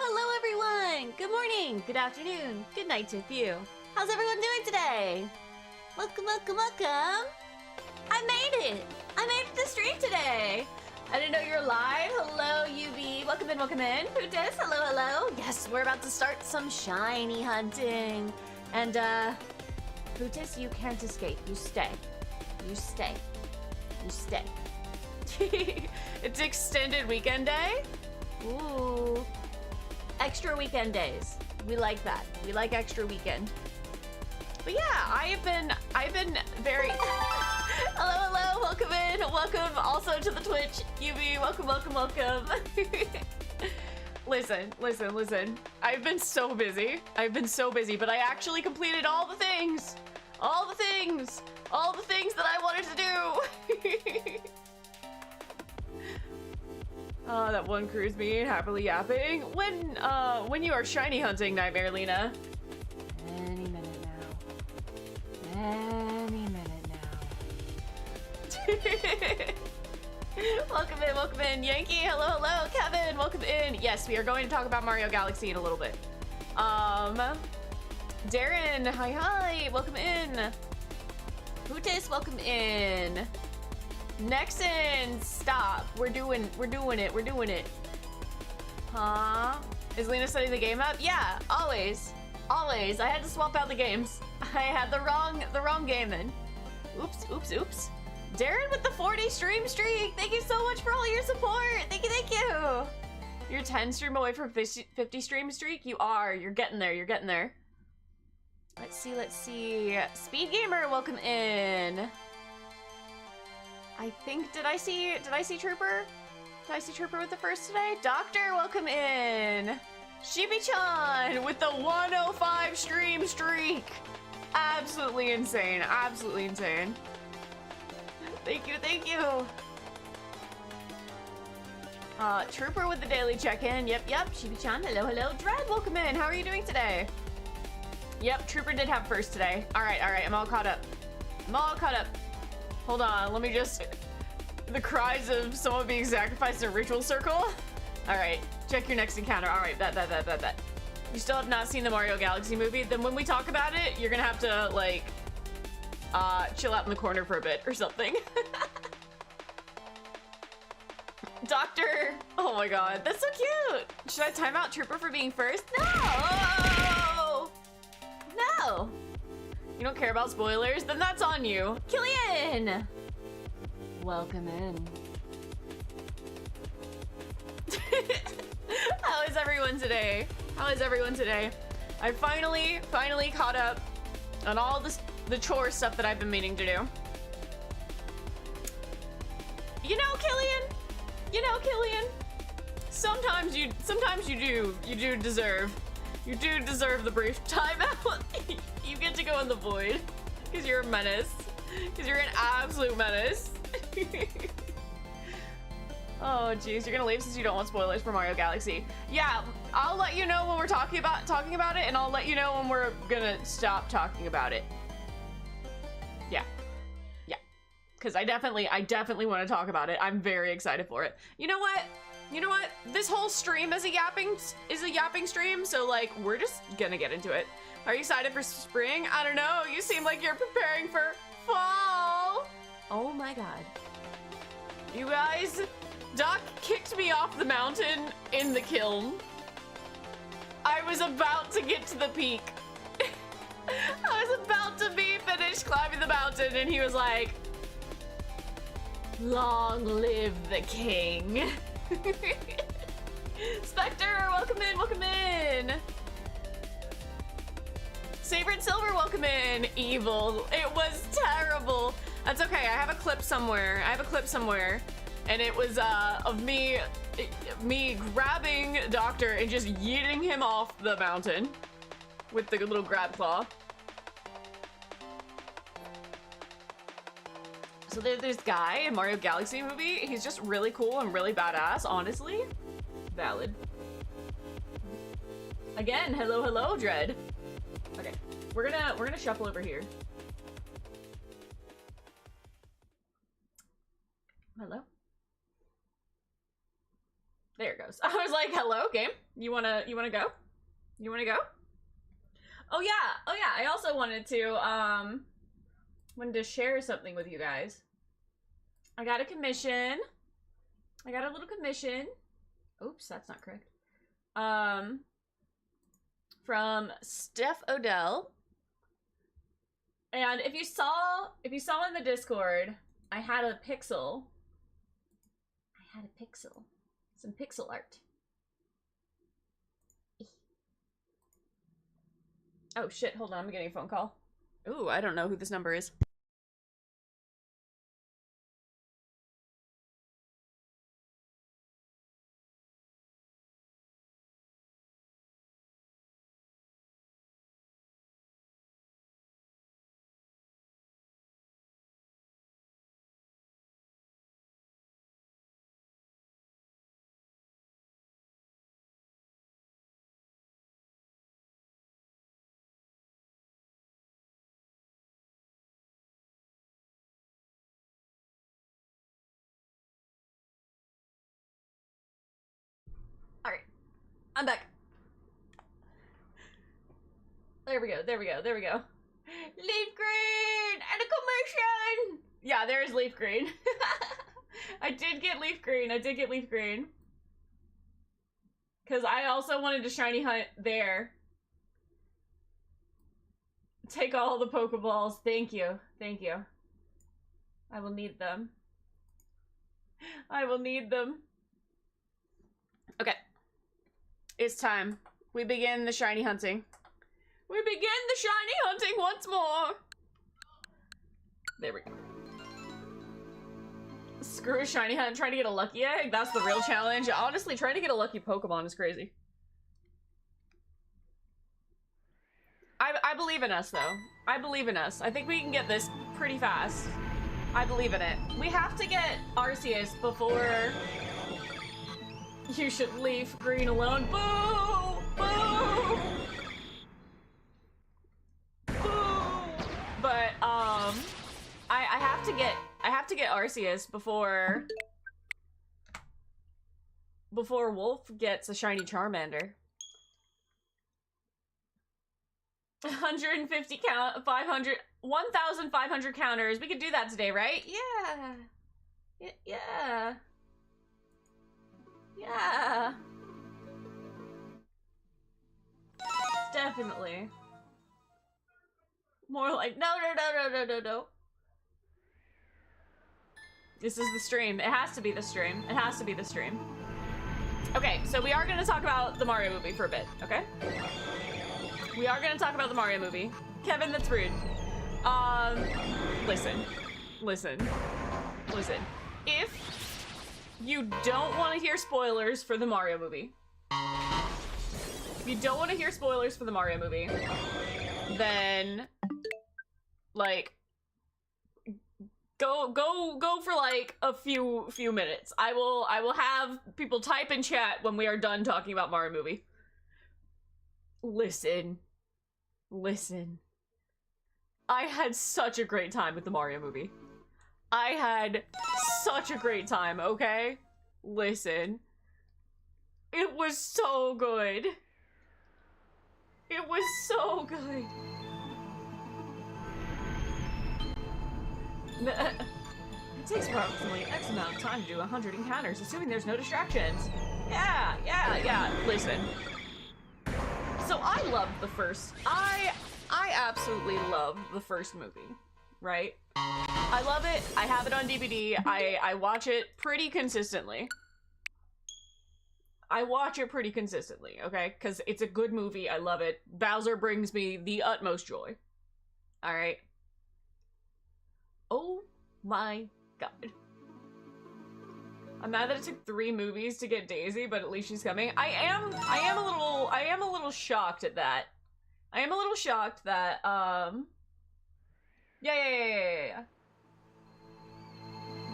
hello everyone! Good morning, good afternoon, good night to you. How's everyone doing today? Welcome, welcome, welcome! I made it! I made it to stream today! I didn't know you were live. Hello, UV. Welcome in, welcome in. Putis, hello, hello. Yes, we're about to start some shiny hunting. And, Putis, you can't escape. You stay. You stay. You stay. It's extended weekend day? Ooh. Extra weekend days. We like that. We like extra weekend. But yeah, I've been very hello, hello, welcome in, welcome also to the Twitch. UV, welcome, welcome, welcome. Listen. I've been so busy. But I actually completed all the things that I wanted to do. Oh, that one cruise me happily yapping. When you are shiny hunting, Nightmare Lena. Any minute now. Welcome in. Yankee, hello, Kevin, welcome in. Yes, we are going to talk about Mario Galaxy in a little bit. Darren, hi, welcome in. Putis, welcome in. Nexon, stop. We're doing it. Huh? Is Lena setting the game up? Yeah, always. I had to swap out the games. I had the wrong game in. Oops. Darren with the 40 stream streak. Thank you so much for all your support. Thank you. You're 10 stream away from 50 stream streak. You're getting there. Let's see. Speed Gamer, welcome in. I think, did I see Trooper? Did I see Trooper with the first today? Doctor, welcome in. Shibi-chan with the 105 stream streak. Absolutely insane. Thank you. Trooper with the daily check-in. Yep. Shibi-chan, hello. Dread, welcome in. How are you doing today? Yep, Trooper did have first today. All right. I'm all caught up. Hold on, let me just... The cries of someone being sacrificed in a ritual circle? Alright, check your next encounter. Alright, that. You still have not seen the Mario Galaxy movie? Then when we talk about it, you're gonna have to, like, chill out in the corner for a bit or something. Doctor! Oh my god, that's so cute! Should I time out Trooper for being first? No! You don't care about spoilers? Then that's on you. Killian! Welcome in. How is everyone today? I finally caught up on all the chore stuff that I've been meaning to do. You know, Killian, sometimes you do deserve the brief timeout. You get to go in the void because you're a menace. Because you're an absolute menace. Oh jeez, you're gonna leave since you don't want spoilers for Mario Galaxy. Yeah, I'll let you know when we're talking about it, and I'll let you know when we're gonna stop talking about it. Yeah. Because I definitely want to talk about it. I'm very excited for it. You know what? This whole stream is a yapping stream, so like we're just gonna get into it. Are you excited for spring? I don't know. You seem like you're preparing for fall. Oh my god. You guys, Doc kicked me off the mountain in the kiln. I was about to get to the peak. I was about to be finished climbing the mountain, and he was like, "Long live the king." Spectre, welcome in. Saber and Silver, welcome in. Evil. It was terrible. That's okay. I have a clip somewhere. And it was of me grabbing Doctor and just yeeting him off the mountain with the little grab claw. So there's Guy in Mario Galaxy movie. He's just really cool and really badass, honestly. Valid. Again, hello, Dread. Okay, we're gonna shuffle over here. Hello. There it goes. I was like, hello, game. You wanna go? You wanna go? Oh yeah, I also wanted to share something with you guys. I got a commission. I got a little commission. Oops, that's not correct. From Stephodell. And if you saw in the Discord, I had a pixel. Some pixel art. Oh shit, hold on, I'm getting a phone call. Ooh, I don't know who this number is. Alright, I'm back. There we go. Leaf green and a commission! Yeah, there's leaf green. I did get leaf green. Because I also wanted to shiny hunt there. Take all the Pokeballs. Thank you. I will need them. Okay. It's time. We begin the shiny hunting. Once more. There we go. Screw a shiny hunt. Trying to get a lucky egg. That's the real challenge. Honestly, trying to get a lucky Pokemon is crazy. I believe in us, though. I believe in us. I think we can get this pretty fast. I believe in it. We have to get Arceus before... You should leave green alone. Boo! Boo! But I have to get Arceus before Wolf gets a shiny Charmander. 150 count, 500, 1,500 counters. We could do that today, right? Yeah. Definitely. More like, no. This is the stream. It has to be the stream. Okay, so we are going to talk about the Mario movie for a bit, okay? We are going to talk about the Mario movie. Kevin, that's rude. Listen. If you don't want to hear spoilers for the Mario movie, then, like, go for like a few minutes. I will have people type in chat when we are done talking about Mario movie. Listen. I had such a great time with the Mario movie. I had such a great time, okay? Listen. It was so good. It takes approximately X amount of time to do 100 encounters, assuming there's no distractions. Yeah. Listen. So I loved the first. I absolutely love the first movie, right? I love it. I have it on DVD. I watch it pretty consistently. Okay? Because it's a good movie. I love it. Bowser brings me the utmost joy. Alright? Oh my god. I'm mad that it took 3 movies to get Daisy, but at least she's coming. I am a little shocked at that. I am a little shocked that, yeah.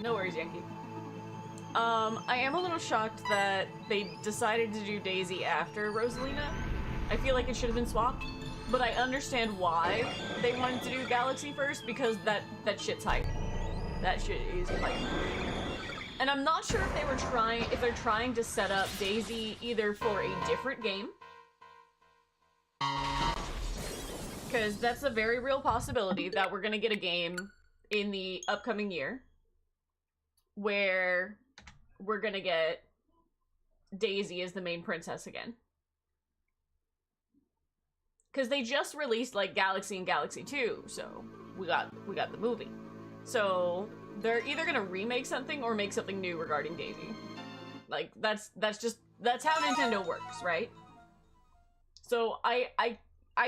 No worries, Yankee. I am a little shocked that they decided to do Daisy after Rosalina. I feel like it should have been swapped, but I understand why they wanted to do Galaxy first, because that shit's hype. That shit is hype. And I'm not sure if they're trying to set up Daisy either for a different game, because that's a very real possibility that we're gonna get a game in the upcoming year where we're gonna get Daisy as the main princess again. Because they just released like Galaxy and Galaxy 2, so we got the movie. So they're either gonna remake something or make something new regarding Daisy. Like that's how Nintendo works, right? So I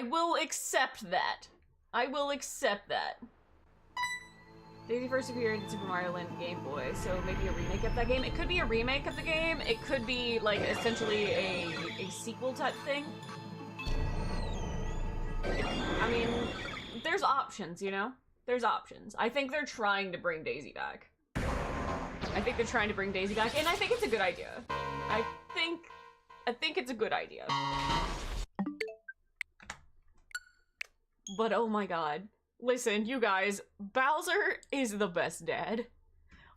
will accept that. I will accept that. Daisy first appeared in Super Mario Land Game Boy, so maybe a remake of that game. It could be a remake of the game. It could be like essentially a sequel type thing. I mean, there's options, you know? There's options. I think they're trying to bring Daisy back. I think they're trying to bring Daisy back, and I think it's a good idea. I think it's a good idea. But oh my god. Listen, you guys, Bowser is the best dad.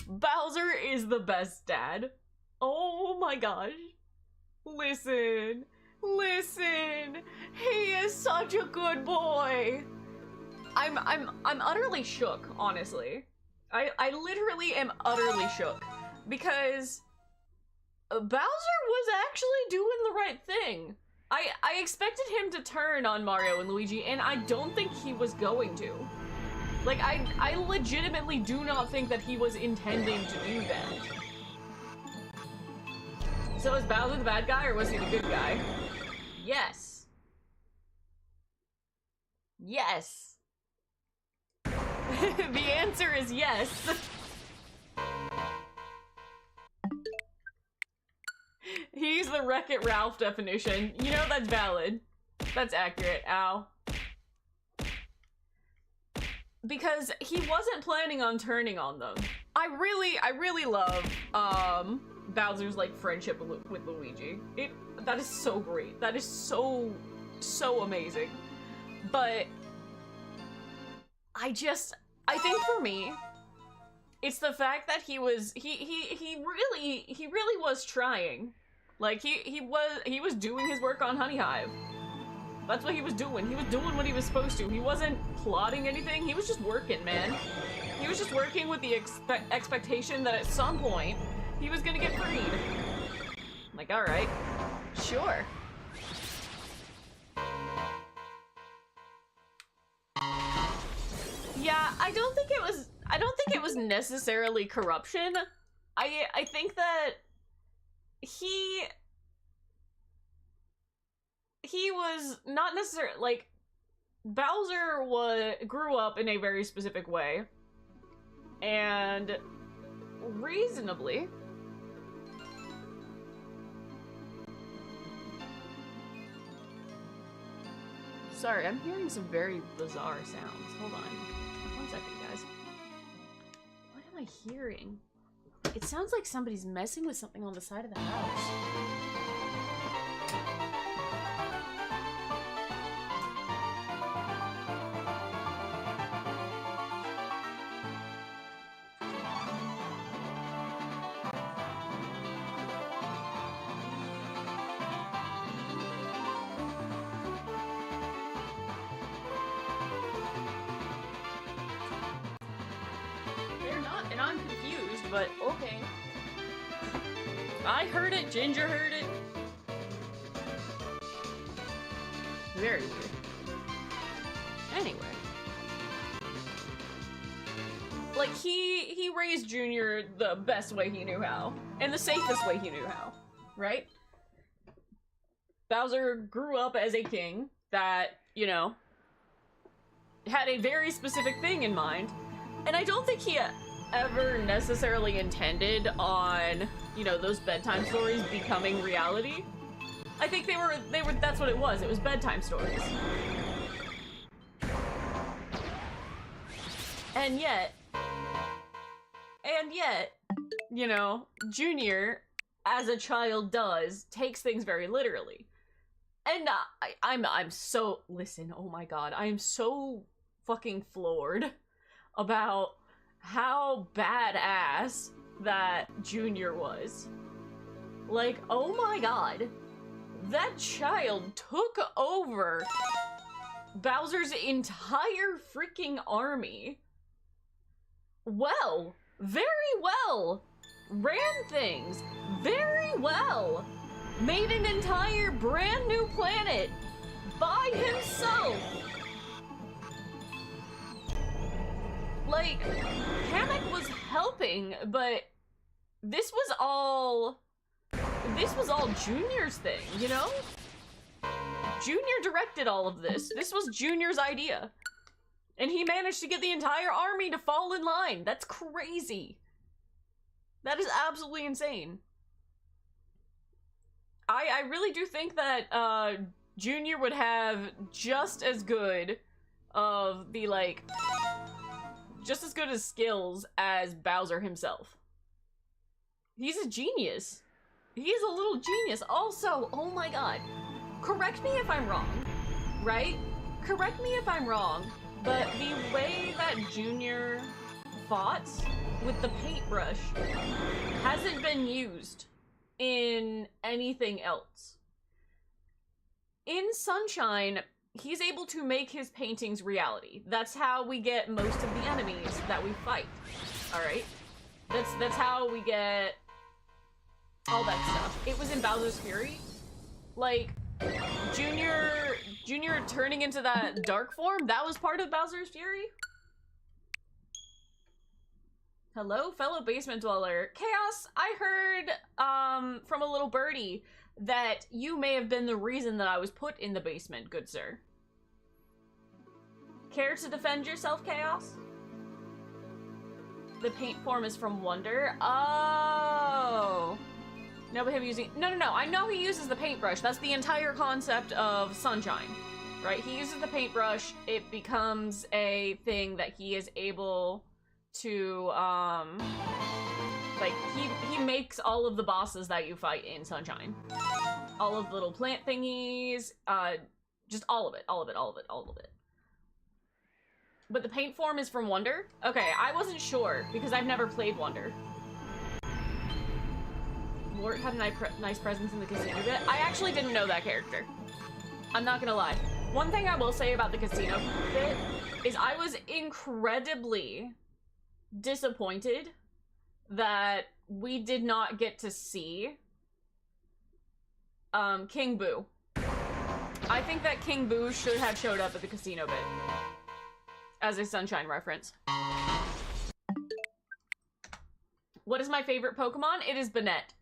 Bowser is the best dad. Oh my gosh. Listen. Listen. He is such a good boy. I'm utterly shook, honestly. I literally am utterly shook because Bowser was actually doing the right thing. I expected him to turn on Mario and Luigi, and I don't think he was going to. Like, I legitimately do not think that he was intending to do that. So is Bowser the bad guy, or was he the good guy? Yes. Yes. The answer is yes. He's the Wreck-It Ralph definition. You know, that's valid. That's accurate. Ow. Because he wasn't planning on turning on them. I really love Bowser's like friendship with Luigi. That is so great. That is so amazing. But I think for me, it's the fact that he really was trying. Like he was doing his work on Honey Hive. That's what he was doing. He was doing what he was supposed to. He wasn't plotting anything. He was just working, man. He was just working with the expectation that at some point he was gonna get freed. I'm like, all right, sure. Yeah, I don't think it was necessarily corruption. I think that he was not necessarily, like, Bowser grew up in a very specific way, and reasonably sorry, I'm hearing some very bizarre sounds. Hold on. 1 second, guys. What am I hearing? It sounds like somebody's messing with something on the side of the house. I'm confused, but okay. I heard it, Ginger heard it. Very weird. Anyway. Like, he raised Junior the best way he knew how. And the safest way he knew how. Right? Bowser grew up as a king that, you know, had a very specific thing in mind. And I don't think he ever necessarily intended on, you know, those bedtime stories becoming reality. I think they were that's what it was. It was bedtime stories. And yet, you know, Junior, as a child does, takes things very literally. And I'm so, listen, oh my god, I am so fucking floored about how badass that Junior was. Like, oh my god. That child took over Bowser's entire freaking army. Well, very well. Ran things very well. Made an entire brand new planet by himself. Like, Kamek was helping, but this was all Junior's thing, you know? Junior directed all of this. This was Junior's idea. And he managed to get the entire army to fall in line. That's crazy. That is absolutely insane. I really do think that Junior would have just as good of the, like, just as good as skills as Bowser himself. He's a genius. He is a little genius. Also, oh my god. Correct me if I'm wrong, right? Correct me if I'm wrong, but the way that Junior fought with the paintbrush hasn't been used in anything else. In Sunshine, he's able to make his paintings reality. That's how we get most of the enemies that we fight. Alright? That's how we get all that stuff. It was in Bowser's Fury. Like, Junior turning into that dark form, that was part of Bowser's Fury. Hello, fellow basement dweller. Chaos, I heard from a little birdie that you may have been the reason that I was put in the basement, good sir. Care to defend yourself, Chaos? The paint form is from Wonder. Oh. No, but him using... No. I know he uses the paintbrush. That's the entire concept of Sunshine, right? He uses the paintbrush. It becomes a thing that he is able to, like, he makes all of the bosses that you fight in Sunshine. All of the little plant thingies, just all of it. But the paint form is from Wonder? Okay, I wasn't sure, because I've never played Wonder. Lord had a nice presence in the casino bit. I actually didn't know that character. I'm not gonna lie. One thing I will say about the casino bit is I was incredibly disappointed that we did not get to see King Boo. I think that King Boo should have showed up at the casino bit as a Sunshine reference. What is my favorite Pokemon? It is Banette.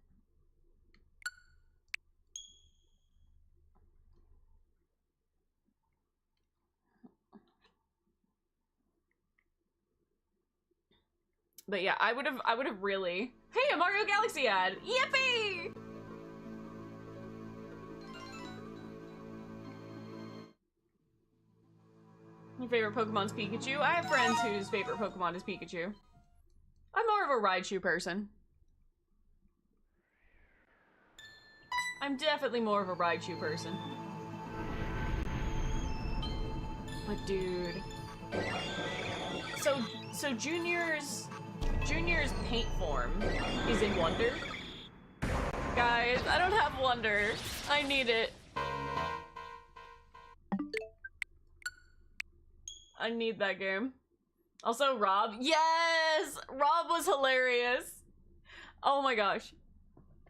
But yeah, I would have really... Hey, a Mario Galaxy ad! Yippee! Your favorite Pokemon's Pikachu? I have friends whose favorite Pokemon is Pikachu. I'm more of a Raichu person. I'm definitely more of a Raichu person. But dude... So Junior's paint form is in Wonder. Guys, I don't have Wonder. I need it. I need that game. Also, Rob. Yes! Rob was hilarious. Oh my gosh.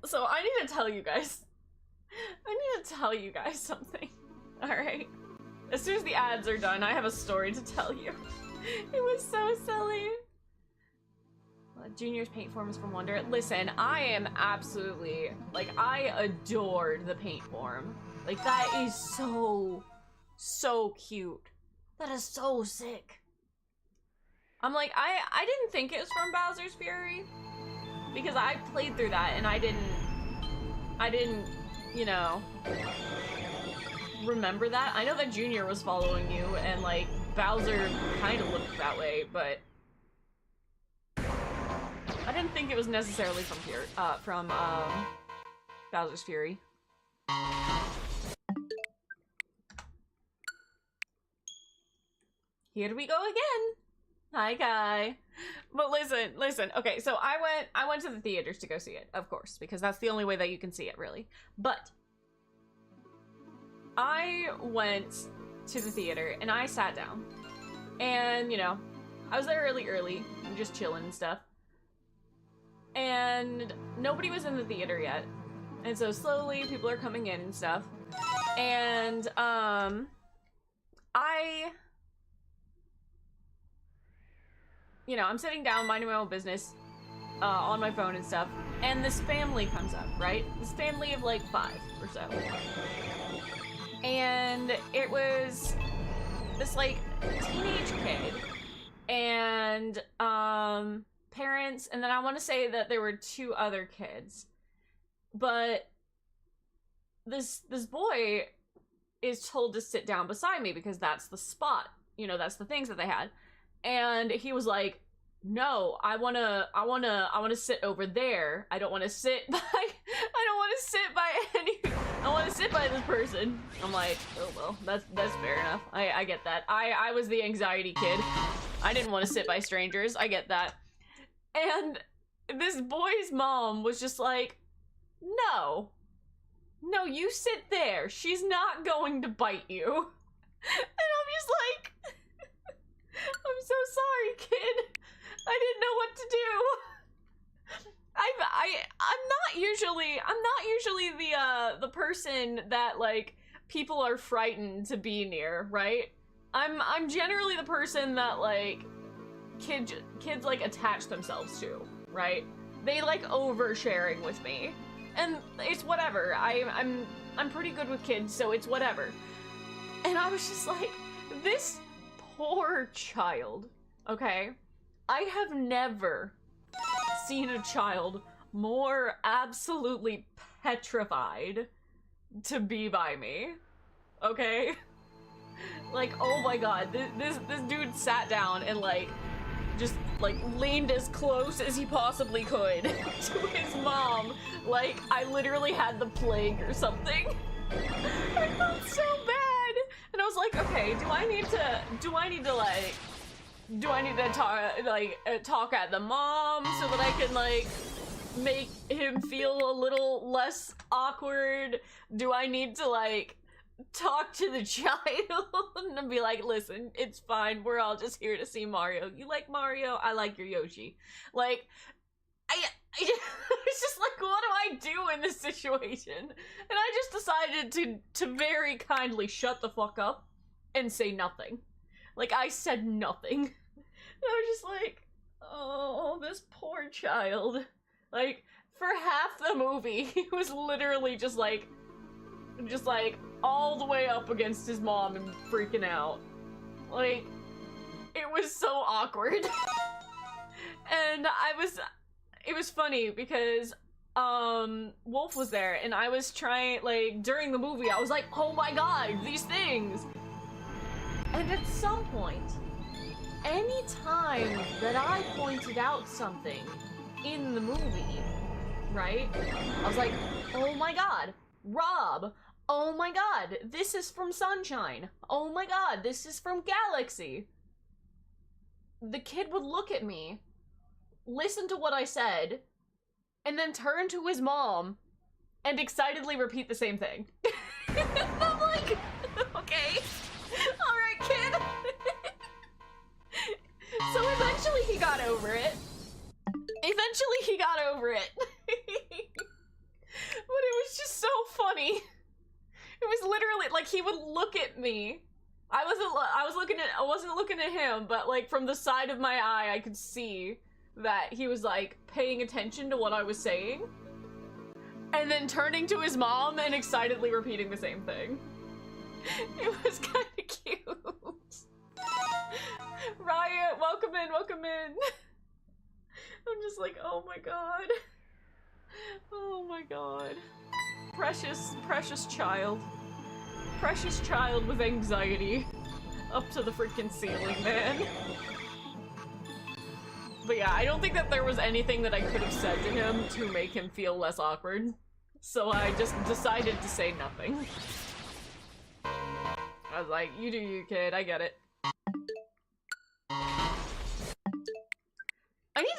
So I need to tell you guys. I need to tell you guys something. Alright? As soon as the ads are done, I have a story to tell you. It was so silly. Junior's paint form is from Wonder. Listen, I am absolutely, like, I adored the paint form. Like, that is so cute. That is so sick. I'm like, I didn't think it was from Bowser's Fury, because I played through that and I didn't, you know, remember that. I know that Junior was following you and, like, Bowser kind of looked that way, but I didn't think it was necessarily from Bowser's Fury. Here we go again. Hi, Kai. But listen. Okay, so I went to the theaters to go see it, of course, because that's the only way that you can see it, really. But I went to the theater and I sat down, and you know, I was there early, just chilling and stuff. And nobody was in the theater yet, and so slowly people are coming in and stuff. And you know, I'm sitting down, minding my own business, on my phone and stuff, and this family comes up, right? This family of like 5 or so. And it was this like teenage kid and parents, and then I want to say that there were 2 other kids. But this boy is told to sit down beside me because that's the spot. You know, that's the things that they had. And he was like, no, I wanna sit over there. I don't wanna sit by, I wanna sit by this person. I'm like, oh well, that's fair enough. I get that. I was the anxiety kid. I didn't want to sit by strangers. I get that. And this boy's mom was just like, no, you sit there. She's not going to bite you. And I'm just like, I'm so sorry, kid. I didn't know what to do. I'm not usually the person that like people are frightened to be near, right? I'm generally the person that like kids like attach themselves to, right? They like oversharing with me. And it's whatever. I'm pretty good with kids, so it's whatever. And I was just like, this poor child, okay? I have never seen a child more absolutely petrified to be by me, okay? Like, oh my god, this dude sat down and like, just like leaned as close as he possibly could to his mom, like I literally had the plague or something. I felt so bad, and I was like, okay, do I need to talk at the mom so that I can like make him feel a little less awkward? Do I need to like talk to the child and be like, listen, it's fine, we're all just here to see Mario. You like Mario? I like your Yoshi. Like, I was just like, what do I do in this situation? And I just decided to very kindly shut the fuck up and say nothing. Like, I said nothing. And I was just like, oh, this poor child. Like, for half the movie, he was literally just like all the way up against his mom and freaking out. Like, it was so awkward. And it was funny because Wolf was there, and I was trying, like, during the movie, I was like, oh my god, these things. And at some point, any time that I pointed out something in the movie, right, I was like, oh my god, Rob, oh my god, this is from Sunshine, oh my god, this is from Galaxy. The kid would look at me, listen to what I said, and then turn to his mom and excitedly repeat the same thing. I'm like, okay, alright, kid. So eventually he got over it. But it was just so funny. It was literally like he would look at me. I wasn't looking at him, but like from the side of my eye I could see that he was like paying attention to what I was saying, and then turning to his mom and excitedly repeating the same thing. It was kind of cute. Riot, welcome in. I'm just like, oh my god. Oh my god. Precious child. Precious child with anxiety. Up to the freaking ceiling, man. But yeah, I don't think that there was anything that I could have said to him to make him feel less awkward. So I just decided to say nothing. I was like, you do you, kid, I get it.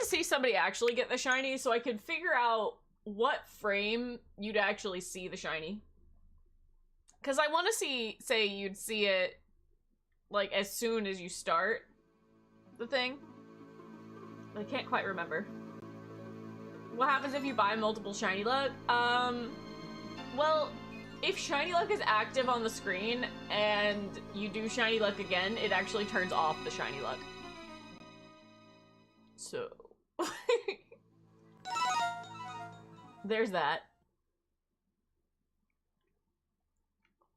see somebody actually get the shiny so I could figure out what frame you'd actually see the shiny. Because I want to say you'd see it, like, as soon as you start the thing. I can't quite remember. What happens if you buy multiple shiny luck? Well, if shiny luck is active on the screen and you do shiny luck again, it actually turns off the shiny luck. So... there's that.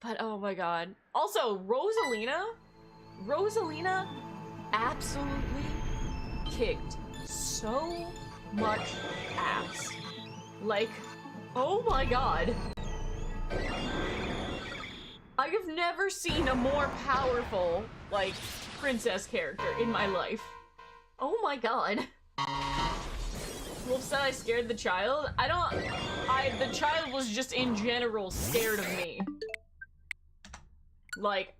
But oh my god. Also, Rosalina absolutely kicked so much ass. Like, oh my god. I have never seen a more powerful, like, princess character in my life. Oh my god. Wolf said I scared the child. The child was just in general scared of me. Like,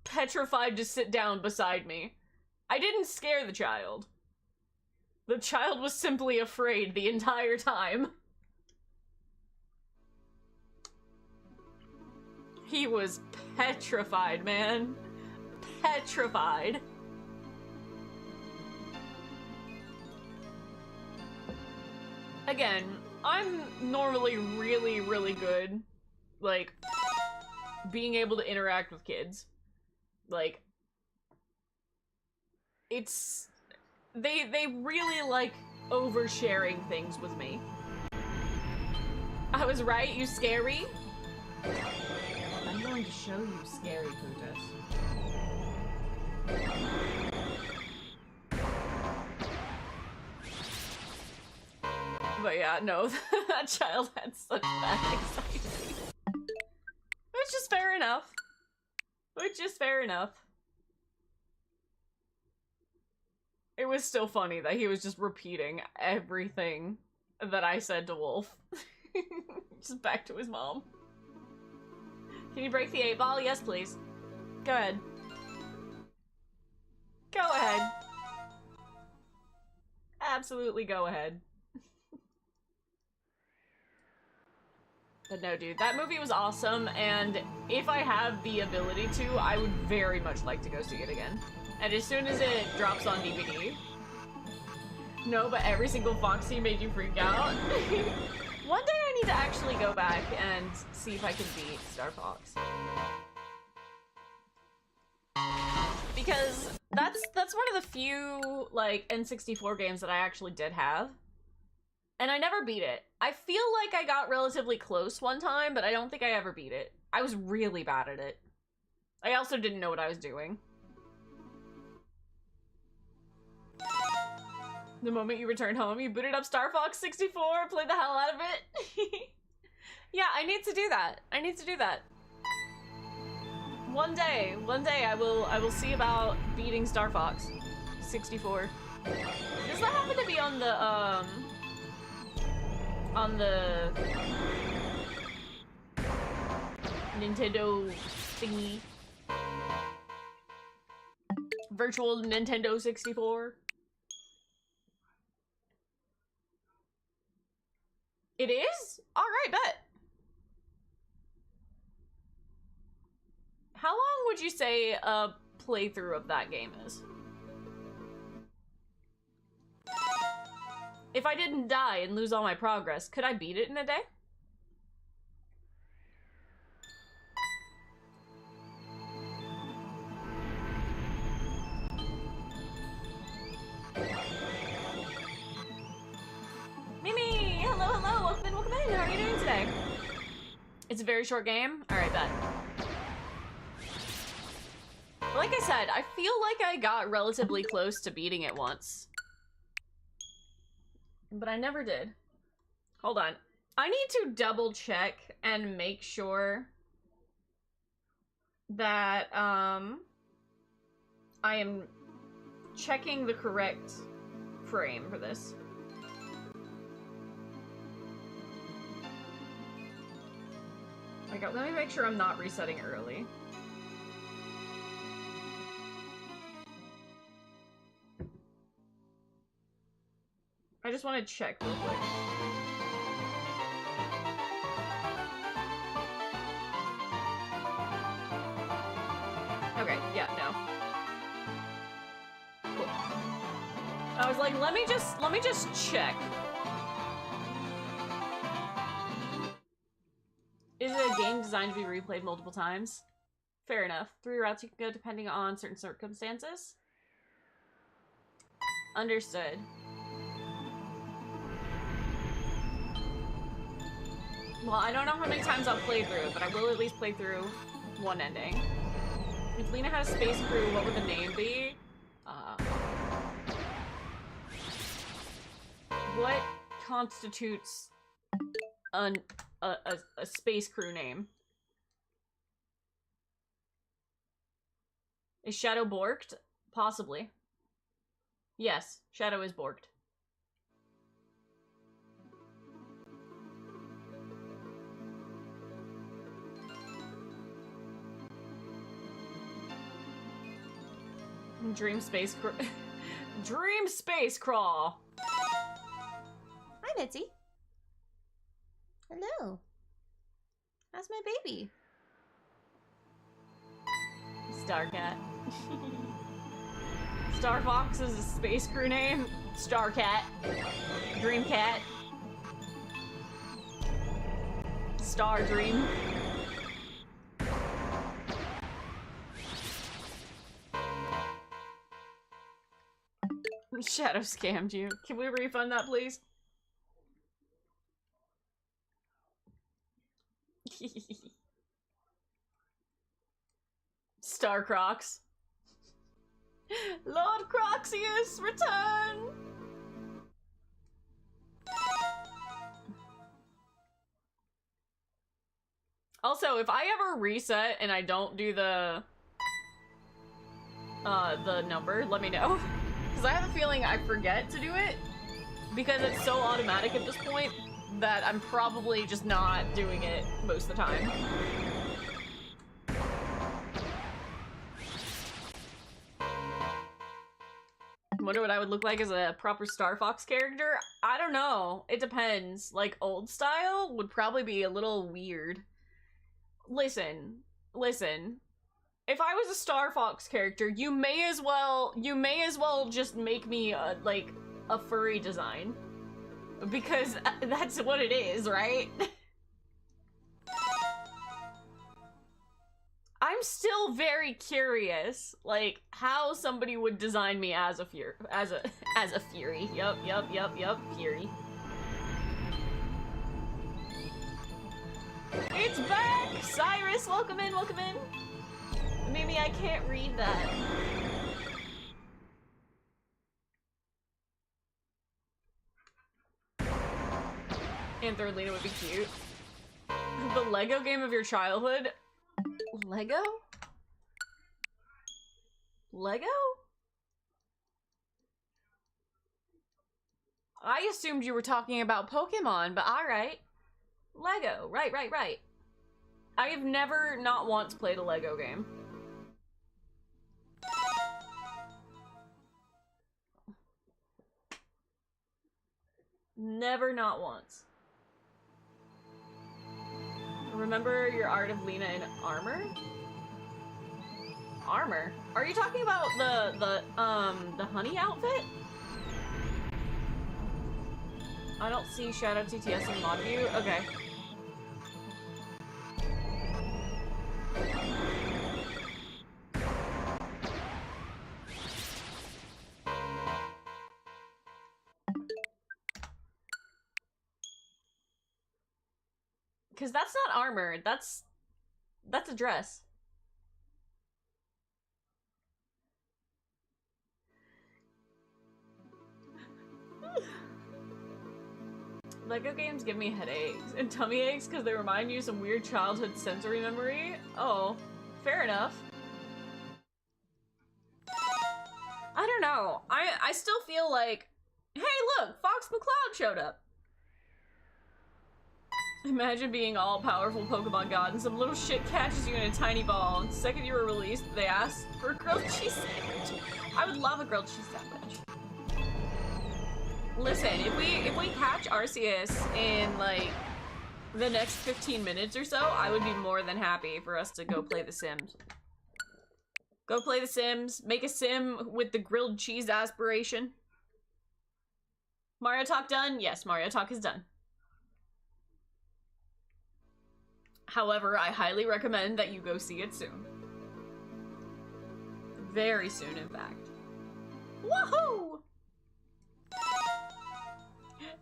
petrified to sit down beside me. I didn't scare the child. The child was simply afraid the entire time. He was petrified, man. Petrified. Again, I'm normally really, really good, like, being able to interact with kids. Like, it's... They really like oversharing things with me. I was right, you scary? I'm going to show you scary, Putus. But yeah, no, that child had such bad anxiety. Which is fair enough. Which is fair enough. It was still funny that he was just repeating everything that I said to Wolf. Just back to his mom. Can you break the 8-ball? Yes, please. Go ahead. Go ahead. Absolutely go ahead. But no, dude, that movie was awesome, and if I have the ability to, I would very much like to go see it again. And as soon as it drops on DVD... No, but every single Foxy made you freak out. One day I need to actually go back and see if I can beat Star Fox. Because that's one of the few, like, N64 games that I actually did have. And I never beat it. I feel like I got relatively close one time, but I don't think I ever beat it. I was really bad at it. I also didn't know what I was doing. The moment you returned home, you booted up Star Fox 64, played the hell out of it. Yeah, I need to do that. I need to do that. One day I will see about beating Star Fox 64. Does that happen to be on the Nintendo thingy? Virtual Nintendo 64? It is? Alright, bet. How long would you say a playthrough of that game is? If I didn't die and lose all my progress, could I beat it in a day? Mimi! Hello, hello! Welcome in, welcome in! How are you doing today? It's a very short game? Alright, bet. Like I said, I feel like I got relatively close to beating it once. But I never did. Hold on. I need to double check and make sure that, I am checking the correct frame for this. Okay, let me make sure I'm not resetting early. I just want to check real quick. Okay, yeah, no. Cool. I was like, let me just check. Is it a game designed to be replayed multiple times? Fair enough. 3 routes you can go depending on certain circumstances. Understood. Well, I don't know how many times I'll play through it, but I will at least play through one ending. If Lena had a space crew, what would the name be? What constitutes a space crew name? Is Shadow borked? Possibly. Yes, Shadow is borked. Dream space Dream space crawl. Hi, Betsy. Hello. How's my baby? Starcat. Star Fox is a space crew name. Starcat. Dreamcat. Star Dream. Shadow scammed you. Can we refund that, please? Star Crocs. Lord Crocseus, return! Also, if I ever reset and I don't do the number, let me know. Because I have a feeling I forget to do it. Because it's so automatic at this point that I'm probably just not doing it most of the time. Wonder what I would look like as a proper Star Fox character? I don't know. It depends. Like, old style would probably be a little weird. Listen. If I was a Star Fox character, you may as well just make me like a furry design. Because that's what it is, right? I'm still very curious, like, how somebody would design me as a fury. Yup, fury. It's back! Cyrus, welcome in. Maybe I can't read that. And third Lena would be cute. The Lego game of your childhood? Lego? I assumed you were talking about Pokemon, but alright. Lego, right. I have never not once played a Lego game. Never not once. Remember your art of Lena in armor? Armor? Are you talking about the honey outfit? I don't see Shadow TTS in mod view. Okay. Because that's not armor, that's a dress. Lego games give me headaches and tummy aches because they remind you of some weird childhood sensory memory. Oh, fair enough. I don't know. I still feel like, hey look, Fox McCloud showed up. Imagine being all-powerful Pokemon God and some little shit catches you in a tiny ball, and the second you were released, they asked for a grilled cheese sandwich. I would love a grilled cheese sandwich. Listen, if we catch Arceus in like the next 15 minutes or so, I would be more than happy for us to go play The Sims. Go play The Sims, make a sim with the grilled cheese aspiration. Mario Talk done? Yes, Mario Talk is done. However, I highly recommend that you go see it soon. Very soon, in fact. Woohoo!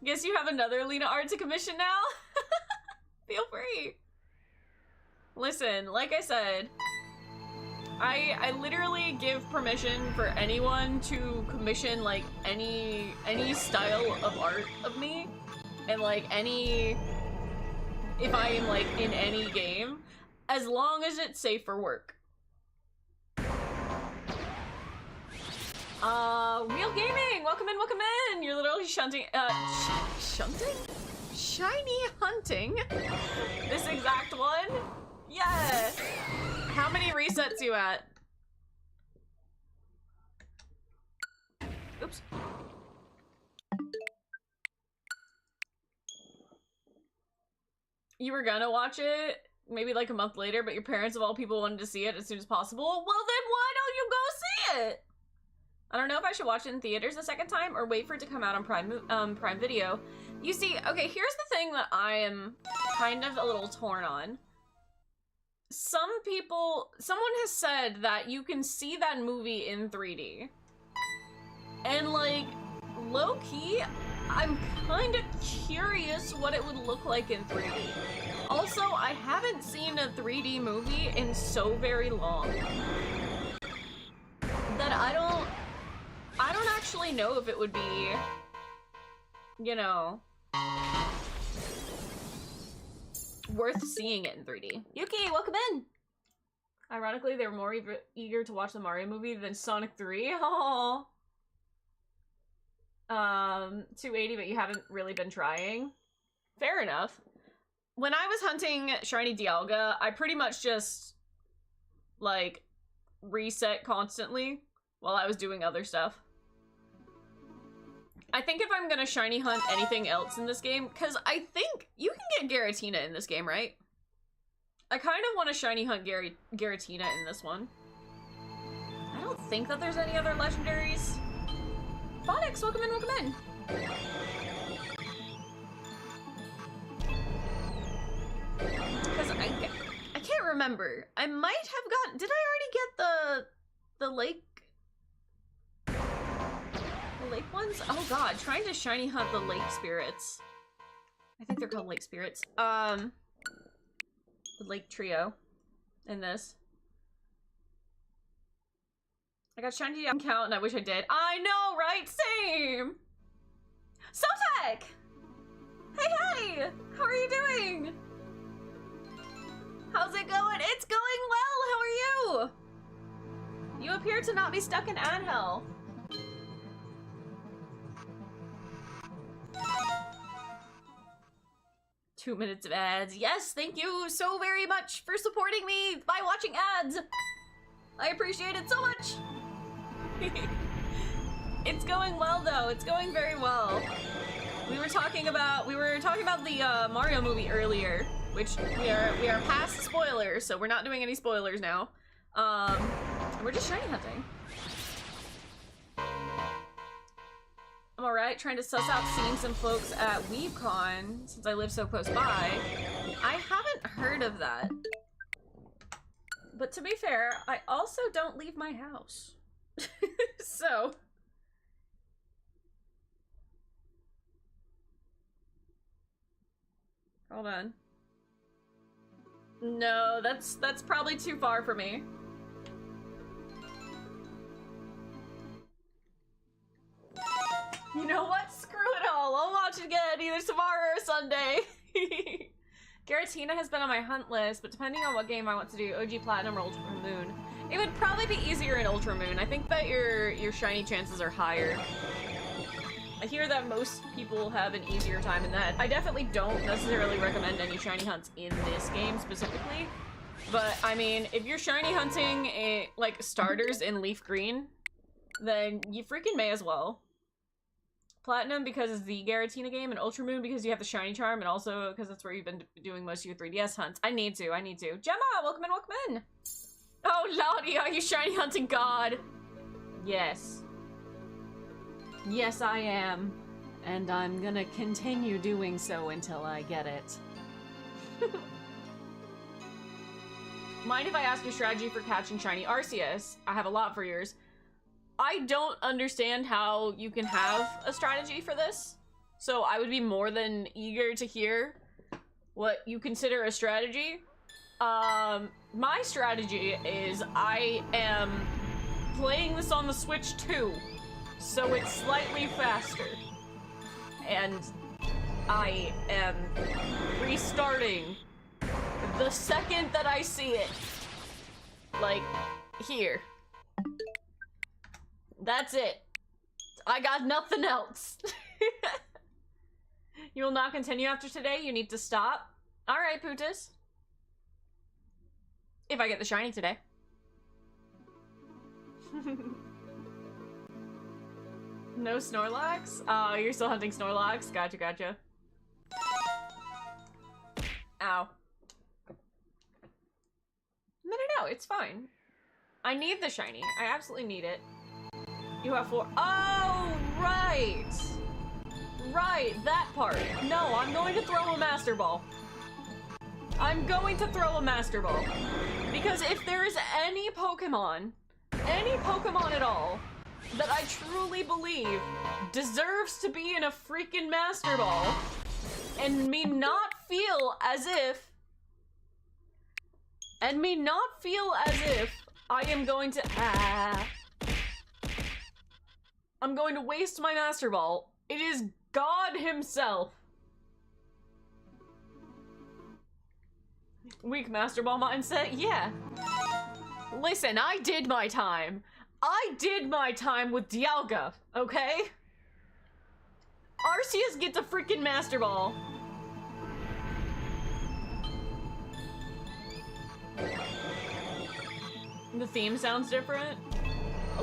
Guess you have another Lena art to commission now? Feel free. Listen, like I said, I literally give permission for anyone to commission like any style of art of me, and like if I am like in any game, as long as it's safe for work. Real Gaming, welcome in. You're literally shunting, shunting? Shiny hunting? This exact one? Yeah. How many resets you at? Oops. You were gonna watch it maybe like a month later, but your parents of all people wanted to see it as soon as possible. Well, then why don't you go see it? I don't know if I should watch it in theaters a second time or wait for it to come out on Prime Video. You see, okay, here's the thing that I am kind of a little torn on. Someone has said that you can see that movie in 3D. And like, low-key, I'm kind of curious what it would look like in 3D. Also, I haven't seen a 3D movie in so very long that I don't actually know if it would be, you know, worth seeing it in 3D. Yuki, welcome in! Ironically, they were more eager to watch the Mario movie than Sonic 3. Aww. 280, but you haven't really been trying. Fair enough. When I was hunting Shiny Dialga, I pretty much just, like, reset constantly while I was doing other stuff. I think if I'm gonna shiny hunt anything else in this game, because I think you can get Giratina in this game, right? I kind of want to shiny hunt Giratina in this one. I don't think that there's any other legendaries. Phonics, welcome in, Because I can't remember. I might have gotten, did I already get the lake ones? Oh god, trying to shiny hunt the lake spirits. I think they're called lake spirits. The lake trio in this. I got shiny count and I wish I did. I know, right? Same! Sotek! Hey! How are you doing? How's it going? It's going well! How are you? You appear to not be stuck in Anhel. Two minutes of ads. Yes, thank you so very much for supporting me by watching ads. I appreciate it so much. It's going well though. It's going very well. We were talking about the Mario movie earlier, which we are past spoilers, so we're not doing any spoilers now. We're just shiny hunting. I'm alright, trying to suss out seeing some folks at WeebCon since I live so close by. I haven't heard of that. But to be fair, I also don't leave my house. So. Hold on. No, that's probably too far for me. You know what? Screw it all. I'll watch it again either tomorrow or Sunday. Giratina has been on my hunt list, but depending on what game I want to do, OG Platinum or Ultra Moon, it would probably be easier in Ultra Moon. I think that your shiny chances are higher. I hear that most people have an easier time in that. I definitely don't necessarily recommend any shiny hunts in this game specifically, but I mean, if you're shiny hunting like starters in Leaf Green, then you freaking may as well. Platinum because it's the Garatina game, and Ultra Moon because you have the shiny charm, and also because that's where you've been doing most of your 3DS hunts. I need to. Gemma, welcome in, welcome in! Oh, Lottie, are you shiny hunting god? Yes. Yes, I am. And I'm gonna continue doing so until I get it. Mind if I ask your strategy for catching shiny Arceus? I have a lot for yours. I don't understand how you can have a strategy for this, so I would be more than eager to hear what you consider a strategy. My strategy is I am playing this on the Switch too, so it's slightly faster. And I am restarting the second that I see it. Like, here. That's it. I got nothing else. You will not continue after today? You need to stop? Alright, Putis. If I get the shiny today. No Snorlax? Oh, you're still hunting Snorlax? Gotcha, gotcha. Ow. No, it's fine. I need the shiny. I absolutely need it. You have 4. Oh, right! Right, that part. No, I'm going to throw a Master Ball. I'm going to throw a Master Ball. Because if there is any Pokemon at all, that I truly believe deserves to be in a freaking Master Ball, and me not feel as if I am going to, I'm going to waste my Master Ball. It is God himself. Weak Master Ball mindset? Yeah. Listen, I did my time. I did my time with Dialga, okay? Arceus gets a freaking Master Ball. The theme sounds different.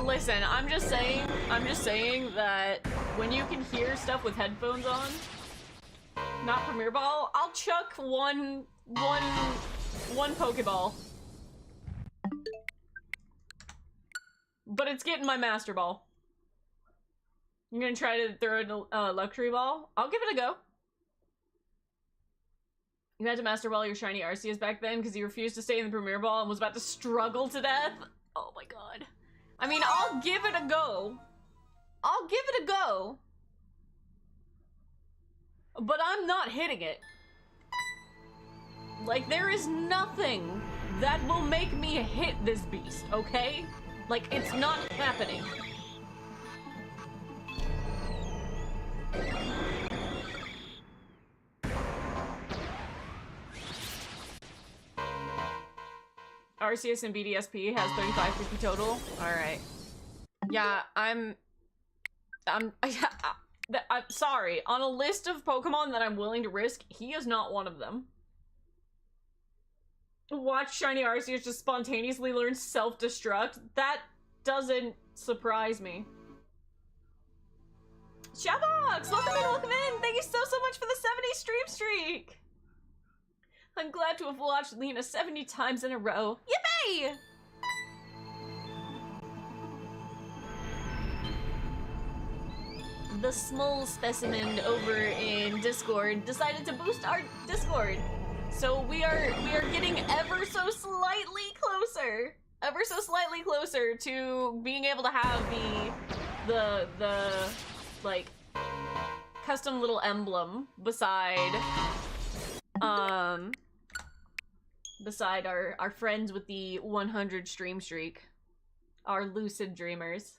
Listen, I'm just saying that when you can hear stuff with headphones on, not Premier Ball, I'll chuck one Pokeball. But it's getting my Master Ball. I'm gonna try to throw a Luxury Ball. I'll give it a go. You had to Master Ball your shiny Arceus back then because you refused to stay in the Premier Ball and was about to struggle to death? Oh my god. I mean, I'll give it a go. But I'm not hitting it. Like, there is nothing that will make me hit this beast, okay? Like, it's not happening. Arceus and BDSP has 3550 total. Alright. Yeah, I'm sorry. On a list of Pokemon that I'm willing to risk, he is not one of them. Watch shiny Arceus just spontaneously learn self-destruct. That doesn't surprise me. Shavox! Welcome in! Thank you so much for the 70 stream streak! I'm glad to have watched Lena 70 times in a row. Yippee! The small specimen over in Discord decided to boost our Discord. So we are getting ever so slightly closer to being able to have the like custom little emblem beside our friends with the 100 stream streak, our lucid dreamers.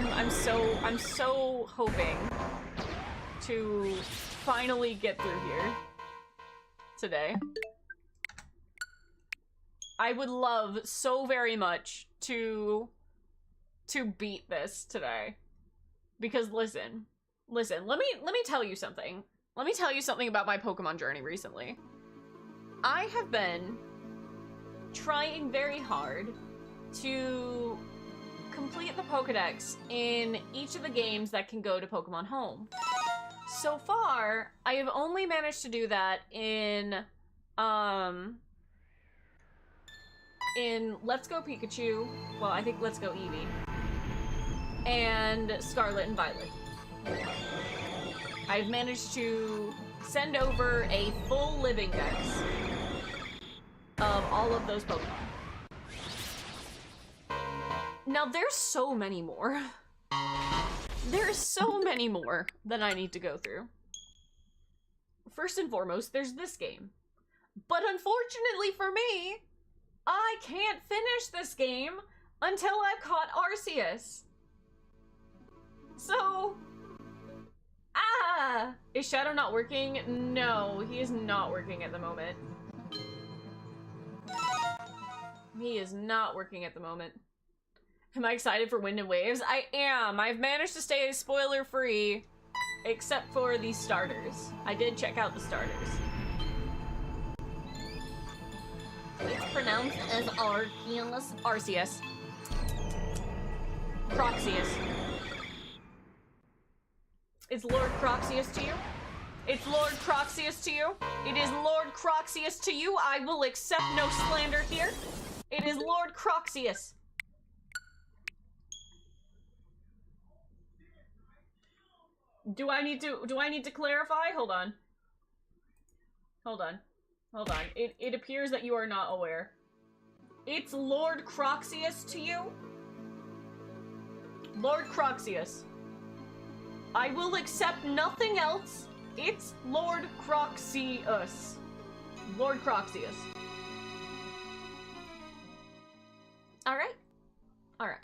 I'm so hoping to finally get through here today. I would love so very much to beat this today. Because listen, let me tell you something. Let me tell you something about my Pokemon journey recently. I have been trying very hard to complete the Pokedex in each of the games that can go to Pokemon Home. So far, I have only managed to do that in Let's Go Pikachu, well, I think Let's Go Eevee, and Scarlet and Violet. I've managed to send over a full living dex of all of those Pokemon. Now, there's so many more. There's so many more that I need to go through. First and foremost, there's this game. But unfortunately for me, I can't finish this game until I've caught Arceus. So... Is Shadow not working? No, he is not working at the moment. He is not working at the moment. Am I excited for Wind and Waves? I am. I've managed to stay spoiler-free, except for the starters. I did check out the starters. It's pronounced as Arceus. Arceus. Crocseus. It's Lord Crocseus to you? It's Lord Crocseus to you? It is Lord Crocseus to you. I will accept no slander here. It is Lord Crocseus. Do I need to clarify? Hold on. Hold on. Hold on. It appears that you are not aware. It's Lord Crocseus to you? Lord Crocseus. I will accept nothing else. It's Lord Crocseus. Lord Crocseus. Alright. Alright.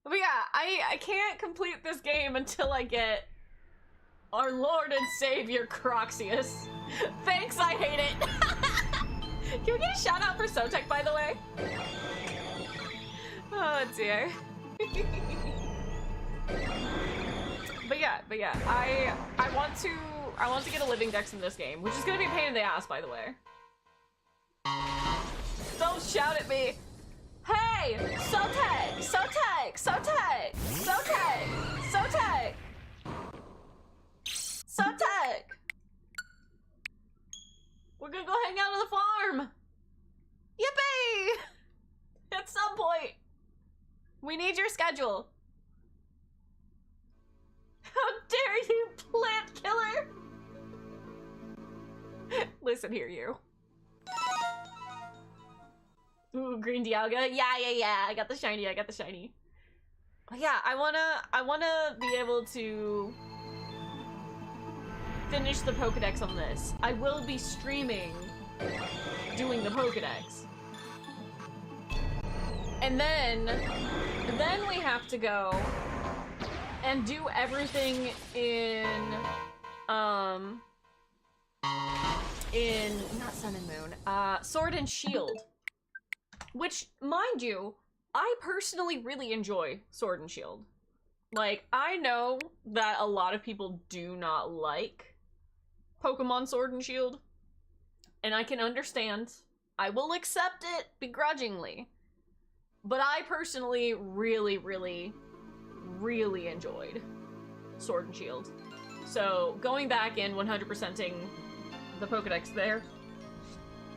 But yeah, I can't complete this game until I get our Lord and Savior Crocseus. Thanks, I hate it. Can we get a shout out for Sotek, by the way? Oh dear. But yeah, I want to get a living dex in this game, which is gonna be a pain in the ass, by the way. Don't shout at me. Hey! Sotek! Sotek! Sotek! Sotek! Sotek! Sotek! We're gonna go hang out on the farm! Yippee! At some point! We need your schedule. How dare you, plant killer! Listen here, you. Ooh, green Dialga. Yeah. I got the shiny. But yeah, I wanna be able to finish the Pokedex on this. I will be streaming doing the Pokedex. And then we have to go and do everything in not Sun and Moon, Sword and Shield. Which, mind you, I personally really enjoy Sword and Shield. Like, I know that a lot of people do not like Pokemon Sword and Shield, and I can understand. I will accept it begrudgingly. But I personally really enjoyed Sword and Shield. So, going back and 100%ing the Pokedex there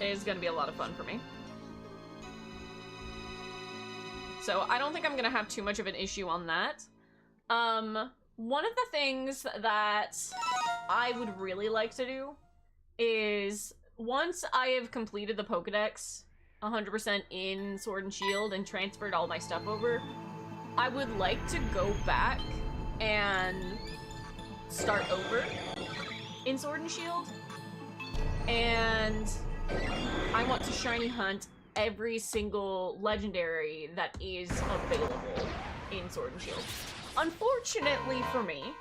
is gonna be a lot of fun for me. So I don't think I'm gonna have too much of an issue on that. One of the things that I would really like to do is, once I have completed the Pokedex 100% in Sword and Shield and transferred all my stuff over, I would like to go back and start over in Sword and Shield. And I want to shiny hunt every single legendary that is available in Sword and Shield. Unfortunately for me,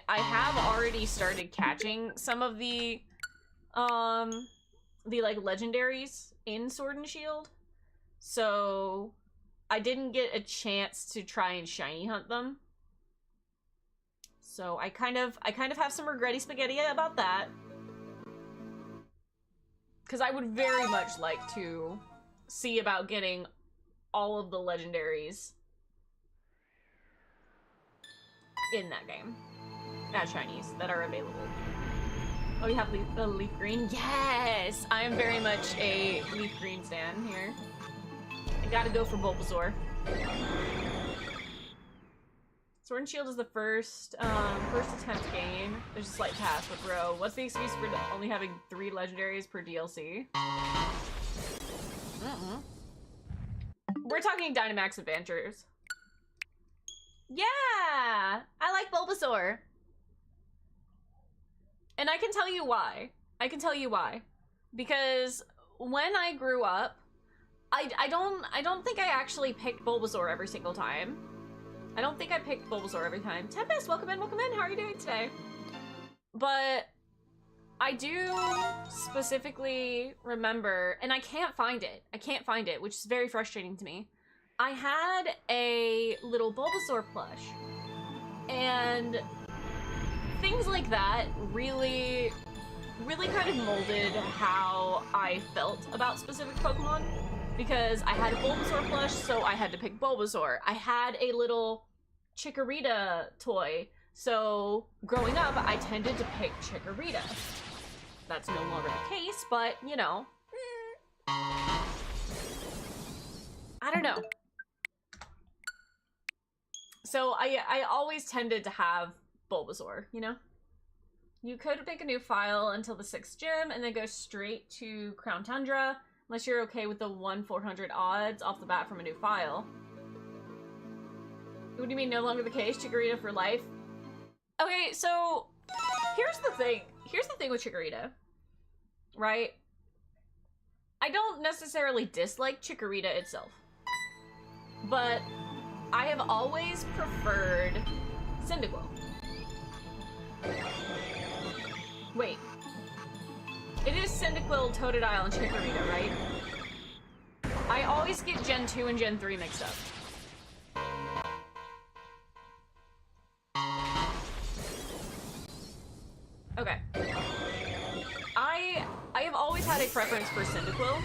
I have already started catching some of the like legendaries in Sword and Shield. So I didn't get a chance to try and shiny hunt them. So I kind of have some regretty spaghetti about that. Because I would very much like to see about getting all of the legendaries in that game. As shinies that are available. Oh, you have leaf green? Yes! I am very much a leaf green stan here. I gotta go for Bulbasaur. Sword and Shield is the first attempt game. There's a slight pass, but bro, what's the excuse for only having 3 legendaries per DLC? We're talking Dynamax Adventures. Yeah! I like Bulbasaur. And I can tell you why. Because when I grew up, I don't think I actually picked Bulbasaur every single time. I don't think I picked Bulbasaur every time. Tempest, welcome in. How are you doing today? But I do specifically remember, and I can't find it, which is very frustrating to me. I had a little Bulbasaur plush, and things like that really kind of molded how I felt about specific Pokemon. Because I had a Bulbasaur plush, so I had to pick Bulbasaur. I had a little Chikorita toy, so growing up, I tended to pick Chikorita. That's no longer the case, but, you know. I don't know. So I always tended to have Bulbasaur, you know? You could make a new file until the 6th gym, and then go straight to Crown Tundra, unless you're okay with the 1/400 odds off the bat from a new file. What do you mean, no longer the case? Chikorita for life? Okay, so here's the thing. Here's the thing with Chikorita, right? I don't necessarily dislike Chikorita itself, but I have always preferred Cyndaquil. Wait. It is Cyndaquil, Totodile, and Chikorita, right? I always get Gen 2 and Gen 3 mixed up. Okay. I have always had a preference for Cyndaquil.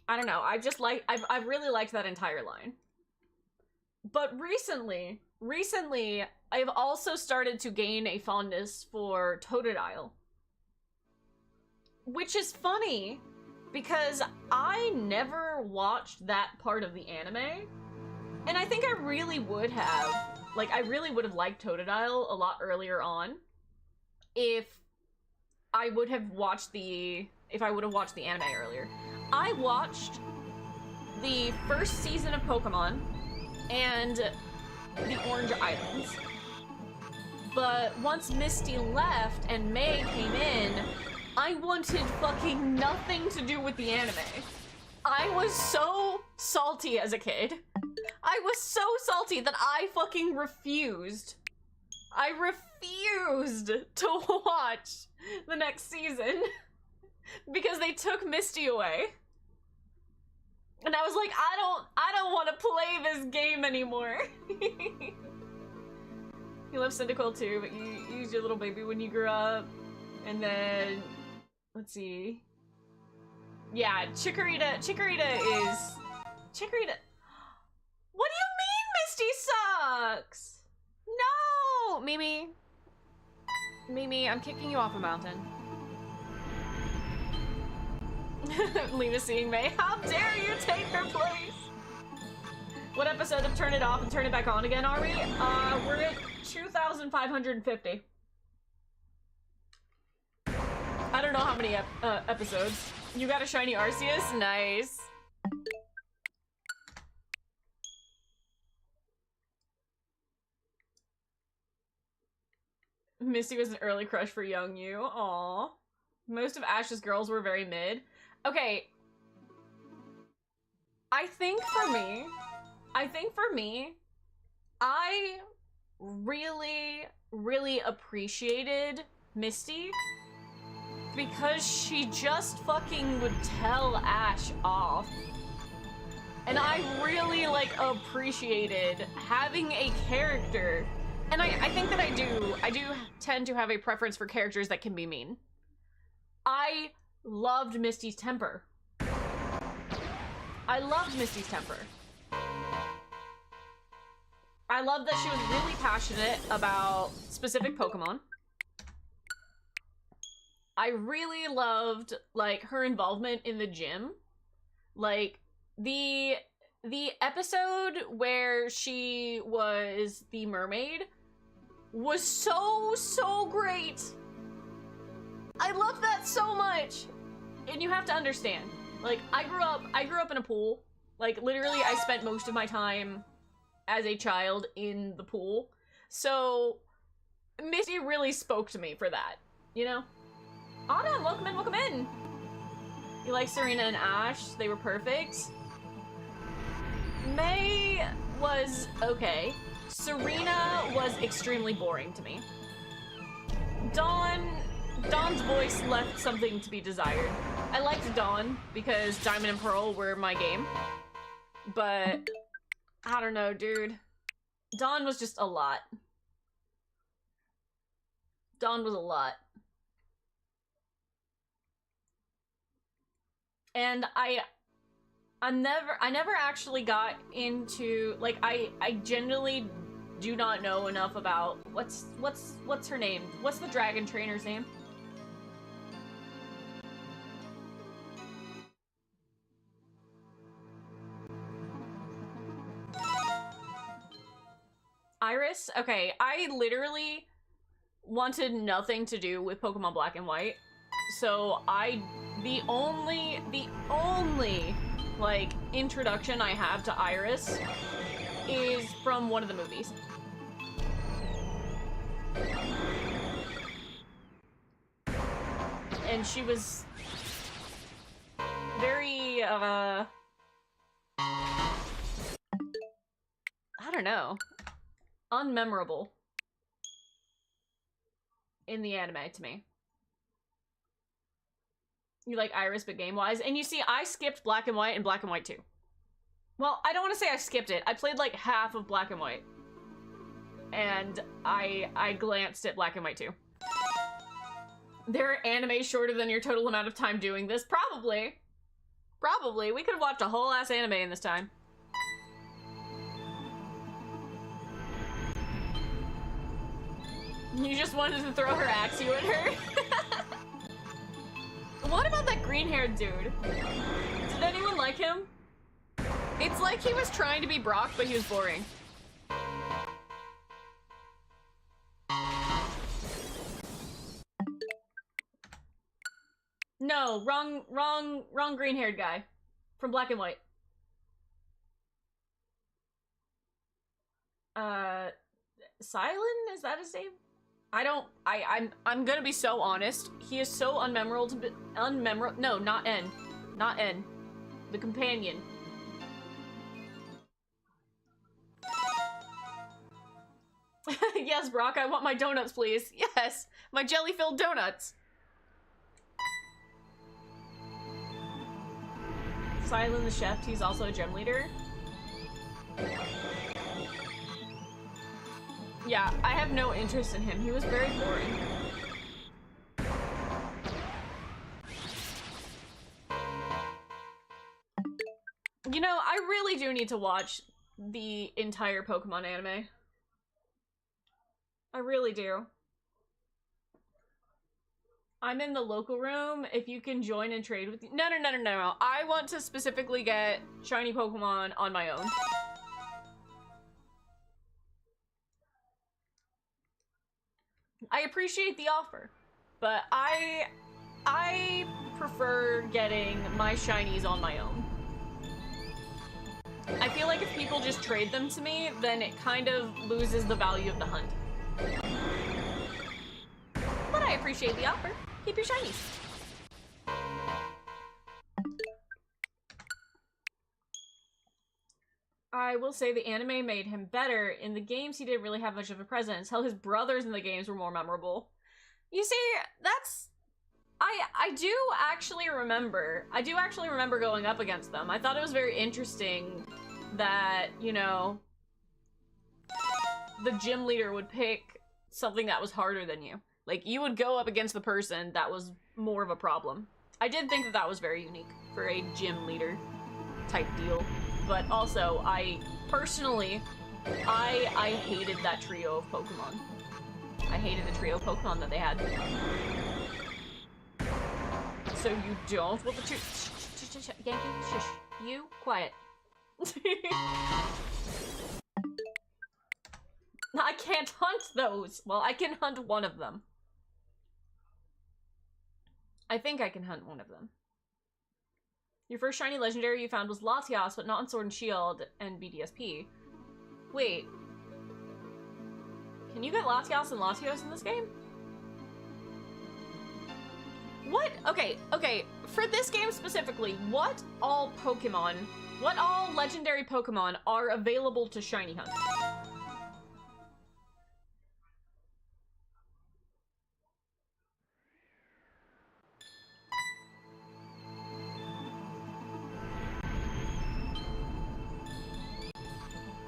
I don't know, I've really liked that entire line. But recently, I've also started to gain a fondness for Totodile. Which is funny, because I never watched that part of the anime. And I think I really would have. Like, I really would have liked Totodile a lot earlier on if I would have watched the anime earlier. I watched the first season of Pokemon and the Orange Islands. But once Misty left and May came in, I wanted fucking nothing to do with the anime. I was so salty as a kid. I was so salty that I fucking refused. I refused to watch the next season because they took Misty away. And I was like, I don't want to play this game anymore. You love Cyndaquil too, but you used your little baby when you grew up. And then, let's see. Yeah, Chikorita is... Chikorita... What do you mean Misty sucks? No! Mimi, I'm kicking you off a mountain. Lena seeing May. How dare you take her place? What episode of Turn It Off and Turn It Back On again are we? We're at 2,550. I don't know how many episodes. You got a shiny Arceus? Nice. Misty was an early crush for young you. Aww. Most of Ash's girls were very mid. Okay. I think for me, I really, really appreciated Misty because she just fucking would tell Ash off. And I really, like, appreciated having a character. And I think that I do tend to have a preference for characters that can be mean. I loved Misty's temper. I loved Misty's temper. I loved that she was really passionate about specific Pokemon. I really loved, like, her involvement in the gym. Like, the episode where she was the mermaid was so great. I love that so much. And you have to understand, like, I grew up in a pool. Like, literally, I spent most of my time as a child in the pool. So, Misty really spoke to me for that, you know? Anna, welcome in, welcome in! You like Serena and Ash? They were perfect. May was okay. Serena was extremely boring to me. Dawn's voice left something to be desired. I liked Dawn because Diamond and Pearl were my game. But, I don't know, dude. Dawn was just a lot. Dawn was a lot. And I never actually got into, like, I genuinely do not know enough about what's her name? What's the dragon trainer's name? Iris? Okay, I literally wanted nothing to do with Pokemon Black and White. So the only like introduction I have to Iris is from one of the movies. And she was very I don't know, unmemorable in the anime to me. You like Iris, but game-wise. And you see, I skipped Black and White and Black and White 2. Well, I don't want to say I skipped it. I played like half of Black and White. And I glanced at Black and White 2. There are animes shorter than your total amount of time doing this? Probably. Probably. We could have watched a whole ass anime in this time. You just wanted to throw her Axew at her? What about that green-haired dude? Did anyone like him? It's like he was trying to be Brock, but he was boring. No, wrong green-haired guy. From Black and White. Silent? Is that his name? I'm gonna be so honest. He is so unmemorable. No, not N. Not N. The companion. Yes, Brock, I want my donuts, please. Yes, my jelly-filled donuts. Silent the chef, he's also a gym leader. Yeah, I have no interest in him. He was very boring. You know, I really do need to watch the entire Pokemon anime. I really do. I'm in the local room. If you can join and trade with you. No. I want to specifically get shiny Pokemon on my own. I appreciate the offer, but I prefer getting my shinies on my own. I feel like if people just trade them to me, then it kind of loses the value of the hunt. appreciate the offer. Keep your shinies. I will say the anime made him better. In the games, he didn't really have much of a presence. Hell, his brothers in the games were more memorable. You see, that's... I do actually remember going up against them. I thought it was very interesting that, you know, the gym leader would pick something that was harder than you. Like, you would go up against the person that was more of a problem. I did think that that was very unique for a gym leader type deal. But also, I personally hated that trio of Pokemon. I hated the trio of Pokemon that they had. So you don't want the two... Yankee, shush. You, quiet. I can't hunt those! Well, I can hunt one of them. I think I can hunt one of them. Your first shiny legendary you found was Latias, but not on Sword and Shield and BDSP. Wait. Can you get Latias and Latios in this game? What? Okay. For this game specifically, what all legendary Pokemon are available to shiny hunt?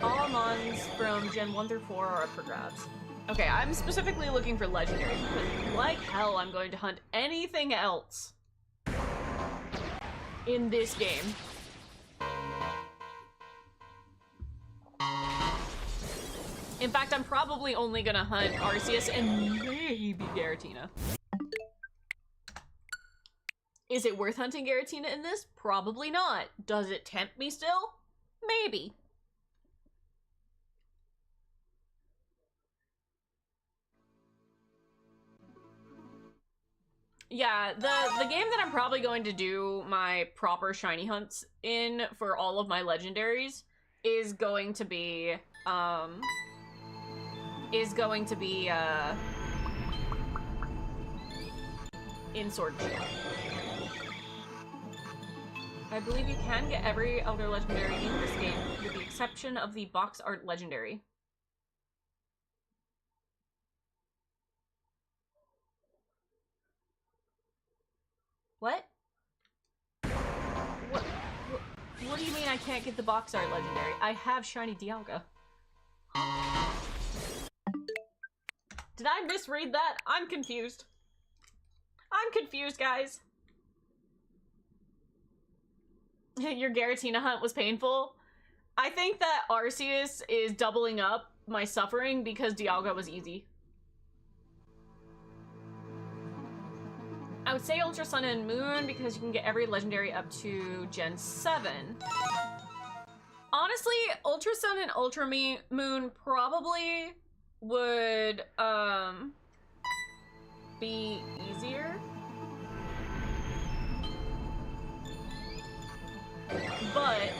All mons from Gen 1 through 4 are up for grabs. Okay, I'm specifically looking for legendaries because like hell I'm going to hunt anything else in this game. In fact, I'm probably only gonna hunt Arceus and maybe Giratina. Is it worth hunting Giratina in this? Probably not. Does it tempt me still? Maybe. Yeah, the game that I'm probably going to do my proper shiny hunts in for all of my legendaries is going to be in Sword and Shield. I believe you can get every Elder Legendary in this game, with the exception of the box art legendary. What? What do you mean I can't get the box art legendary? I have shiny Dialga. Did I misread that? I'm confused. I'm confused, guys. Your Giratina hunt was painful. I think that Arceus is doubling up my suffering because Dialga was easy. I would say Ultra Sun and Moon because you can get every legendary up to Gen 7. Honestly, Ultra Sun and Ultra Moon probably would be easier. But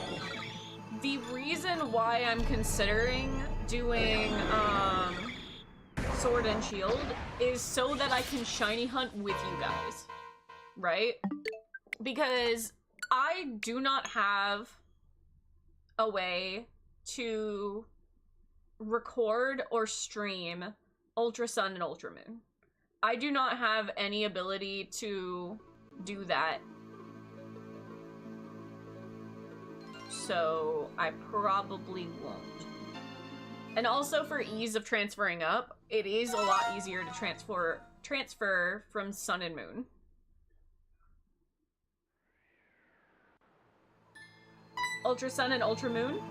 the reason why I'm considering doing Sword and Shield is so that I can shiny hunt with you guys, right? Because I do not have a way to record or stream Ultra Sun and Ultra Moon. I do not have any ability to do that. So I probably won't. And also for ease of transferring up, it is a lot easier to transfer from Sun and Moon. Ultra Sun and Ultra Moon.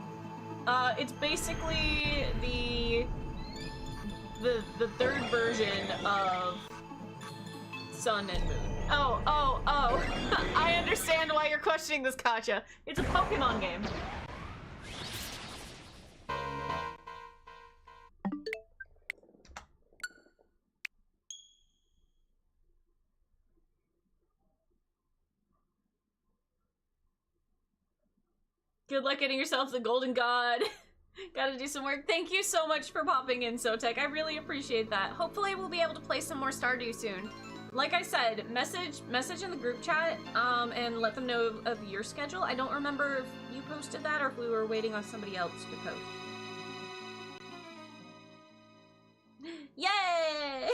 It's basically the third version of Sun and Moon. Oh. I understand why you're questioning this, Katja. It's a Pokemon game. Good luck getting yourself the Golden God. Gotta do some work. Thank you so much for popping in, Sotek. I really appreciate that. Hopefully we'll be able to play some more Stardew soon. Like I said, message in the group chat, and let them know of your schedule. I don't remember if you posted that or if we were waiting on somebody else to post. Yay!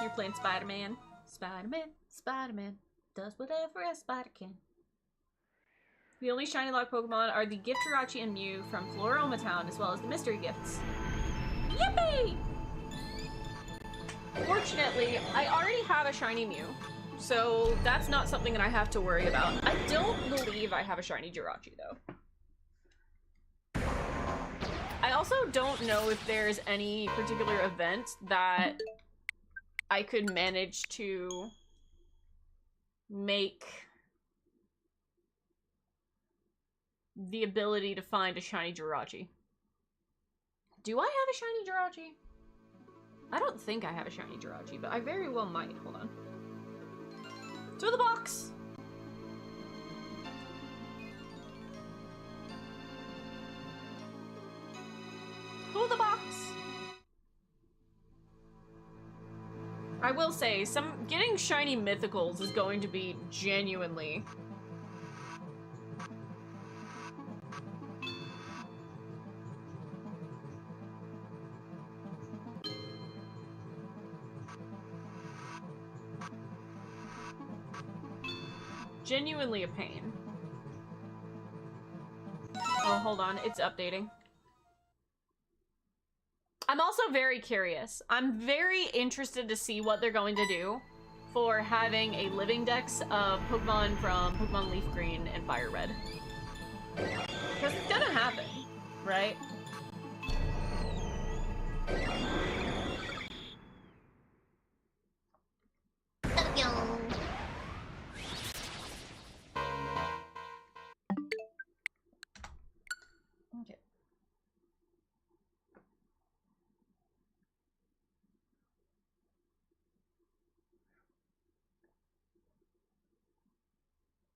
You're playing Spider-Man. Spider-Man, Spider-Man does whatever a spider can. The only shiny lock Pokemon are the Giftarachi and Mew from Floroma Town, as well as the mystery gifts. Yippee! Fortunately, I already have a shiny Mew, so that's not something that I have to worry about. I don't believe I have a shiny Jirachi, though. I also don't know if there's any particular event that I could manage to make the ability to find a shiny Jirachi. Do I have a shiny Jirachi? I don't think I have a shiny Jirachi, but I very well might. Hold on. To the box! To the box! I will say, getting shiny mythicals is going to be genuinely a pain. Oh, hold on. It's updating. I'm also very curious. I'm very interested to see what they're going to do for having a living dex of Pokemon from Pokemon Leaf Green and Fire Red. Because it's gonna happen, right? Okay.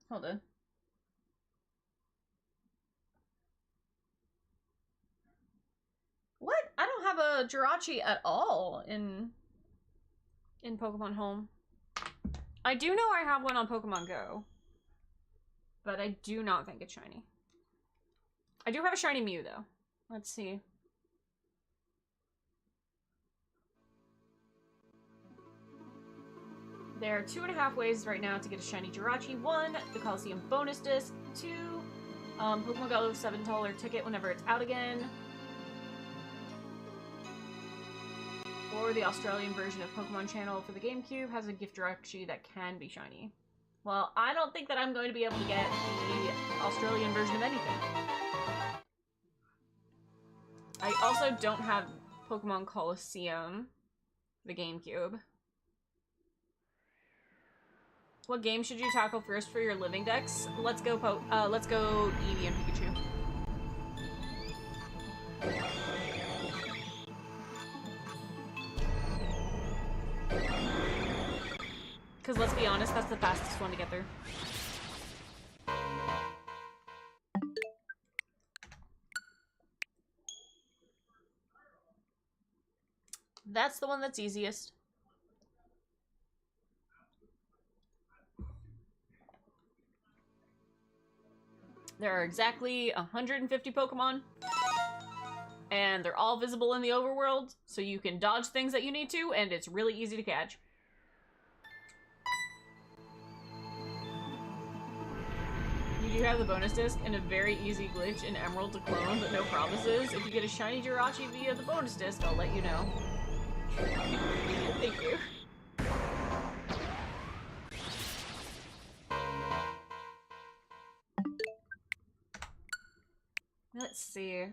Hold on. What? I don't have a Jirachi at all in Pokemon Home. I do know I have one on Pokemon Go, but I do not think it's shiny. I do have a shiny Mew, though. Let's see. There are 2.5 ways right now to get a shiny Jirachi. 1, the Coliseum bonus disc. 2, Pokemon Go $7 ticket whenever it's out again. Or the Australian version of Pokemon Channel for the GameCube has a Giftarachi that can be shiny. Well, I don't think that I'm going to be able to get the Australian version of anything. I also don't have Pokemon Coliseum, the GameCube. What game should you tackle first for your living dex? Let's go Eevee and Pikachu. Because let's be honest, that's the fastest one to get through. That's the one that's easiest. There are exactly 150 Pokemon, and they're all visible in the overworld, so you can dodge things that you need to, and it's really easy to catch. You do have the bonus disc and a very easy glitch in Emerald to clone, but no promises. If you get a shiny Jirachi via the bonus disc, I'll let you know. Thank you. Let's see.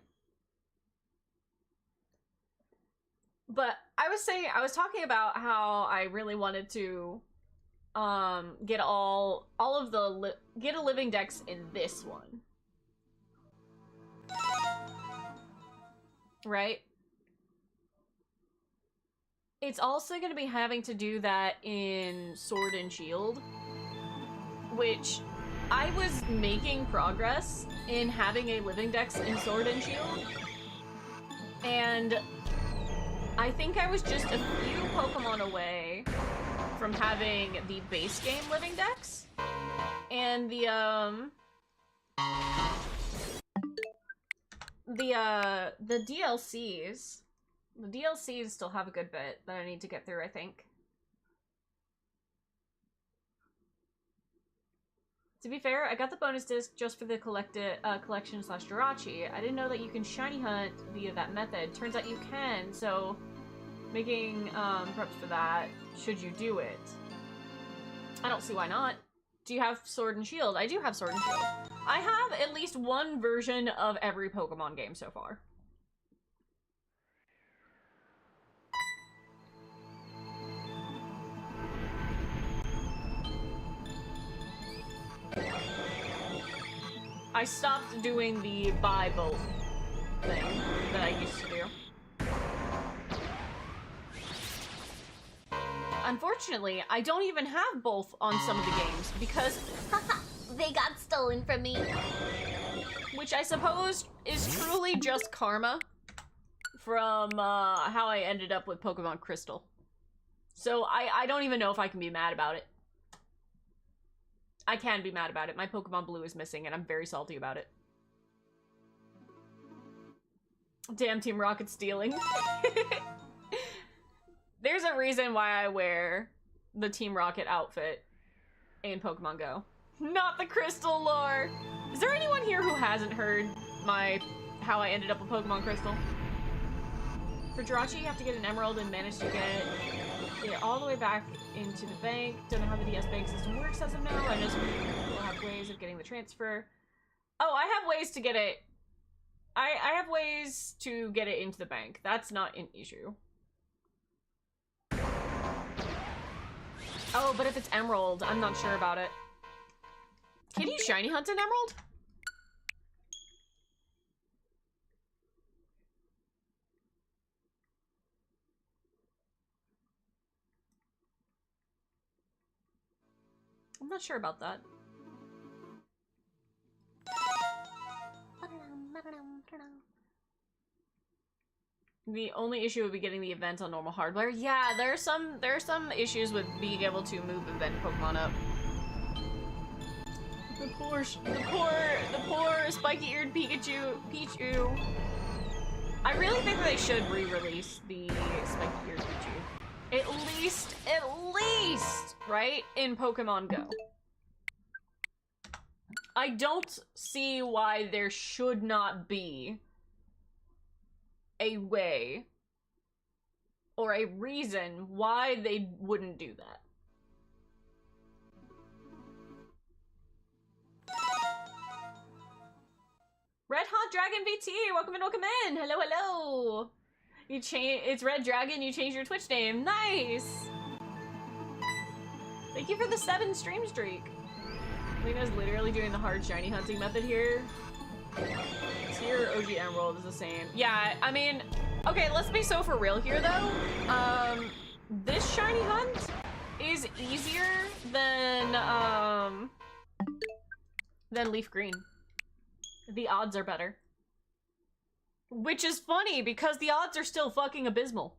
But I was talking about how I really wanted to get get a living dex in this one. Right? It's also going to be having to do that in Sword and Shield, which I was making progress in having a living dex in Sword and Shield, and I think I was just a few Pokemon away from having the base game living dex, and the DLCs. The DLCs still have a good bit that I need to get through, I think. To be fair, I got the bonus disc just for the collection slash Jirachi. I didn't know that you can shiny hunt via that method. Turns out you can, so making preps for that should you do it. I don't see why not. Do you have Sword and Shield? I do have Sword and Shield. I have at least one version of every Pokemon game so far. I stopped doing the buy both thing that I used to do. Unfortunately, I don't even have both on some of the games because they got stolen from me. Which I suppose is truly just karma from how I ended up with Pokemon Crystal. So I don't even know if I can be mad about it. I can be mad about it. My Pokemon Blue is missing, and I'm very salty about it. Damn, Team Rocket stealing. There's a reason why I wear the Team Rocket outfit in Pokemon Go. Not the Crystal lore! Is there anyone here who hasn't heard how I ended up with Pokemon Crystal? For Jirachi, you have to get an Emerald and manage to get it all the way back into the bank. Don't know how the DS bank system works as of now. I know some people have ways of getting the transfer. Oh, I have ways to get it. I have ways to get it into the bank. That's not an issue. Oh, but if it's Emerald, I'm not sure about it. Can you shiny hunt an Emerald? I'm not sure about that. The only issue would be getting the event on normal hardware. Yeah, there are some issues with being able to move event Pokemon up. The poor spiky-eared Pichu. I really think that they should re-release the spiky-eared Pichu. At least, right? In Pokemon Go. I don't see why there should not be a way or a reason why they wouldn't do that. Red Hot Dragon VT, welcome in, welcome in. Hello, hello. It's Red Dragon, you changed your Twitch name. Nice. Thank you for the 7 stream streak. Lena's literally doing the hard shiny hunting method here. So your OG Emerald is the same. Yeah, I mean, okay, let's be so for real here though. This shiny hunt is easier than Leaf Green. The odds are better. Which is funny because the odds are still fucking abysmal.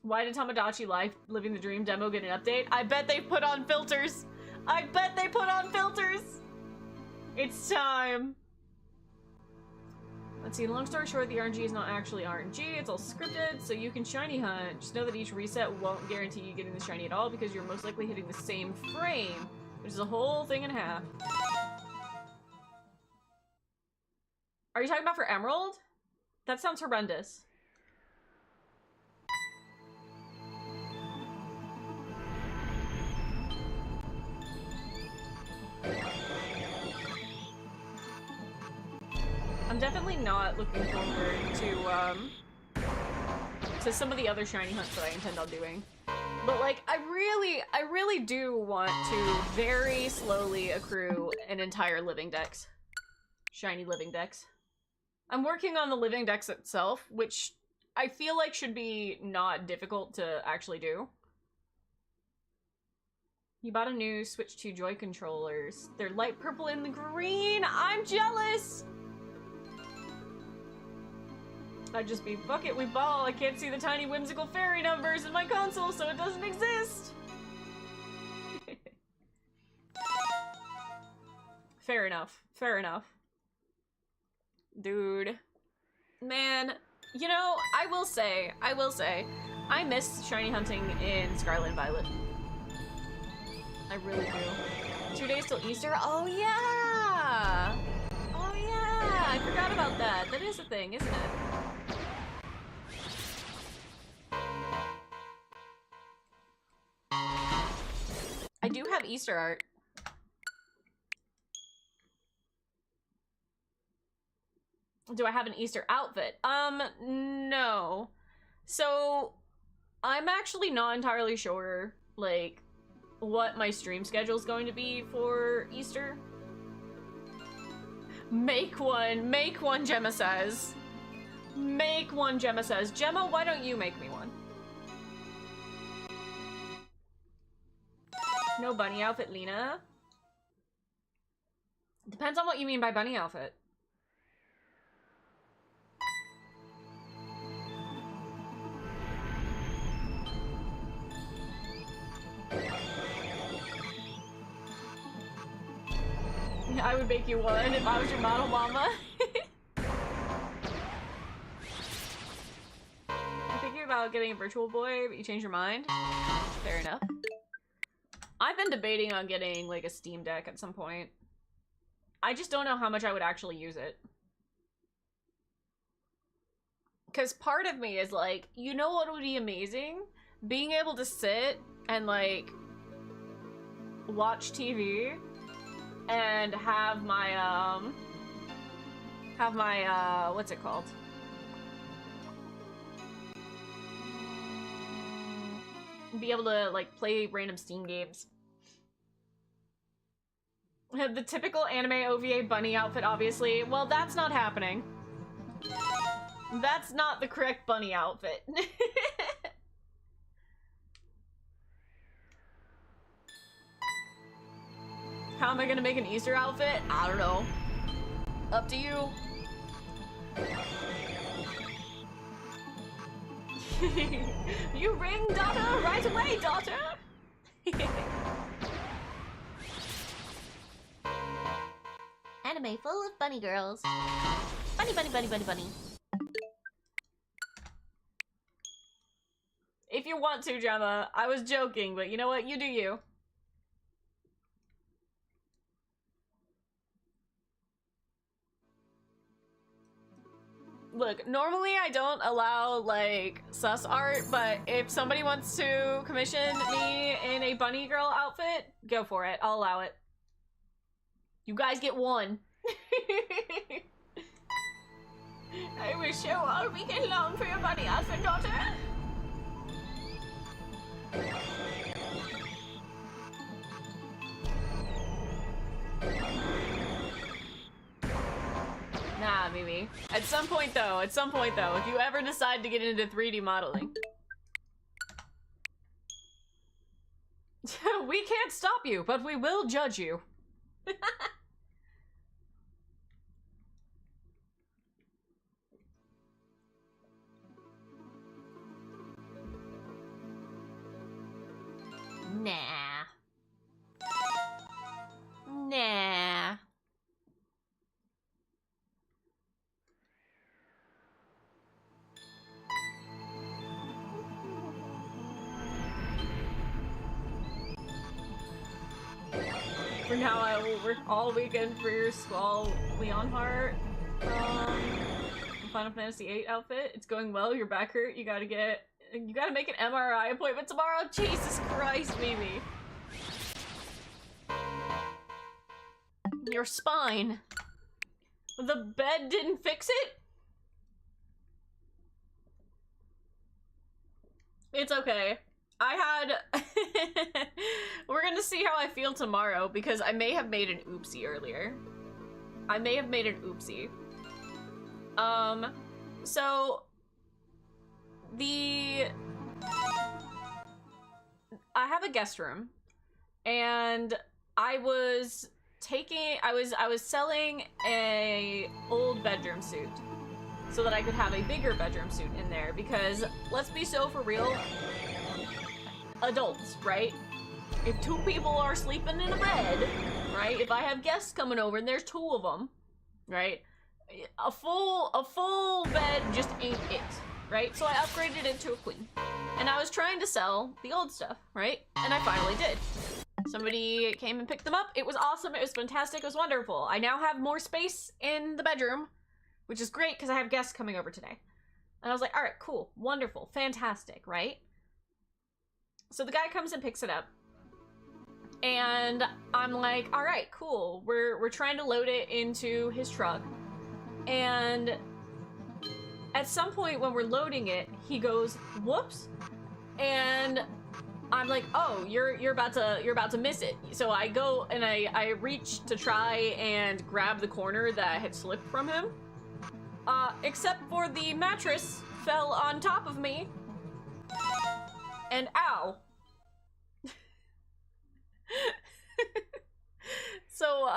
Why did Tamagotchi Life Living the Dream demo get an update? I bet they put on filters. I bet they put on filters. It's time. Let's see, long story short, the RNG is not actually RNG, it's all scripted, so you can shiny hunt. Just know that each reset won't guarantee you getting the shiny at all because you're most likely hitting the same frame, which is a whole thing and a half. Are you talking about for Emerald? That sounds horrendous. I'm definitely not looking forward to some of the other shiny hunts that I intend on doing. But like, I really do want to very slowly accrue an entire living dex. Shiny living dex. I'm working on the living dex itself, which I feel like should be not difficult to actually do. You bought a new Switch 2 Joy controllers. They're light purple and the green. I'm jealous. I'd just be, fuck it, we ball. I can't see the tiny whimsical fairy numbers in my console, so it doesn't exist. Fair enough. Fair enough. Dude. Man, you know, I will say, I miss shiny hunting in Scarlet and Violet. I really do. 2 days till Easter? Oh yeah! Oh yeah! I forgot about that. That is a thing, isn't it? I do have Easter art. Do I have an Easter outfit? No. So, I'm actually not entirely sure, like, what my stream schedule is going to be for Easter. Make one, Gemma says. Make one, Gemma says. Gemma, why don't you make me one? No bunny outfit, Lena. Depends on what you mean by bunny outfit. I would make you one if I was your model mama. I'm thinking about getting a virtual boy, but you changed your mind. Fair enough. I've been debating on getting, like, a Steam Deck at some point. I just don't know how much I would actually use it. Because part of me is like, you know what would be amazing? Being able to sit and, like, watch TV and have my, what's it called? Be able to, like, play random Steam games. The typical anime OVA bunny outfit, obviously. Well, that's not happening. That's not the correct bunny outfit. How am I gonna make an Easter outfit? I don't know. Up to you. You ring, daughter! Right away, daughter! Anime full of bunny girls. Bunny, bunny, bunny, bunny, bunny. If you want to, Gemma. I was joking, but you know what? You do you. Look, normally I don't allow, like, sus art, but if somebody wants to commission me in a bunny girl outfit, go for it. I'll allow it. You guys get one. I wish you all weekend long for your bunny outfit, daughter. Nah, Mimi. At some point though, if you ever decide to get into 3D modeling. We can't stop you, but we will judge you. Nah. Nah. For now, I will work all weekend for your Squall Leonhardt. Final Fantasy VIII outfit. It's going well. Your back hurt. You gotta make an MRI appointment tomorrow. Jesus Christ, Mimi. Your spine. The bed didn't fix it? It's okay. We're gonna see how I feel tomorrow because I may have made an oopsie earlier. So I have a guest room and I was selling a old bedroom suit so that I could have a bigger bedroom suit in there, because let's be so for real, adults, right? If two people are sleeping in a bed, right? If I have guests coming over and there's two of them, right? A full bed just ain't it, right? So I upgraded it to a queen. And I was trying to sell the old stuff, right? And I finally did. Somebody came and picked them up. It was awesome. It was fantastic. It was wonderful. I now have more space in the bedroom, which is great because I have guests coming over today. And I was like, all right, cool, wonderful, fantastic, right? So the guy comes and picks it up. And I'm like, all right, cool. We're trying to load it into his truck. And at some point when we're loading it, he goes, whoops. And I'm like, oh, you're about to miss it. So I go and I reach to try and grab the corner that had slipped from him. Except for the mattress fell on top of me. And ow. So,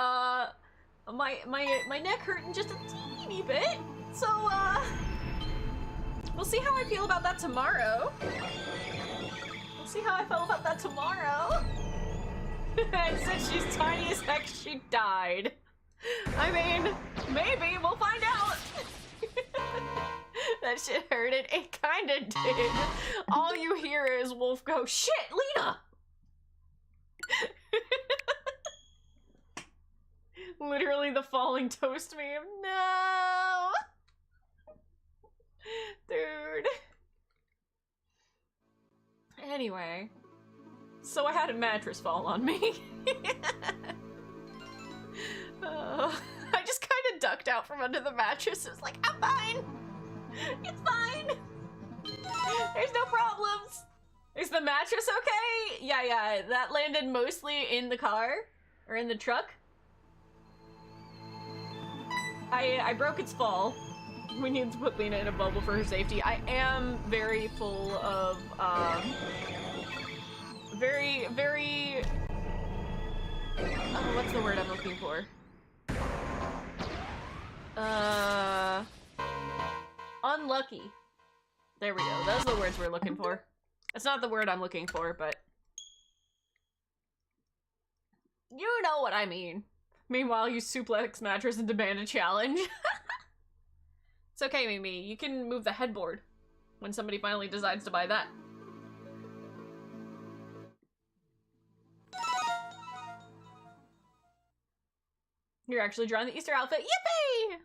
my neck hurting just a teeny bit. So, we'll see how I feel about that tomorrow. We'll see how I felt about that tomorrow. And since she's tiny as heck, she died. I mean, maybe, we'll find out. That shit hurt it. It kinda did. All you hear is Wolf go, shit, Lena! Literally the falling toast meme. No! Dude. Anyway. So I had a mattress fall on me. I just kind of ducked out from under the mattress. It was like, I'm fine. It's fine. There's no problems. Is the mattress okay? Yeah, that landed mostly in the car, or in the truck. I broke its fall. We need to put Lena in a bubble for her safety. I am very full of, very, oh, what's the word I'm looking for? Unlucky. There we go. Those are the words we're looking for. That's not the word I'm looking for, but you know what I mean. Meanwhile, you suplex mattress and demand a challenge. It's okay, Mimi. You can move the headboard when somebody finally decides to buy that. You're actually drawing the Easter outfit. Yippee!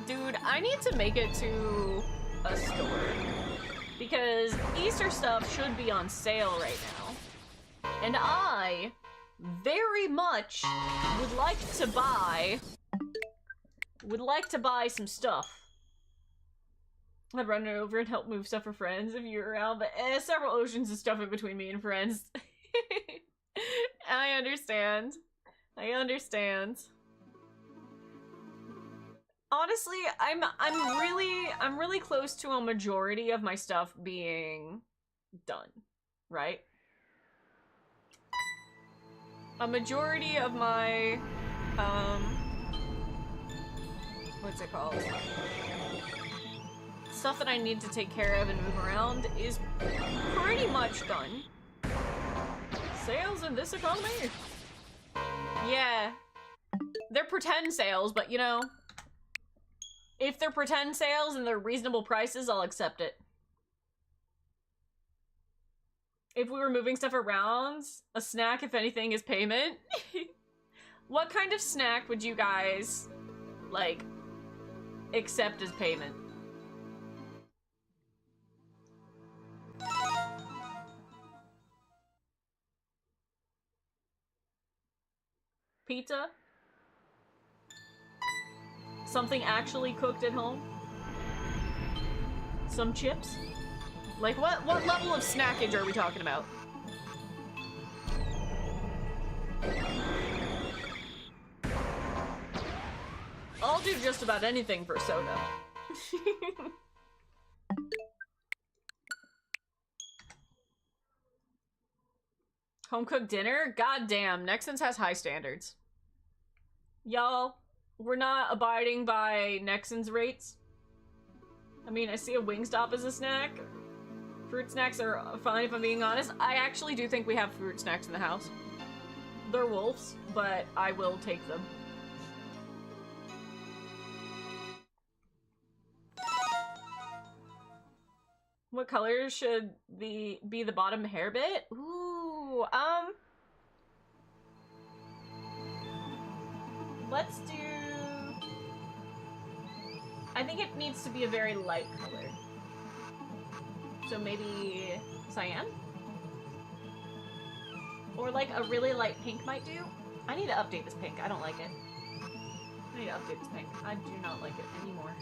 Dude, I need to make it to a store because Easter stuff should be on sale right now. And I very much would like to buy some stuff. I'd run over and help move stuff for friends if you're around, but several oceans of stuff in between me and friends. I understand. I understand. Honestly, I'm really close to a majority of my stuff being done, right? A majority of my what's it called? Stuff that I need to take care of and move around is pretty much done. Sales in this economy? Yeah. They're pretend sales, but you know, if they're pretend sales and they're reasonable prices, I'll accept it. If we were moving stuff around, a snack, if anything, is payment. What kind of snack would you guys, like, accept as payment? Pizza? Something actually cooked at home? Some chips? Like, what level of snackage are we talking about? I'll do just about anything for soda. Home-cooked dinner? God damn, Nexons has high standards. Y'all, we're not abiding by Nexons rates. I mean, I see a Wingstop as a snack. Fruit snacks are fine if I'm being honest. I actually do think we have fruit snacks in the house. They're wolves, but I will take them. What color should be the bottom hair bit? Ooh, let's do... I think it needs to be a very light color. So maybe cyan? Or like a really light pink might do? I need to update this pink. I don't like it. I need to update this pink. I do not like it anymore.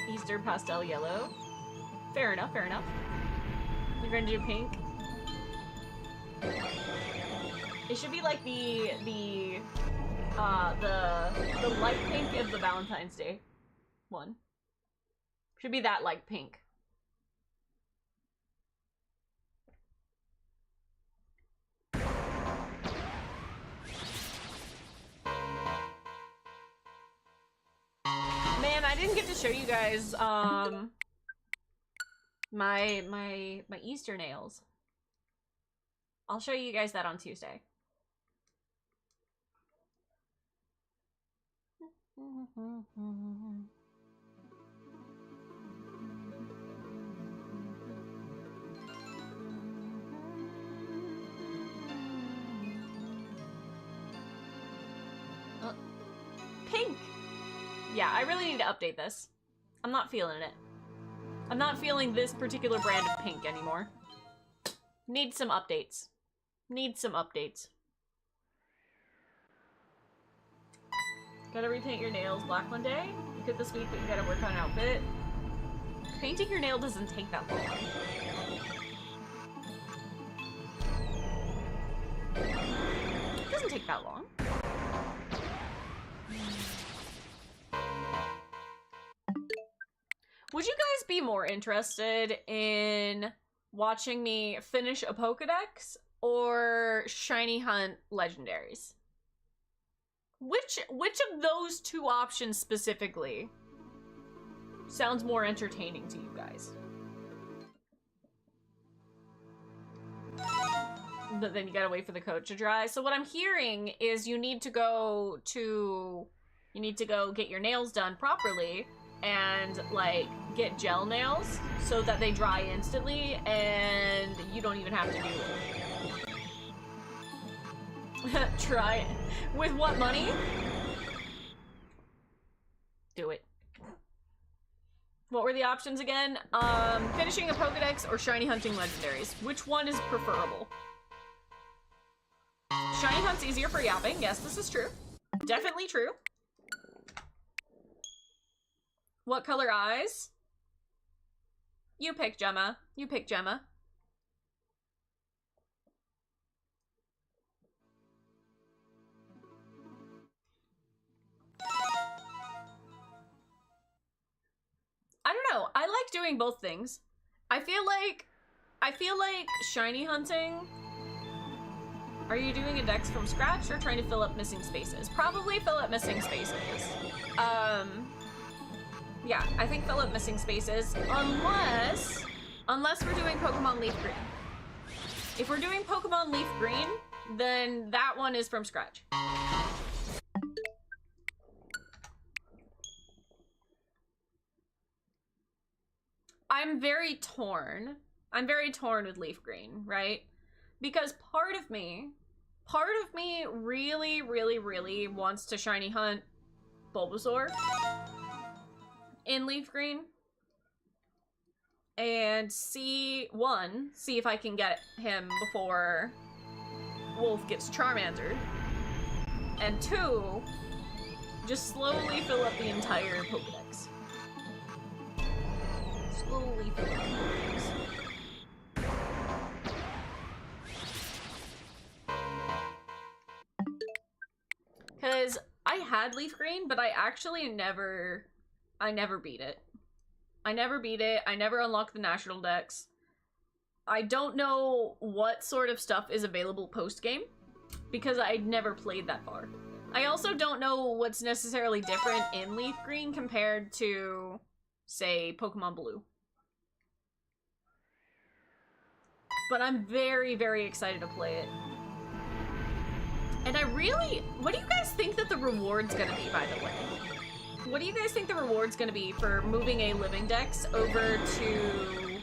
Easter pastel yellow. Fair enough, fair enough. You're gonna do pink. It should be like the light pink of the Valentine's Day one. Should be that light pink. Man, I didn't get to show you guys my Easter nails. I'll show you guys that on Tuesday. Pink! Yeah, I really need to update this. I'm not feeling it. I'm not feeling this particular brand of pink anymore. Need some updates. Need some updates. Gotta repaint your nails black one day. You could this week, but you gotta work on an outfit. Painting your nail doesn't take that long. It doesn't take that long. Would you guys be more interested in watching me finish a Pokedex or shiny hunt legendaries? Which of those two options specifically sounds more entertaining to you guys? But then you gotta wait for the coat to dry. So what I'm hearing is you need to go get your nails done properly and like get gel nails so that they dry instantly and you don't even have to do it. Try it. With what money? Do it. What were the options again? Finishing a Pokedex or shiny hunting legendaries. Which one is preferable? Shiny hunt's easier for yapping. Yes, this is true. Definitely true. What color eyes? You pick, Gemma. You pick, Gemma. I don't know. I like doing both things. I feel like shiny hunting. Are you doing a dex from scratch or trying to fill up missing spaces? Probably fill up missing spaces. Yeah, I think fill up missing spaces unless we're doing Pokemon Leaf Green. If we're doing Pokemon Leaf Green, then that one is from scratch. I'm very torn. I'm very torn with Leaf Green, right? Because part of me really, really, really wants to shiny hunt Bulbasaur in Leaf Green. And see if I can get him before Wolf gets Charmandered. And 2, just slowly fill up the entire Pokedex. Slowly fill up the Pokedex. Because I had Leaf Green, but I actually never beat it. I never beat it. I never unlocked the National Dex. I don't know what sort of stuff is available post-game, because I never played that far. I also don't know what's necessarily different in Leaf Green compared to, say, Pokemon Blue. But I'm very, very excited to play it. And I really... What do you guys think that the reward's gonna be, by the way? What do you guys think the reward's gonna be for moving a Living Dex over to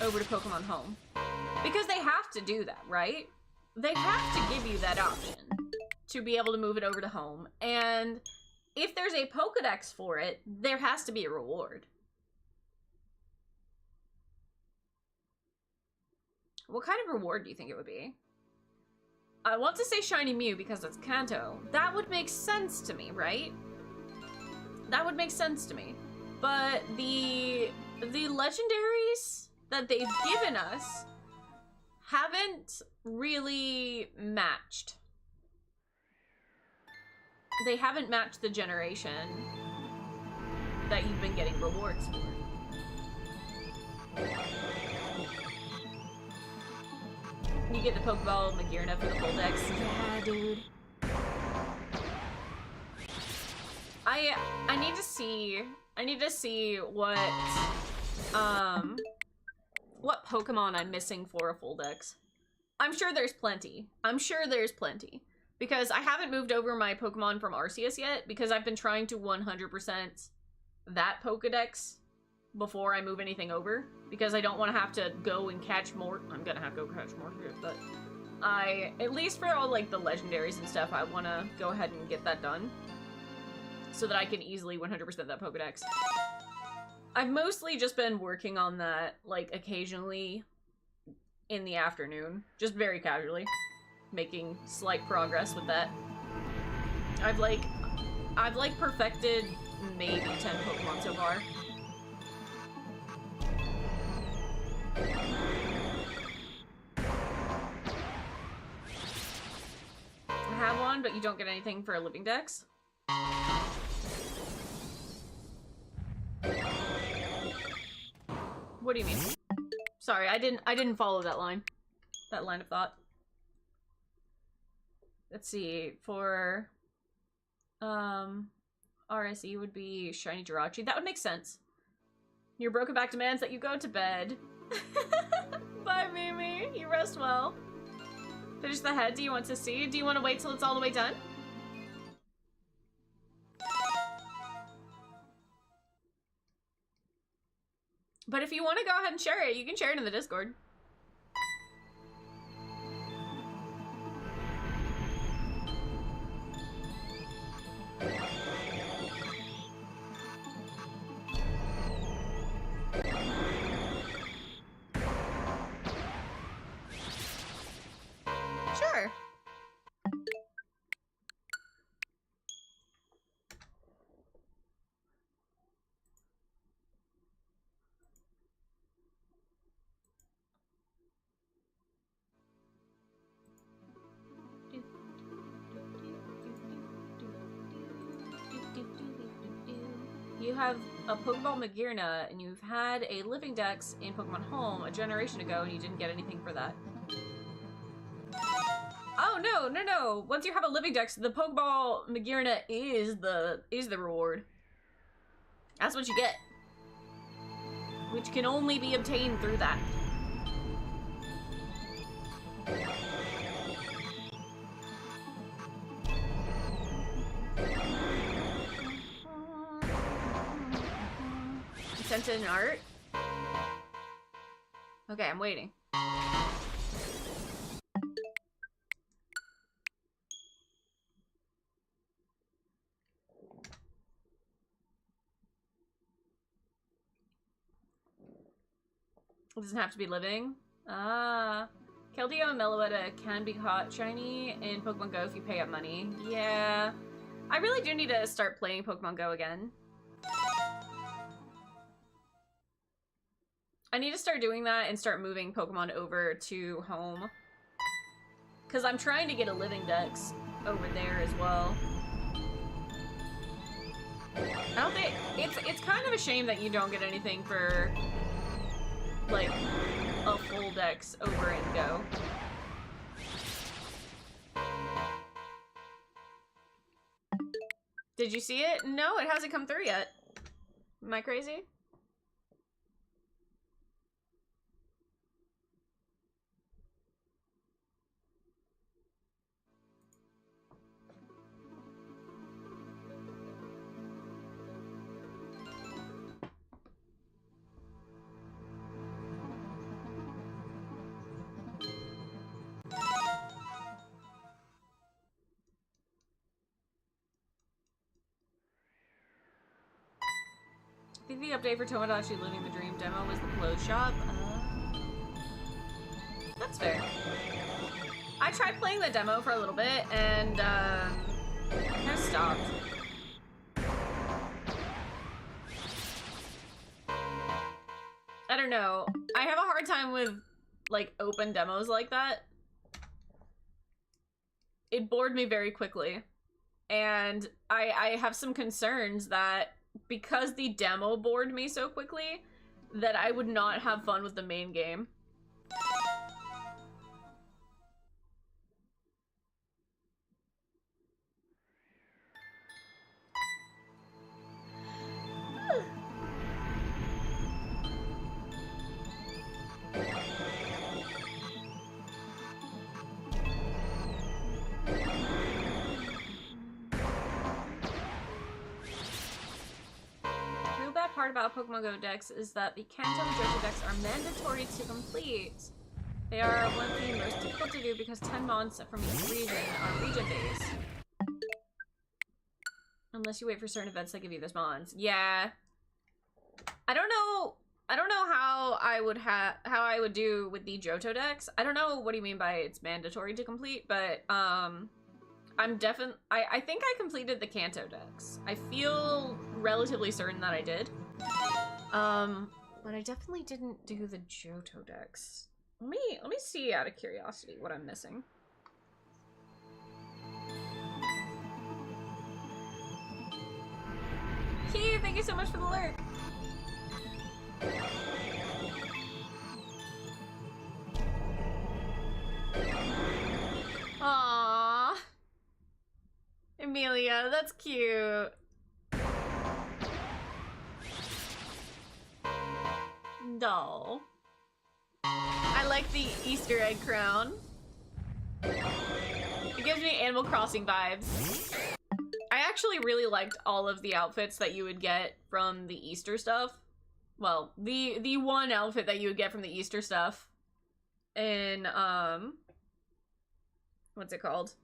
Pokemon Home? Because they have to do that, right? They have to give you that option to be able to move it over to Home. And if there's a Pokedex for it, there has to be a reward. What kind of reward do you think it would be? I want to say Shiny Mew because it's Kanto. That would make sense to me, right? That would make sense to me. But the legendaries that they've given us haven't really matched. They haven't matched the generation that you've been getting rewards for. You get the Pokeball Magearna for the full dex. Yeah, dude. I need to see what Pokemon I'm missing for a full dex. I'm sure there's plenty. Because I haven't moved over my Pokemon from Arceus yet, because I've been trying to 100% that Pokedex before I move anything over, because I don't want to have to go and catch more. I'm gonna have to go catch more here, but at least for all like the legendaries and stuff, I want to go ahead and get that done so that I can easily 100% that Pokedex. I've mostly just been working on that like occasionally in the afternoon, just very casually, making slight progress with that. I've like perfected maybe 10 Pokemon so far. I have one, but you don't get anything for a Living Dex. What do you mean? Sorry, I didn't follow that line of thought. Let's see, for RSE would be Shiny Jirachi. That would make sense. Your broken back demands that you go to bed. Bye, Mimi. You rest well. Finish the head. Do you want to see? Do you want to wait till it's all the way done? But if you want to go ahead and share it, you can share it in the Discord. Sure. You have a Pokeball Magearna, and you've had a Living Dex in Pokemon Home a generation ago, and you didn't get anything for that. Oh, no. Once you have a Living Dex, the Pokeball Magearna is the reward. That's what you get. Which can only be obtained through that. You sent in art? Okay, I'm waiting. It doesn't have to be living. Ah. Keldeo and Meloetta can be caught shiny in Pokemon Go if you pay up money. Yeah. I really do need to start playing Pokemon Go again. I need to start doing that and start moving Pokemon over to Home. Because I'm trying to get a living dex over there as well. I don't think... It's kind of a shame that you don't get anything for, like, a full dex over and go. Did you see it? No, it hasn't come through yet. Am I crazy? I think the update for Tomodachi Living the Dream demo was the clothes shop. That's fair. I tried playing the demo for a little bit, and I stopped. I don't know. I have a hard time with, like, open demos like that. It bored me very quickly. And I have some concerns that because the demo bored me so quickly, that I would not have fun with the main game. Part about Pokemon Go Dex is that the Kanto and Johto Dex are mandatory to complete. They are one of the most difficult to do because 10 mons from each region are region-based. Unless you wait for certain events that give you those mons. Yeah. I don't know how I would do with the Johto Dex. I don't know what do you mean by it's mandatory to complete, but I think I completed the Kanto Dex. I feel relatively certain that I did. But I definitely didn't do the Johto Dex. Let me see out of curiosity what I'm missing. Hey, thank you so much for the lurk. Aww. Emilia, that's cute. Doll. I like the Easter egg crown. It gives me Animal Crossing vibes. I actually really liked all of the outfits that you would get from the Easter stuff. Well, the one outfit that you would get from the Easter stuff in, what's it called?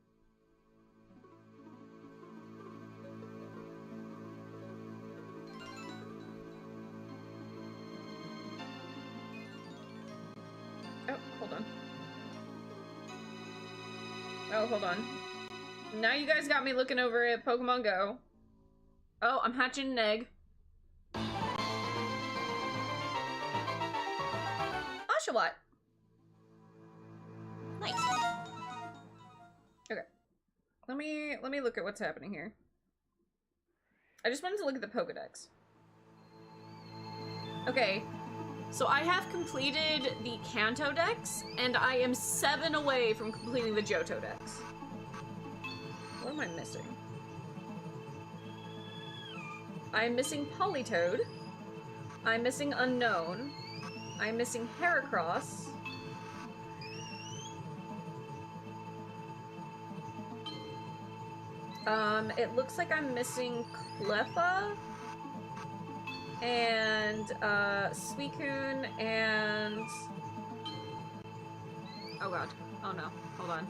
Oh, hold on. Oh, hold on. Now you guys got me looking over at Pokemon Go. Oh, I'm hatching an egg. Oshawott. Nice. Okay. Let me look at what's happening here. I just wanted to look at the Pokedex. Okay. So I have completed the Kanto Dex, and I am 7 away from completing the Johto Dex. What am I missing? I'm missing Politoed. I'm missing Unknown. I'm missing Heracross. It looks like I'm missing Cleffa. And, Suicune, and... Oh god. Oh no. Hold on.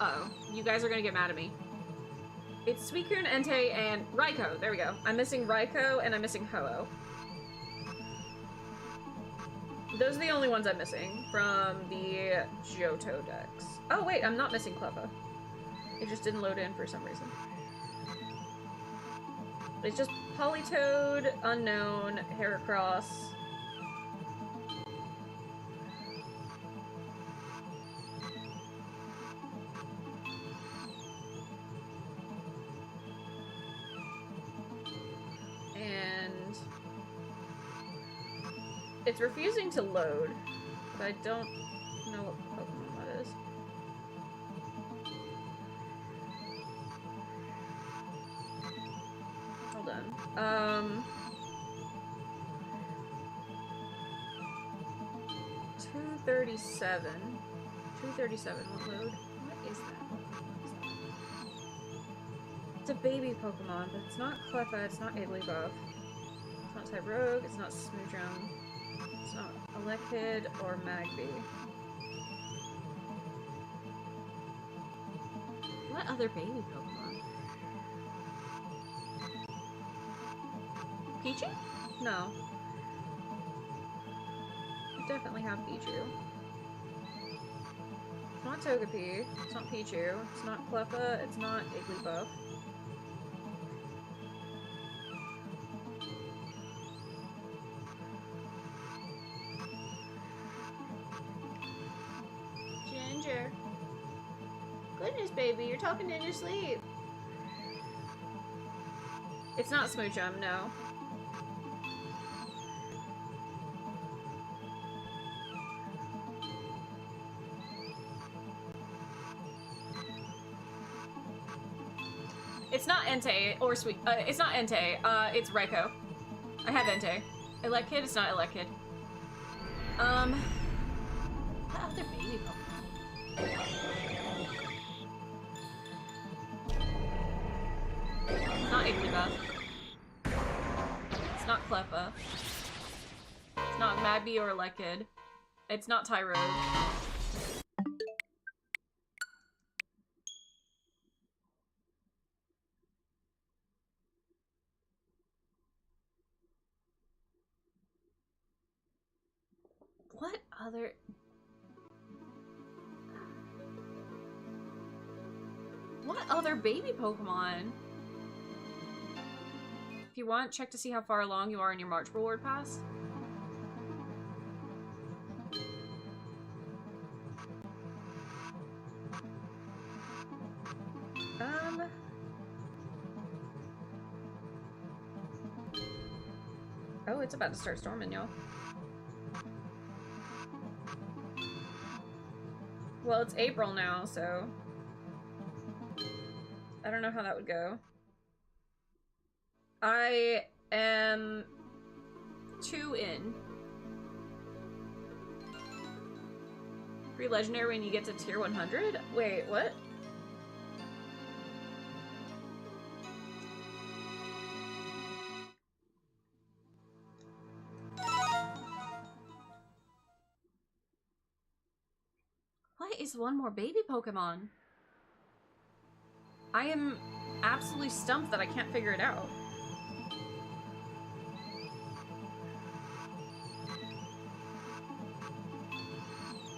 Uh-oh. You guys are gonna get mad at me. It's Suicune, Entei, and Raikou. There we go. I'm missing Raikou, and I'm missing Ho-Oh. Those are the only ones I'm missing from the Johto Dex. Oh wait, I'm not missing Cleffa. It just didn't load in for some reason. It's just Politoed, Unknown, Heracross. It's refusing to load, but I don't know what Pokemon that is. Hold on. 237. 237 won't load. What is that? It's a baby Pokemon, but it's not Cleffa, it's not Igglybuff. It's not Tyrogue, it's not Smootrum. It's not Elekid or Magby. What other baby Pokemon? Pichu? No. I definitely have Pichu. It's not Togepi. It's not Pichu. It's not Cleffa. It's not Igglybuff. Ginger. Goodness, baby, you're talking in your sleep. It's not Smoochum, no. It's not Entei or Sweet. It's not Entei. It's Raikou. I have Entei. Elekid. It's not Elekid. What other baby Pokemon? It's not Igglybuff. It's not Cleffa. It's not Magby or Elekid. It's not Tyrogue. What other... What other baby Pokemon? If you want, check to see how far along you are in your March reward pass. Oh, it's about to start storming, y'all. Well, it's April now, so... I don't know how that would go. I am 2 in. Free legendary when you get to tier 100? Wait, what? What is one more baby Pokemon? I am absolutely stumped that I can't figure it out.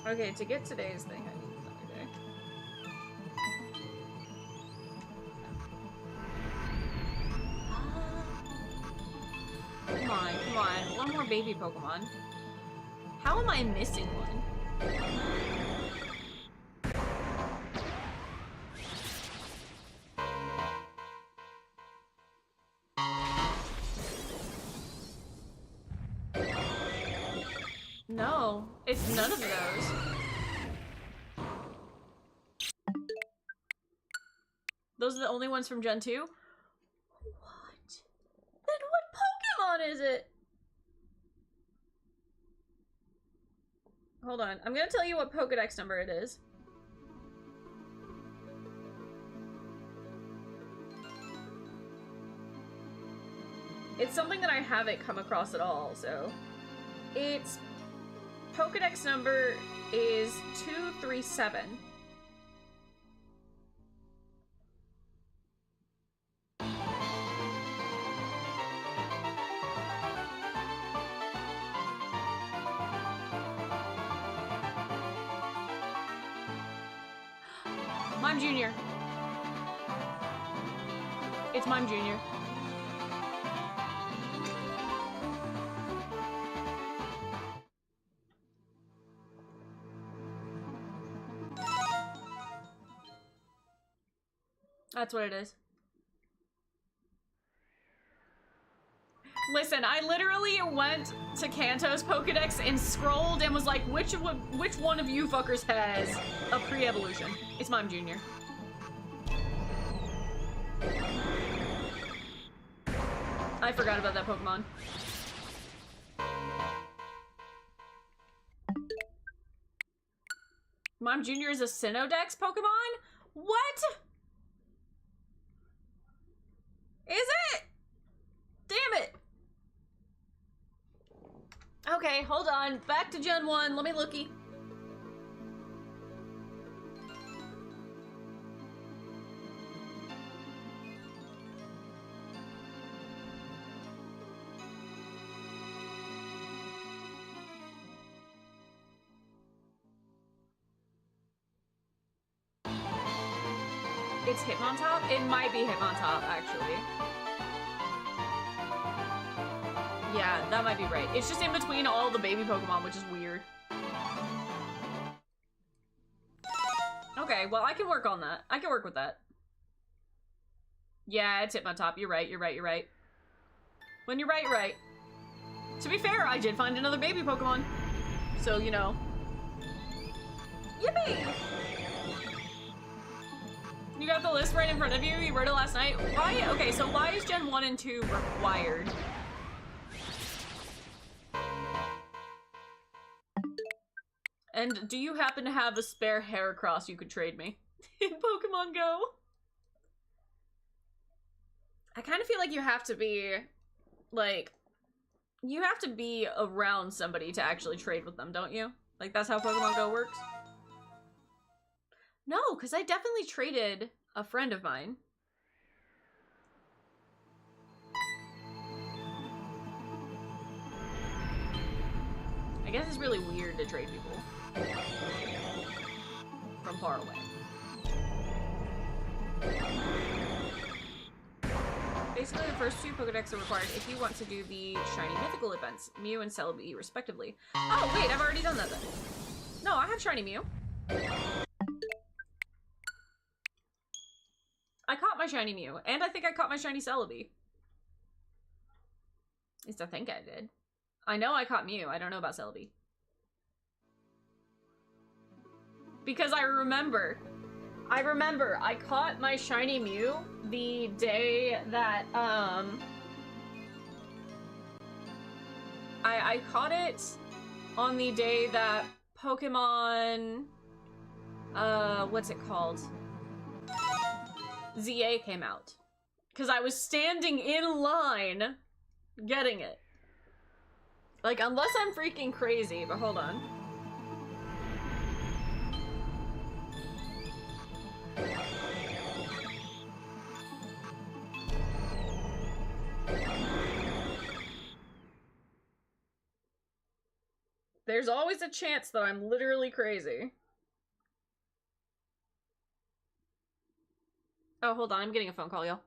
Okay, to get today's thing, I need another day. Come on, come on. One more baby Pokemon. How am I missing one? No, it's none of those. Those are the only ones from Gen 2? What? Then what Pokemon is it? Hold on, I'm gonna tell you what Pokedex number it is. It's something that I haven't come across at all, so... It's... Pokedex number is 237. Mime Jr. It's Mime Jr. That's what it is. Listen, I literally went to Kanto's Pokedex and scrolled and was like, which one of you fuckers has a pre-evolution? It's Mime Jr. I forgot about that Pokemon. Mime Jr. is a Sinnoh-Dex Pokemon? What? Is it? Damn it. Okay, hold on. Back to Gen 1. Let me looky. It's Hitmontop? It might be Hitmontop, actually. Yeah, that might be right. It's just in between all the baby Pokemon, which is weird. Okay, well, I can work on that. I can work with that. Yeah, it's Hitmontop. You're right, you're right, you're right. When you're right, you're right. To be fair, I did find another baby Pokemon. So, you know. Yippee! You got the list right in front of you? You wrote it last night? Why? Okay, so why is Gen 1 and 2 required? And do you happen to have a spare Heracross you could trade me in Pokemon Go? I kind of feel like you have to be, like, you have to be around somebody to actually trade with them, don't you? Like, that's how Pokemon Go works? No, because I definitely traded a friend of mine. I guess it's really weird to trade people from far away. Basically, the first two Pokedex are required if you want to do the Shiny Mythical events, Mew and Celebi, respectively. Oh, wait, I've already done that then. No, I have Shiny Mew. I caught my Shiny Mew, and I think I caught my Shiny Celebi. At least I think I did. I know I caught Mew, I don't know about Celebi. Because I remember I caught my Shiny Mew the day that, I caught it on the day that Pokemon, what's it called? ZA came out. Because I was standing in line getting it. Like, unless I'm freaking crazy, but hold on. There's always a chance that I'm literally crazy. Oh, hold on, I'm getting a phone call, y'all.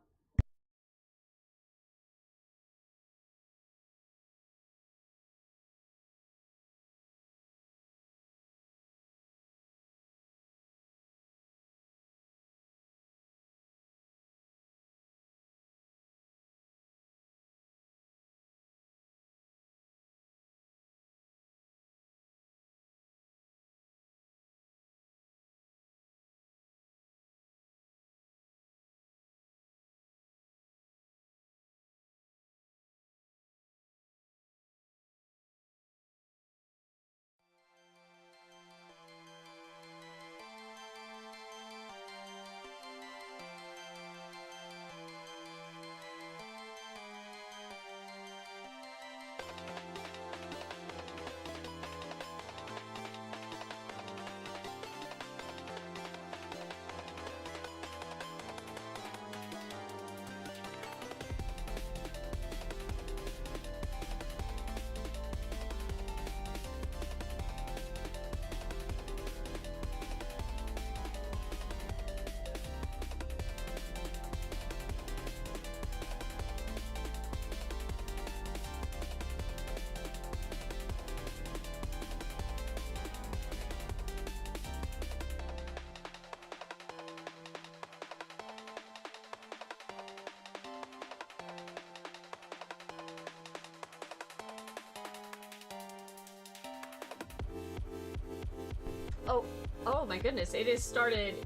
Oh my goodness, it has started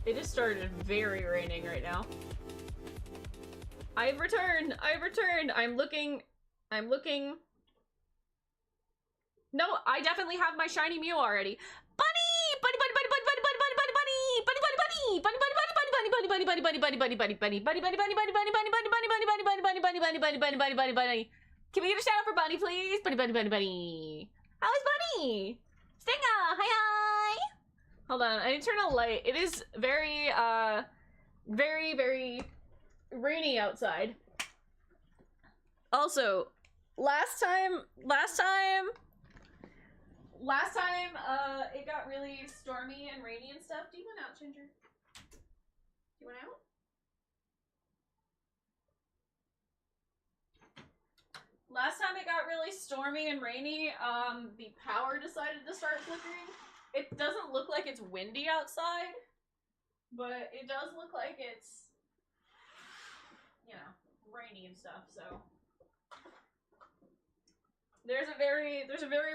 very raining right now. I've returned, I'm looking. No, I definitely have my shiny Mew already. Bunny. Can we get a shout out for Bunny, please? Bunny. How is Bunny? Stinga, hi. Hold on, I need to turn on a light. It is very, very rainy outside. Also, last time, it got really stormy and rainy and stuff. Do you want out, Ginger? You want out? Last time it got really stormy and rainy, the power decided to start flickering. It doesn't look like it's windy outside, but it does look like it's, you know, rainy and stuff, so. There's a very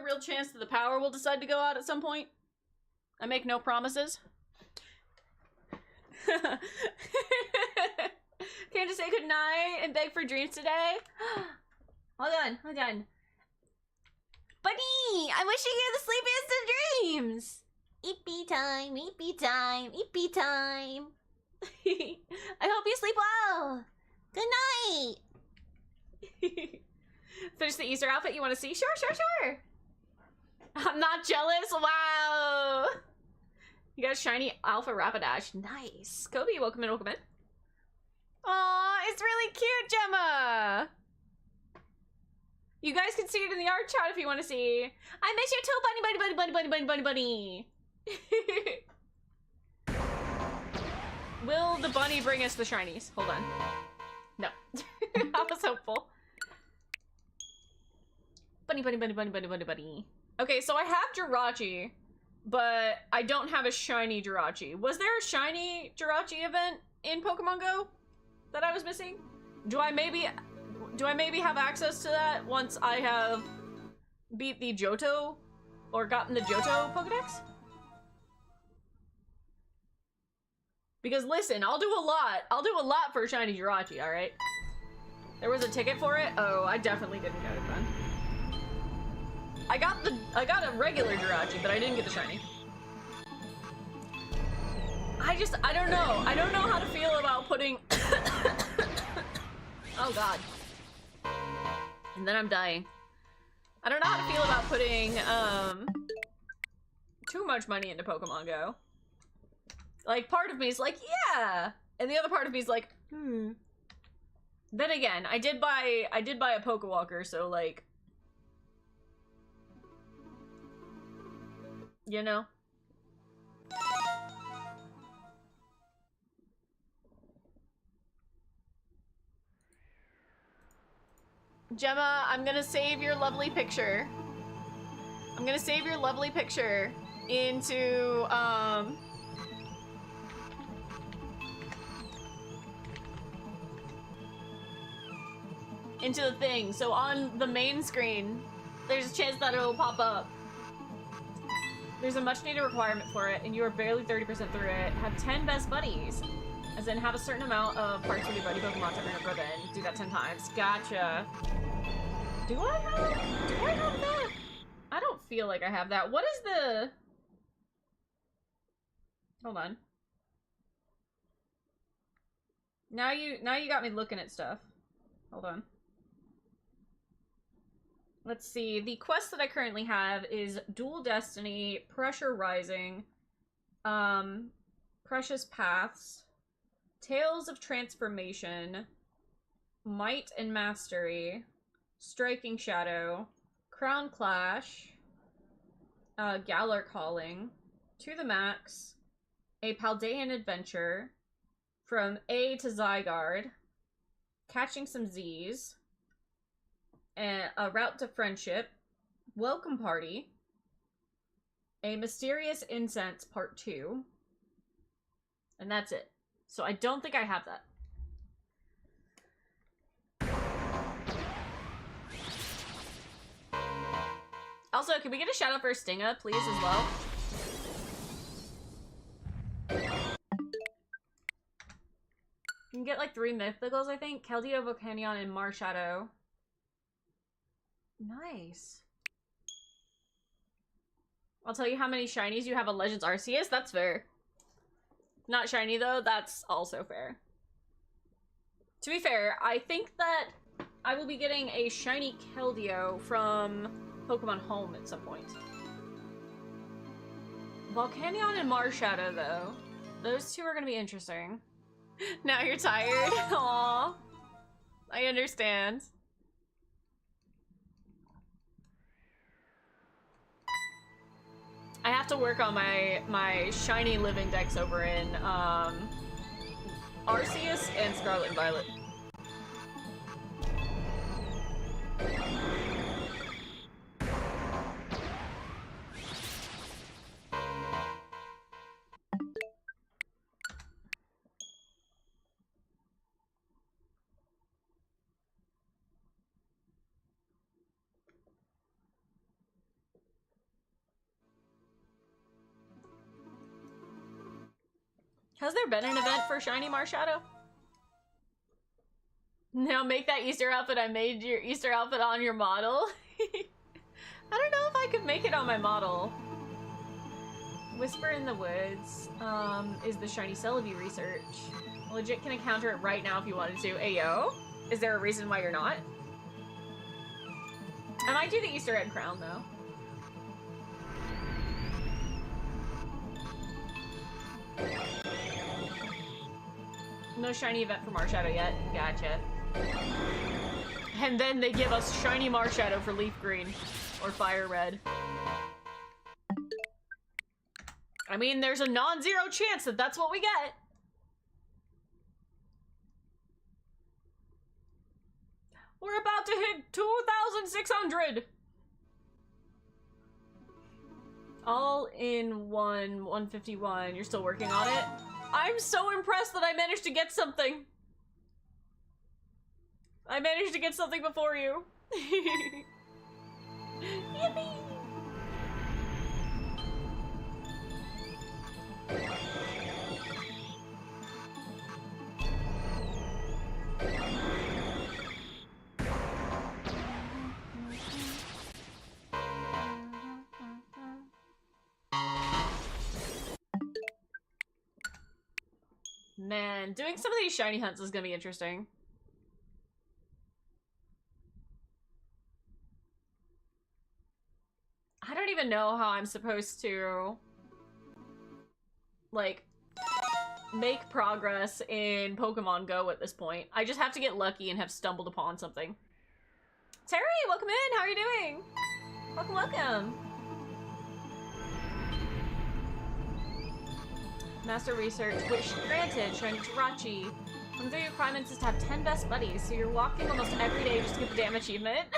real chance that the power will decide to go out at some point. I make no promises. Can't just say goodnight and beg for dreams today? Hold on. Bunny, I'm wishing you the sleepiest of dreams. Eepy time. I hope you sleep well. Good night. Finish the Easter outfit you want to see? Sure. I'm not jealous. Wow. You got a shiny Alpha Rapidash. Nice. Kobe, welcome in. Aw, it's really cute, Gemma. You guys can see it in the art chat if you want to see. I miss you too, bunny. Will the bunny bring us the shinies? Hold on. No. I was hopeful. Bunny. Okay, so I have Jirachi, but I don't have a shiny Jirachi. Was there a shiny Jirachi event in Pokemon Go that I was missing? Do I maybe have access to that once I have beat the Johto or gotten the Johto Pokedex? Because listen, I'll do a lot for a shiny Jirachi, alright? There was a ticket for it? Oh, I definitely didn't get it then. I got a regular Jirachi, but I didn't get the shiny. I don't know. I don't know how to feel about putting oh god. And then I'm dying. I don't know how to feel about putting too much money into Pokemon Go. Like, part of me is like, yeah, and the other part of me is like, Then again, I did buy a Pokewalker, so like, you know. Gemma, I'm gonna save your lovely picture. Into, into the thing. So on the main screen, there's a chance that it'll pop up. There's a much needed requirement for it, and you are barely 30% through it. Have 10 best buddies. As in, have a certain amount of parts with your buddy Pokemon to earn a ribbon. Do that 10 times. Gotcha. Do I have that? I don't feel like I have that. What is the... Hold on. Now you got me looking at stuff. Hold on. Let's see. The quest that I currently have is Dual Destiny, Pressure Rising, Precious Paths, Tales of Transformation, Might and Mastery, Striking Shadow, Crown Clash, Galar Calling, To the Max, A Paldean Adventure, From A to Zygarde, Catching Some Z's, A Route to Friendship, Welcome Party, A Mysterious Incense Part 2, and that's it. So I don't think I have that. Also, can we get a shout out for Stinga, please, as well? can get like 3 mythicals, I think. Keldeo, Volcanion, and Marshadow. Nice. I'll tell you how many shinies you have on Legends Arceus. That's fair. Not shiny though, that's also fair. To be fair, I think that I will be getting a shiny Keldeo from Pokemon Home at some point. Volcanion and Marshadow though. Those two are gonna be interesting. Now you're tired? Aww. I understand. I have to work on my shiny living decks over in Arceus and Scarlet and Violet. Has there been an event for Shiny Marshadow? Now make that Easter outfit I made your Easter outfit on your model. I don't know if I could make it on my model. Whisper in the Woods is the Shiny Celebi research. Legit can encounter it right now if you wanted to. Ayo? Is there a reason why you're not? I might do the Easter egg crown though. No shiny event for Marshadow yet. Gotcha. And then they give us shiny Marshadow for Leaf Green or Fire Red. I mean, there's a non-zero chance that that's what we get. We're about to hit 2,600. All in one, 151. You're still working on it? I'm so impressed that I managed to get something. I managed to get something before you. Yippee! Man, doing some of these shiny hunts is gonna be interesting. I don't even know how I'm supposed to, like, make progress in Pokemon Go at this point. I just have to get lucky and have stumbled upon something. Terry, welcome in! How are you doing? Welcome, welcome! Master Research, wish granted, Shiny Jirachi. One of the requirements is to have 10 best buddies, so you're walking almost every day just to get the damn achievement.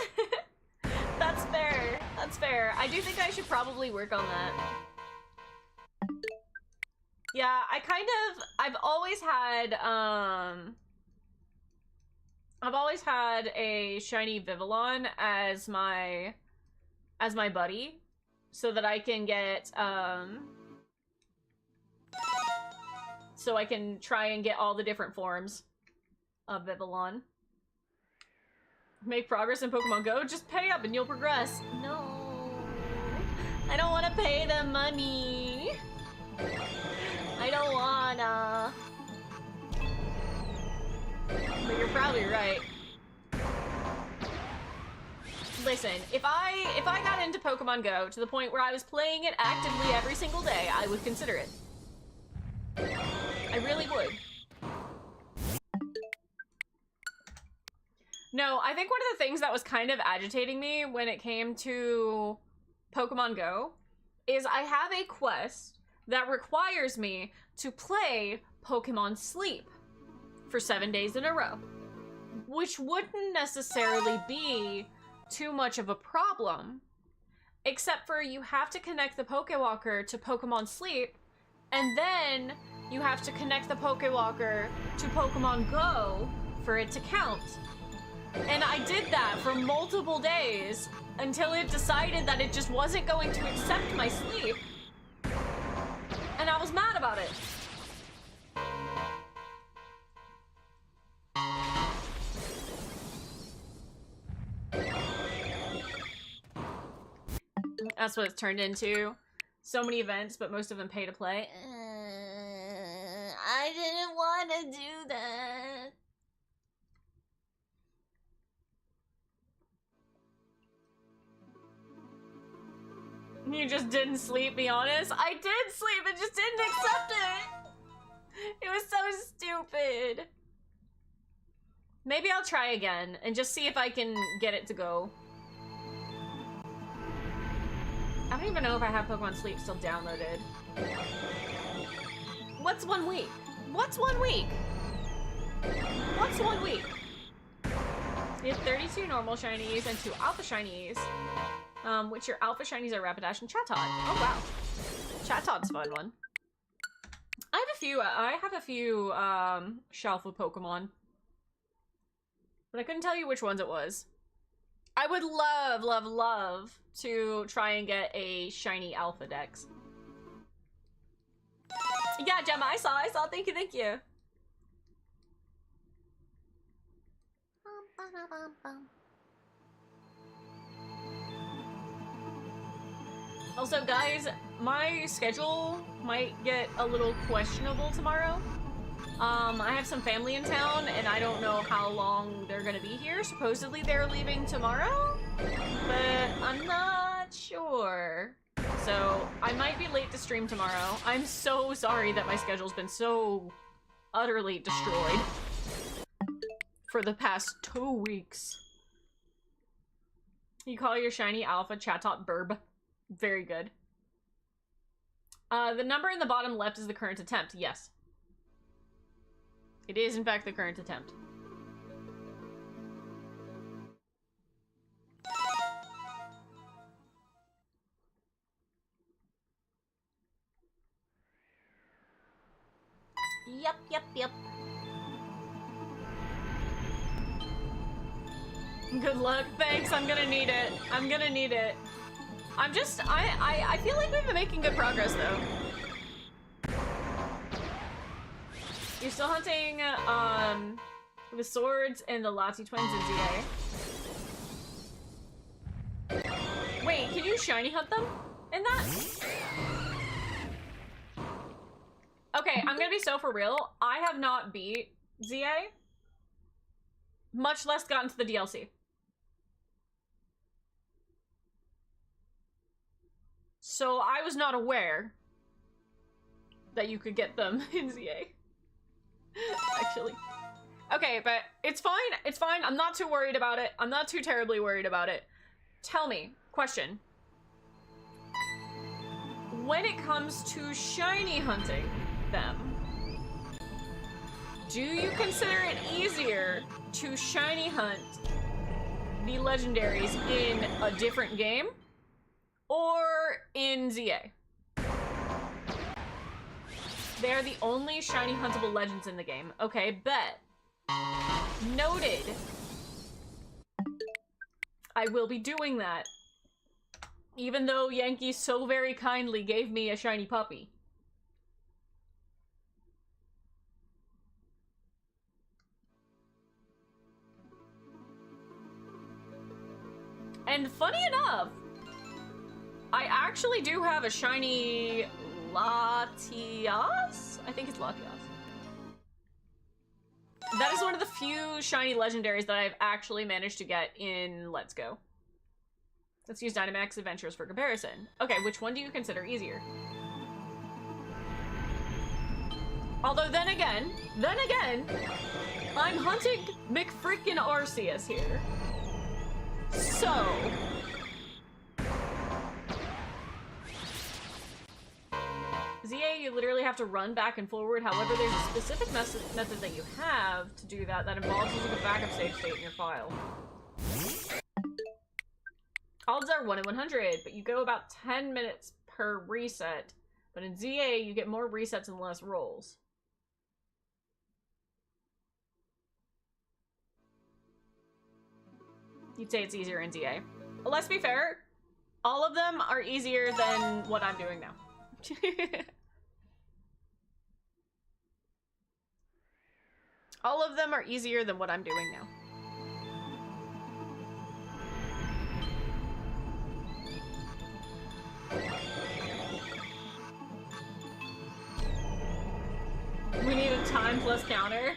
That's fair. That's fair. I do think I should probably work on that. Yeah, I've always had a shiny Vivillon as my buddy, so that I can get, so I can try and get all the different forms of Vivillon. Make progress in Pokemon Go? Just pay up and you'll progress. No. I don't want to pay them money. I don't wanna. But you're probably right. Listen, if I got into Pokemon Go to the point where I was playing it actively every single day, I would consider it. I really would. No, I think one of the things that was kind of agitating me when it came to Pokemon Go is I have a quest that requires me to play Pokemon Sleep for 7 days in a row, which wouldn't necessarily be too much of a problem, except for you have to connect the Pokewalker to Pokemon Sleep, and then you have to connect the Pokewalker to Pokemon Go for it to count. And I did that for multiple days until it decided that it just wasn't going to accept my sleep. And I was mad about it. That's what it's turned into. So many events, but most of them pay to play. I didn't want to do that. You just didn't sleep, be honest? I did sleep, I just didn't accept it! It was so stupid. Maybe I'll try again and just see if I can get it to go. I don't even know if I have Pokemon Sleep still downloaded. What's 1 week? What's 1 week? What's 1 week? You have 32 normal shinies and 2 alpha shinies. Which your alpha shinies are Rapidash and Chatot. Oh wow. Chatot's a fun one. I have a few Shalfa Pokemon. But I couldn't tell you which ones it was. I would love, love, love to try and get a shiny Alpha Dex. Yeah, Gemma, I saw. Thank you. Also, guys, my schedule might get a little questionable tomorrow. I have some family in town, and I don't know how long they're gonna be here. Supposedly they're leaving tomorrow, but I'm not sure. So, I might be late to stream tomorrow. I'm so sorry that my schedule's been so utterly destroyed for the past 2 weeks. You call your shiny Alpha Chatot Burb. Very good. The number in the bottom left is the current attempt. Yes. It is, in fact, the current attempt. Yep. Good luck. Thanks, I'm gonna need it. I feel like we've been making good progress, though. You're still hunting, the swords and the Lati twins in ZA. Wait, can you shiny hunt them in that? Okay, I'm gonna be so for real. I have not beat ZA, much less gotten to the DLC. So I was not aware that you could get them in ZA. Actually. Okay, but it's fine. I'm not too worried about it. I'm not too terribly worried about it. Tell me, question. When it comes to shiny hunting them, do you consider it easier to shiny hunt the legendaries in a different game or in ZA? They're the only shiny huntable legends in the game. Okay, bet. Noted. I will be doing that. Even though Yankee so very kindly gave me a shiny puppy. And funny enough, I actually do have a shiny Latias? I think it's Latias. That is one of the few shiny legendaries that I've actually managed to get in Let's Go. Let's use Dynamax Adventures for comparison. Okay, which one do you consider easier? Although then again, I'm hunting McFreakin' Arceus here. So... ZA, you literally have to run back and forward. However, there's a specific method that you have to do that involves using a backup save state in your file. Odds are 1 in 100, but you go about 10 minutes per reset. But in ZA, you get more resets and less rolls. You'd say it's easier in ZA. But let's be fair, all of them are easier than what I'm doing now. All of them are easier than what I'm doing now. time plus counter.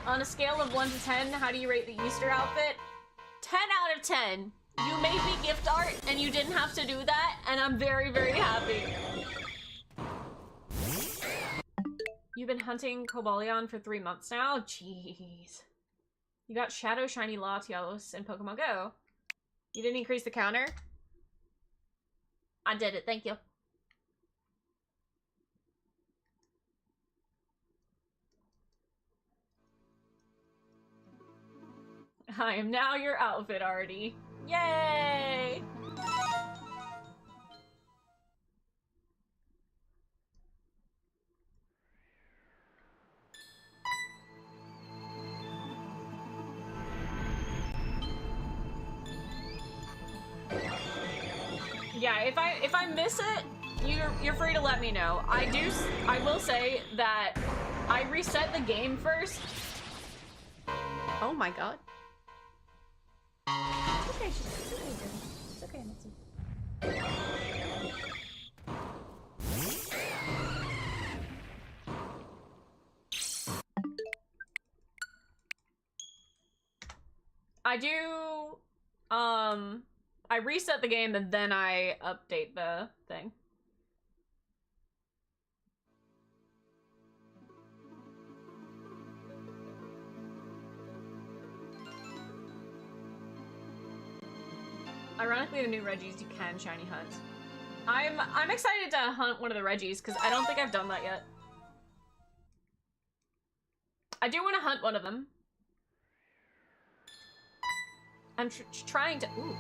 On a scale of 1 to 10, how do you rate the Easter outfit? 10 out of 10. You made me gift art and you didn't have to do that, and I'm very, very happy. You've been hunting Cobalion for 3 months now? Jeez. You got Shadow Shiny Latios in Pokemon Go. You didn't increase the counter? I did it, thank you. I am now your outfit, Artie. Yay! Yeah, if I miss it, you're free to let me know. I will say that I reset the game first. Oh my god. It's okay, it's okay, it's okay, Mitzi. I reset the game and then I update the thing. Ironically, the new Reggies you can shiny hunt. I'm excited to hunt one of the Reggies because I don't think I've done that yet. I do want to hunt one of them. I'm trying to. Ooh.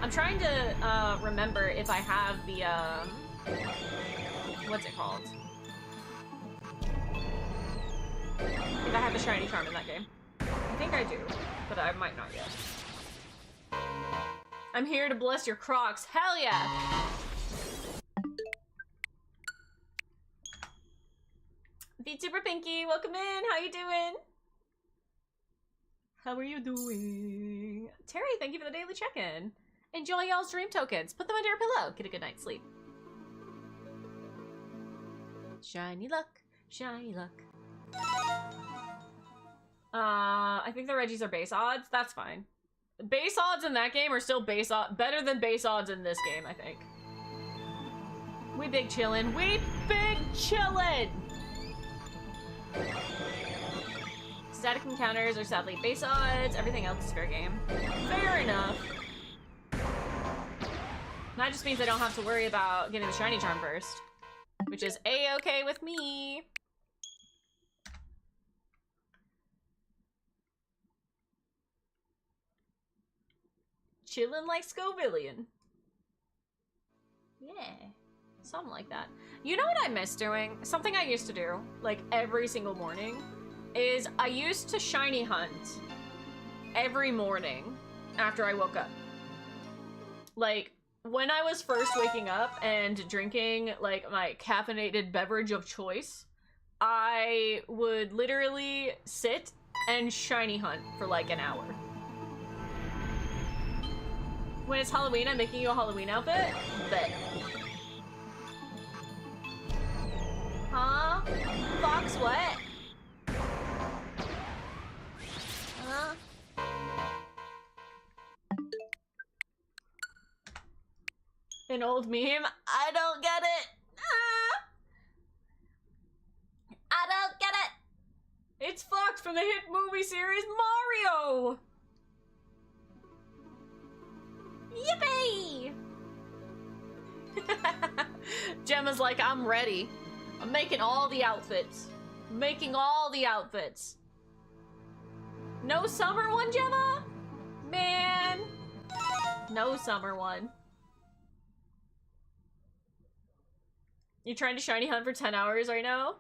I'm trying to remember if I have the what's it called? If I have the shiny charm in that game. I think I do, but I might not yet. I'm here to bless your Crocs. Hell yeah! VTuber Pinky, welcome in. How you doing? How are you doing? Terry, thank you for the daily check-in. Enjoy y'all's dream tokens. Put them under your pillow. Get a good night's sleep. Shiny luck. Shiny luck. I think the Reggies are base odds. That's fine. Base odds in that game are still base odds. Better than base odds in this game, I think. We big chillin'. We big chillin'! Static encounters are sadly base odds. Everything else is fair game. Fair enough. That just means I don't have to worry about getting the shiny charm first. Which is a-okay with me. Chillin' like Scovillian. Yeah. Something like that. You know what I miss doing? Something I used to do, like, every single morning, is I used to shiny hunt every morning after I woke up. Like, when I was first waking up and drinking, like, my caffeinated beverage of choice, I would literally sit and shiny hunt for, like, an hour. When it's Halloween, I'm making you a Halloween outfit? Bet. Huh? Fox what? Huh? An old meme? I don't get it! Ah! I don't get it! It's Fox from the hit movie series Mario! Yippee! Gemma's like, I'm ready. I'm making all the outfits. Making all the outfits. No summer one, Gemma? Man. No summer one. You trying to shiny hunt for 10 hours right now?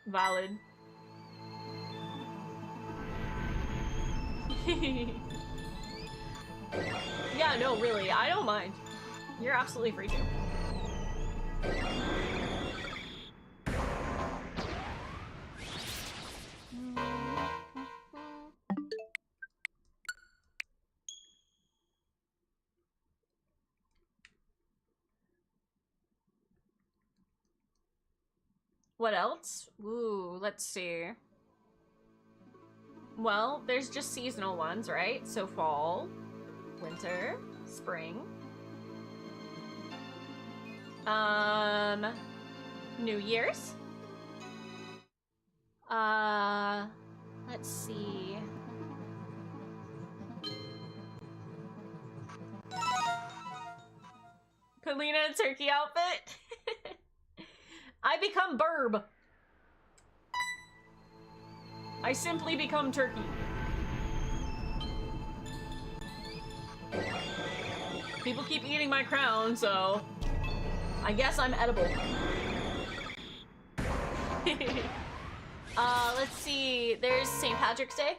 Valid. Yeah, no, really, I don't mind. You're absolutely free to. What else? Ooh, let's see. Well, there's just seasonal ones, right? So fall, winter, spring. New Year's. Let's see. Kalina in turkey outfit. I become Burb. I simply become turkey. People keep eating my crown, so I guess I'm edible. Let's see. There's St. Patrick's Day.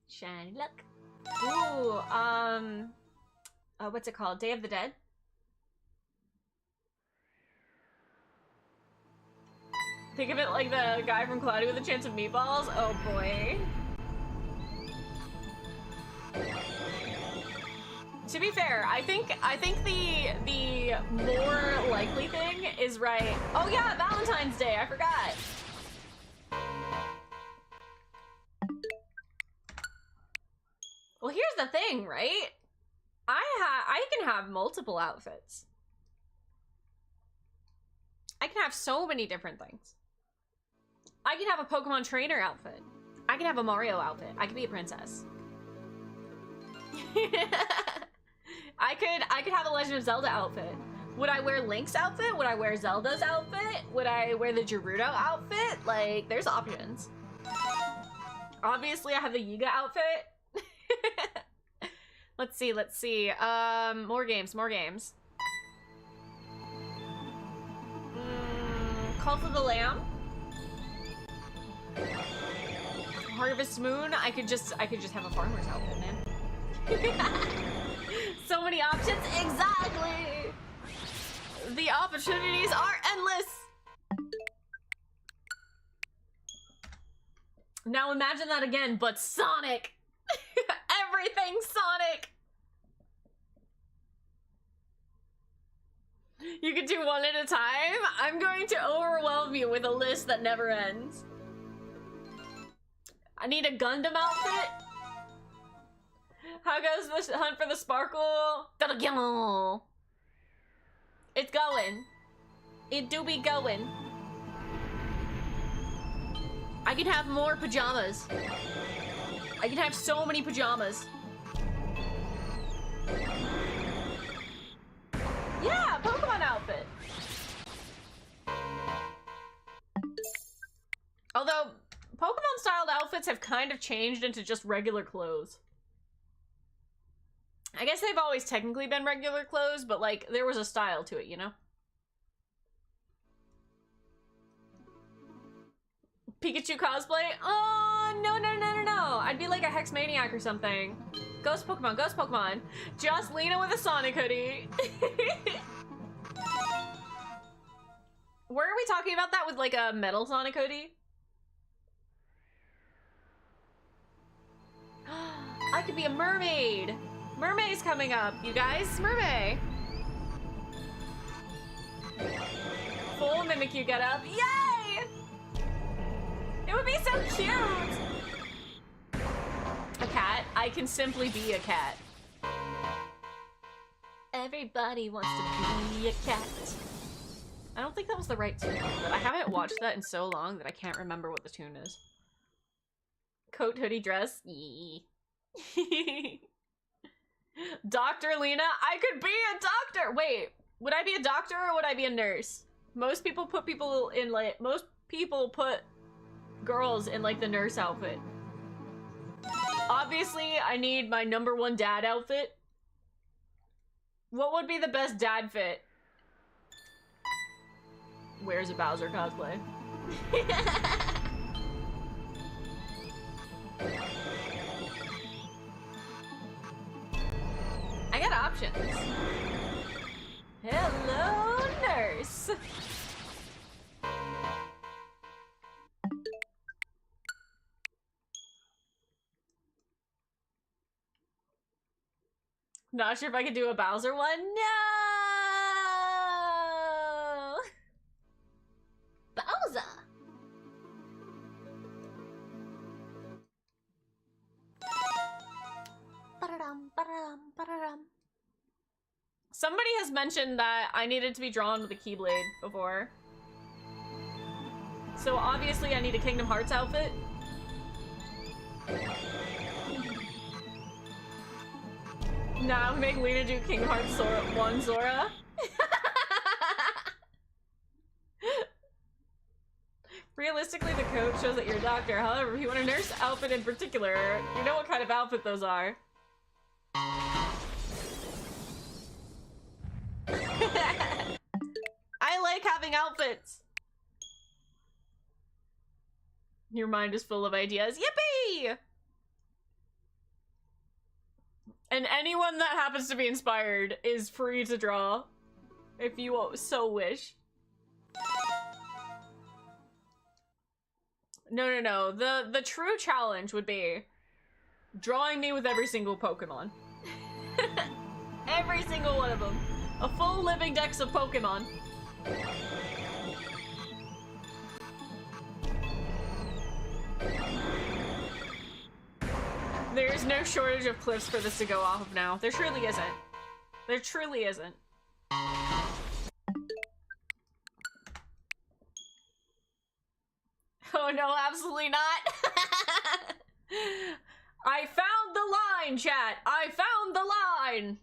Shiny luck. Ooh, what's it called? Day of the Dead? Think of it like the guy from Cloudy with a Chance of Meatballs? Oh boy. To be fair, I think the more likely thing is right. Oh yeah, Valentine's Day, I forgot. Well, here's the thing, right? I can have multiple outfits. I can have so many different things. I can have a Pokemon trainer outfit. I can have a Mario outfit. I could be a princess. I could have a Legend of Zelda outfit. Would I wear Link's outfit? Would I wear Zelda's outfit? Would I wear the Gerudo outfit? Like, there's options. Obviously, I have the Yiga outfit. Let's see. More games. Cult of the Lamb. Harvest Moon. I could just have a farmer's outfit, man. So many options. Exactly. The opportunities are endless. Now imagine that again, but Sonic. Everything Sonic. You can do one at a time. I'm going to overwhelm you with a list that never ends. I need a Gundam outfit. How goes the hunt for the sparkle? It's going. It do be going. I can have more pajamas. I can have so many pajamas. Yeah, Pokemon outfit. Although, Pokemon-styled outfits have kind of changed into just regular clothes. I guess they've always technically been regular clothes, but, like, there was a style to it, you know? Pikachu cosplay? Oh, no. I'd be like a Hex Maniac or something. Ghost Pokemon. Just Lena with a Sonic hoodie. Were we talking about that with, like, a metal Sonic hoodie? I could be a mermaid. Mermaid's coming up, you guys. Mermaid. Full Mimikyu getup. Yay! It would be so cute. A cat. I can simply be a cat. Everybody wants to be a cat. I don't think that was the right tune, but I haven't watched that in so long that I can't remember what the tune is. Coat, hoodie, dress. Yee. Dr. Lena, I could be a doctor. Wait, would I be a doctor or would I be a nurse? Most people put girls in like the nurse outfit. Obviously, I need my #1 dad outfit. What would be the best dad fit? Where's a Bowser cosplay? I got options. Hello, course. Not sure if I could do a Bowser one. No! Bowser! Somebody has mentioned that I needed to be drawn with a Keyblade before. So obviously I need a Kingdom Hearts outfit. Nah, make Lena do Kingdom Hearts Sora 1 Zora. Realistically, the coat shows that you're a doctor. However, if you want a nurse outfit in particular, you know what kind of outfit those are. I like having outfits. Your mind is full of ideas. Yippee! And anyone that happens to be inspired is free to draw, if you so wish. No. The true challenge would be drawing me with every single Pokemon. Every single one of them. A full living dex of Pokemon. There's no shortage of cliffs for this to go off of now. There truly isn't. There truly isn't. Oh no, absolutely not. I found the line, chat. I found the line.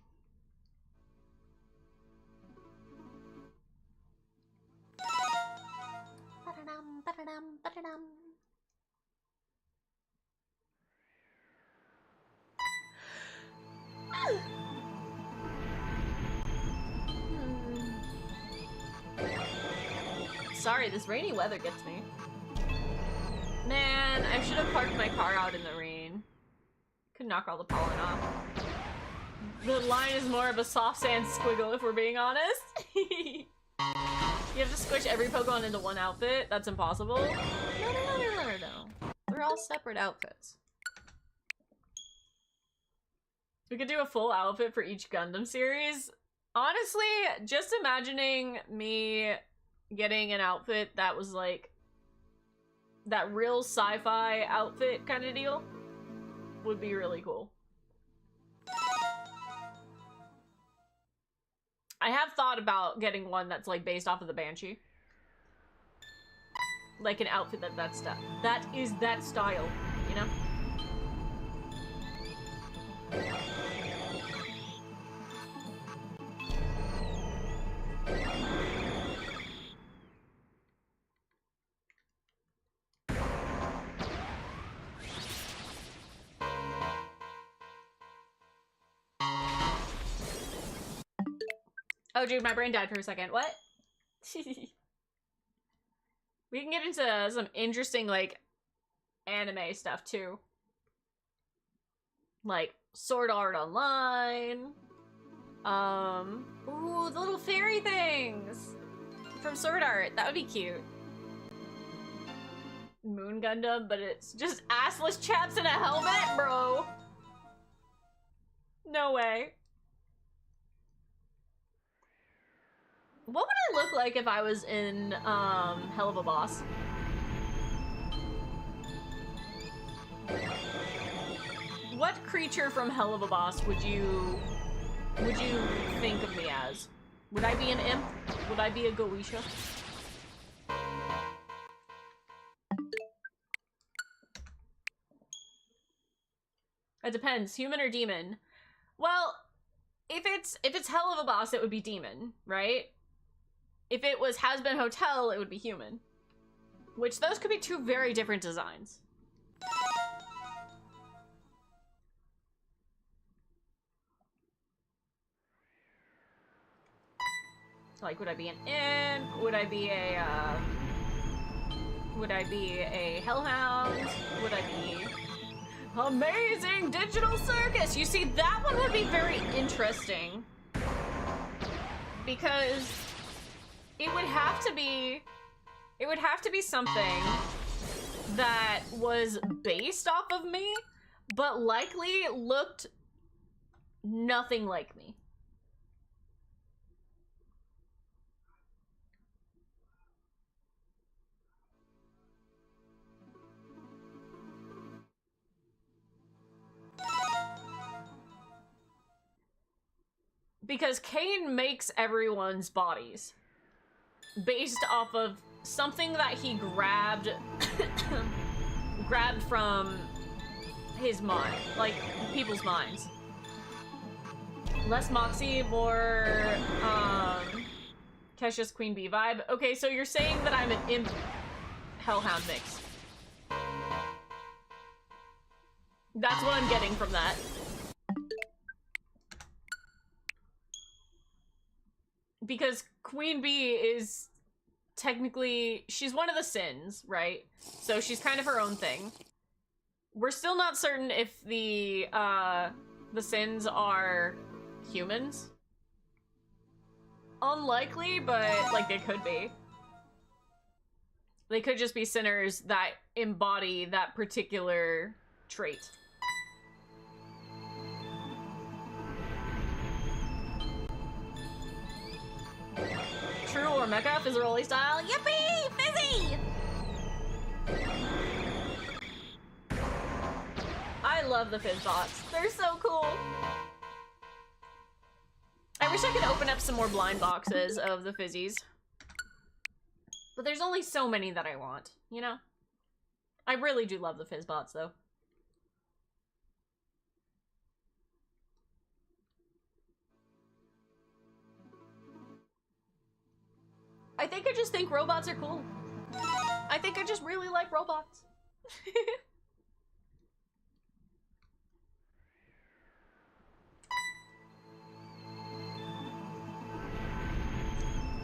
Sorry, this rainy weather gets me. Man, I should have parked my car out in the rain. Could knock all the pollen off. The line is more of a soft sand squiggle, if we're being honest. You have to squish every Pokemon into one outfit? That's impossible. No. They're all separate outfits. We could do a full outfit for each Gundam series. Honestly, just imagining me getting an outfit that was like that real sci-fi outfit kind of deal would be really cool. I have thought about getting one that's like based off of the Banshee. Like an outfit that is that style, you know? Oh, dude, my brain died for a second. What? We can get into some interesting, like, anime stuff, too. Like, Sword Art Online. Ooh, the little fairy things from Sword Art. That would be cute. Moon Gundam, but it's just assless chaps in a helmet, bro. No way. What would I look like if I was in, Hell of a Boss? What creature from Hell of a Boss would you think of me as? Would I be an imp? Would I be a Goetia? It depends, human or demon. Well, if it's Hell of a Boss, it would be demon, right? If it was Has-Been Hotel, it would be human. Which, those could be two very different designs. Like, would I be an imp? Would I be a hellhound? Would I be amazing digital circus? You see, that one would be very interesting. Because It would have to be something that was based off of me, but likely looked nothing like me. Because Cain makes everyone's bodies based off of something that he grabbed grabbed from his mind, like people's minds. Less Moxie, more Kesha's Queen Bee vibe. Okay, so you're saying that I'm an imp Hellhound mix. That's what I'm getting from that. Because Queen Bee is technically, she's one of the sins, right? So she's kind of her own thing. We're still not certain if the sins are humans. Unlikely, but like they could be. They could just be sinners that embody that particular trait. True or Mecha Fizzaroli style. Yippee! Fizzy! I love the Fizzbots. They're so cool. I wish I could open up some more blind boxes of the Fizzies. But there's only so many that I want, you know? I really do love the Fizzbots, though. I think I just think robots are cool. I think I just really like robots.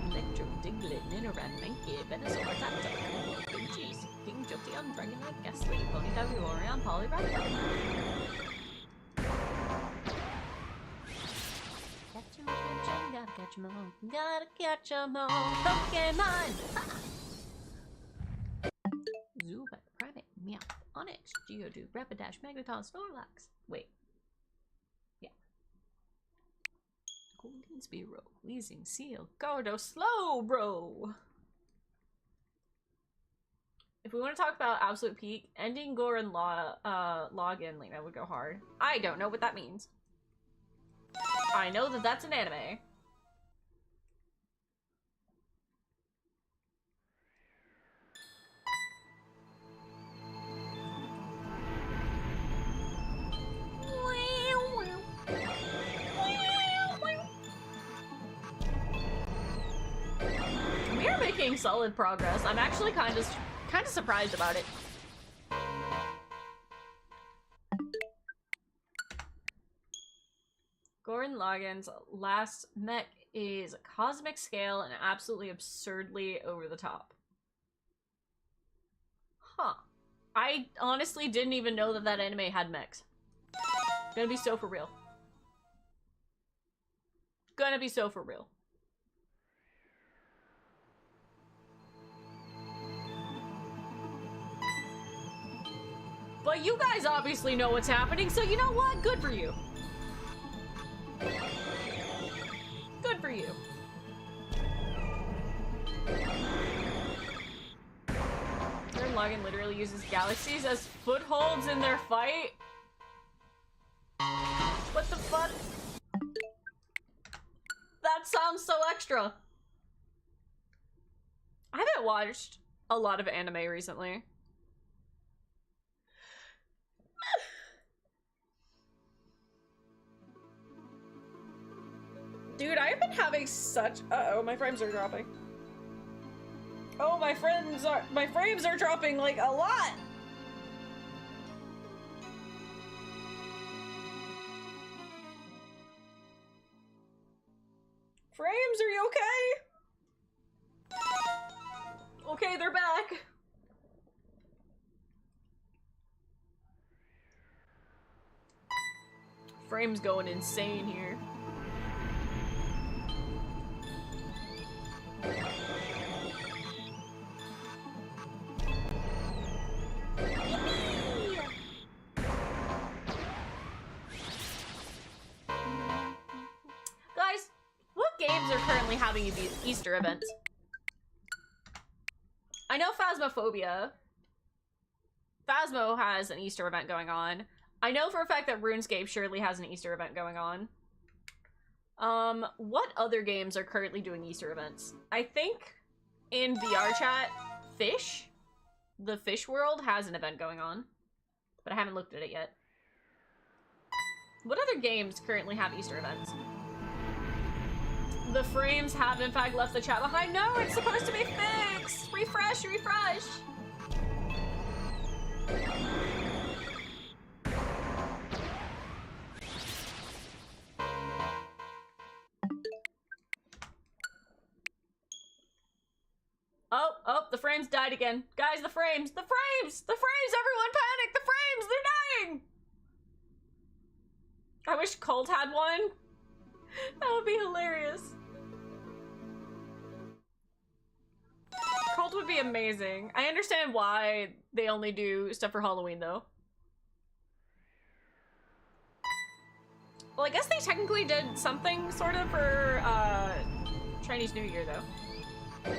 Electro, Diglett, Nidoran, Mankey, Venusaur, Zapdos, Pinchies, King Jolteon, Dragonite, Ghastly, Ponyta, Orion, Poliwrath. Gotta catch 'em all. Gotta catch 'em all. Pokemon! Zubat, Primeape, Meowth, Onix, Geodude, Rapidash, Magneton, Snorlax. Wait. Yeah. Golden Spearow, Weezing, Seal, Gordo, Slowbro! If we want to talk about absolute peak, ending Goran login Lena would go hard. I don't know what that means. I know that that's an anime. We are making solid progress. I'm actually kind of surprised about it. Gordon Logan's last mech is cosmic scale and absolutely absurdly over the top. Huh. I honestly didn't even know that that anime had mechs. Gonna be so for real. Gonna be so for real. But you guys obviously know what's happening, so you know what? Good for you. Good for you. Gurren Lagann literally uses galaxies as footholds in their fight? What the fuck? That sounds so extra. I haven't watched a lot of anime recently. Dude, I've been having such— uh-oh, my frames are dropping. Oh, my frames are dropping like a lot. Frames, are you okay? Okay, they're back. Frames going insane here. games are currently having Easter events? I know Phasmophobia. Phasmo has an Easter event going on. I know for a fact that RuneScape surely has an Easter event going on. What other games are currently doing Easter events? I think in VR chat, Fish, the Fish World has an event going on, but I haven't looked at it yet. What other games currently have Easter events? The frames have in fact left the chat behind. No, it's supposed to be fixed. Refresh, refresh. Oh, the frames died again. Guys, the frames! The frames! The frames! Everyone panic! The frames! They're dying! I wish Colt had one. That would be hilarious. Colt would be amazing. I understand why they only do stuff for Halloween, though. Well, I guess they technically did something sort of for Chinese New Year, though.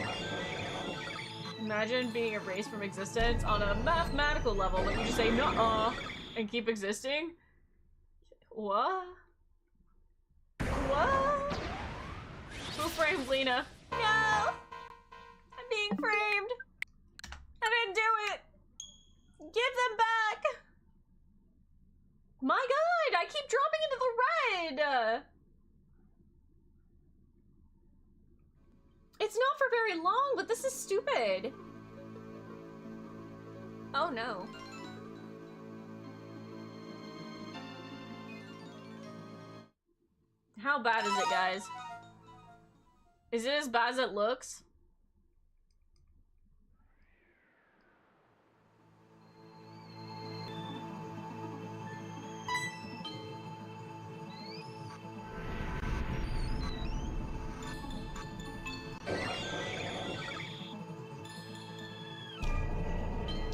Imagine being erased from existence on a mathematical level, but you just say nuh-uh and keep existing. What? What? Who framed Lena? No! I'm being framed! I didn't do it! Give them back! My god, I keep dropping into the red! It's not for very long, but this is stupid. Oh no. How bad is it, guys? Is it as bad as it looks?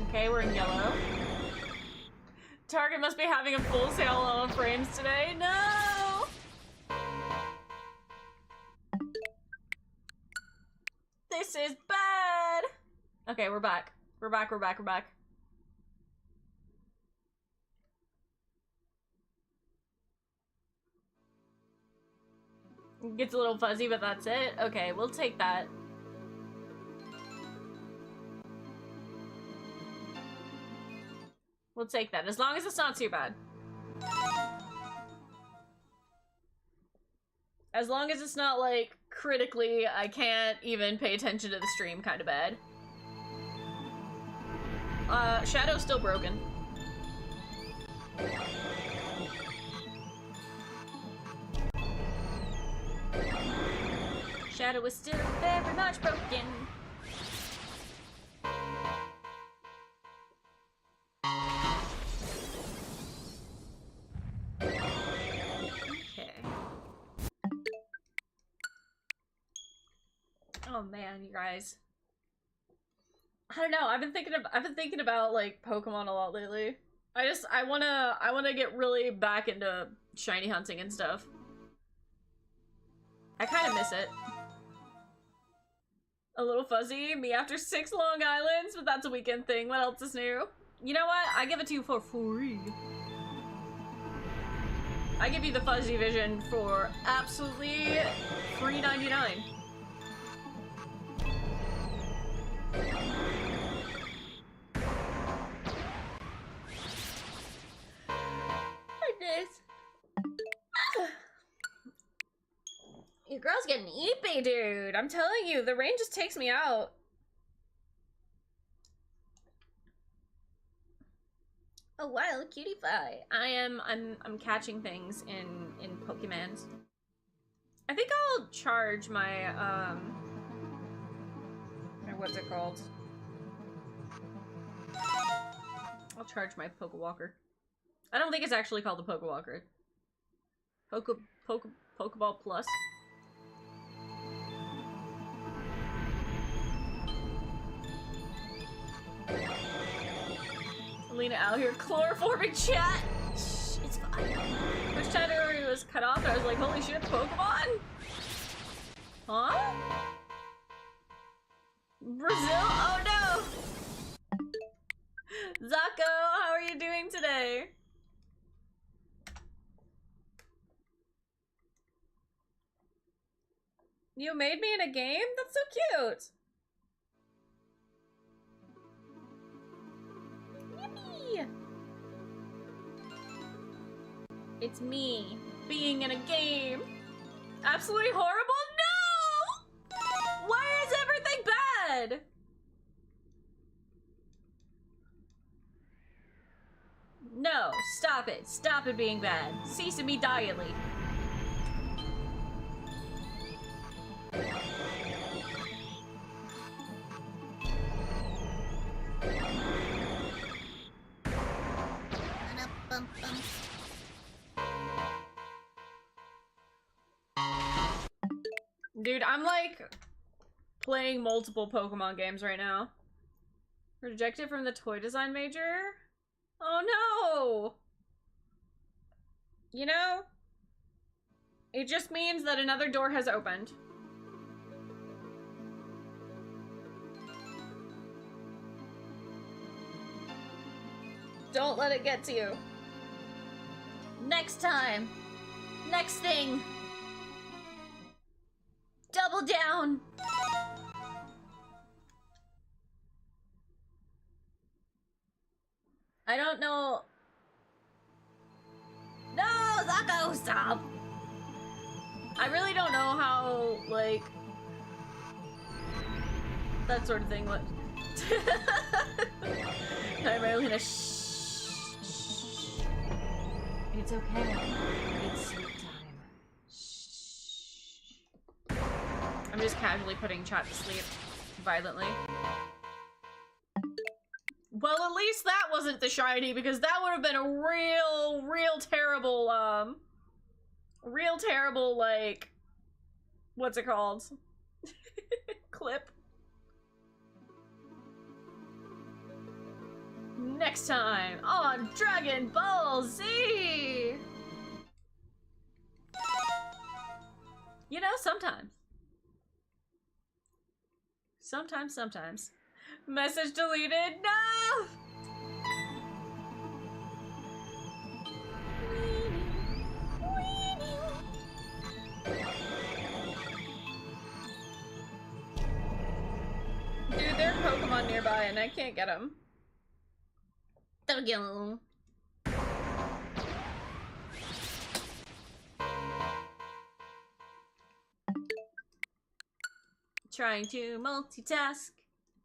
Okay, we're in yellow. Target must be having a full sale on frames today. No! This is bad! Okay, we're back. We're back, we're back, we're back. It gets a little fuzzy, but that's it. Okay, we'll take that. We'll take that, as long as it's not too bad. As long as it's not, like, critically, I can't even pay attention to the stream kind of bad. Shadow's still broken. Shadow is still very much broken. Okay. Oh man, you guys. I don't know. I've been thinking about like Pokemon a lot lately. I wanna get really back into shiny hunting and stuff. I kind of miss it. A little fuzzy, me after 6 Long Islands, but that's a weekend thing. What else is new? You know what? I give it to you for free. I give you the fuzzy vision for absolutely $3.99. Goodness. Your girl's getting eepy, dude. I'm telling you, the rain just takes me out. A wild cutie pie. I'm catching things in Pokemans. I think I'll charge my what's it called? I'll charge my Pokewalker. I don't think it's actually called the Pokewalker. Pokeball Plus. Lena out here chloroforming chat. Shh, it's fine. Which chat already was cut off, and I was like, holy shit, Pokemon? You made me in a game? That's so cute! Yippee! It's me, being in a game. Absolutely horrible? No! Why is everything bad? No, stop it. Stop it being bad. Cease immediately. Dude, I'm like playing multiple Pokemon games right now. Rejected from the toy design major? Oh no! You know, it just means that another door has opened. Don't let it get to you. Next time. Next thing. Double down. I don't know. No, Zako, stop. I really don't know how, like, that sort of thing was. I'm really gonna shh. It's okay. It's sleep time. Shh. I'm just casually putting chat to sleep violently. Well, at least that wasn't the shiny, because that would have been a real terrible, like, what's it called? Clip. Next time on Dragon Ball Z! You know, sometimes. Sometimes. Message deleted. No! Dude, there are Pokemon nearby and I can't get them. Don't get them. Trying to multitask.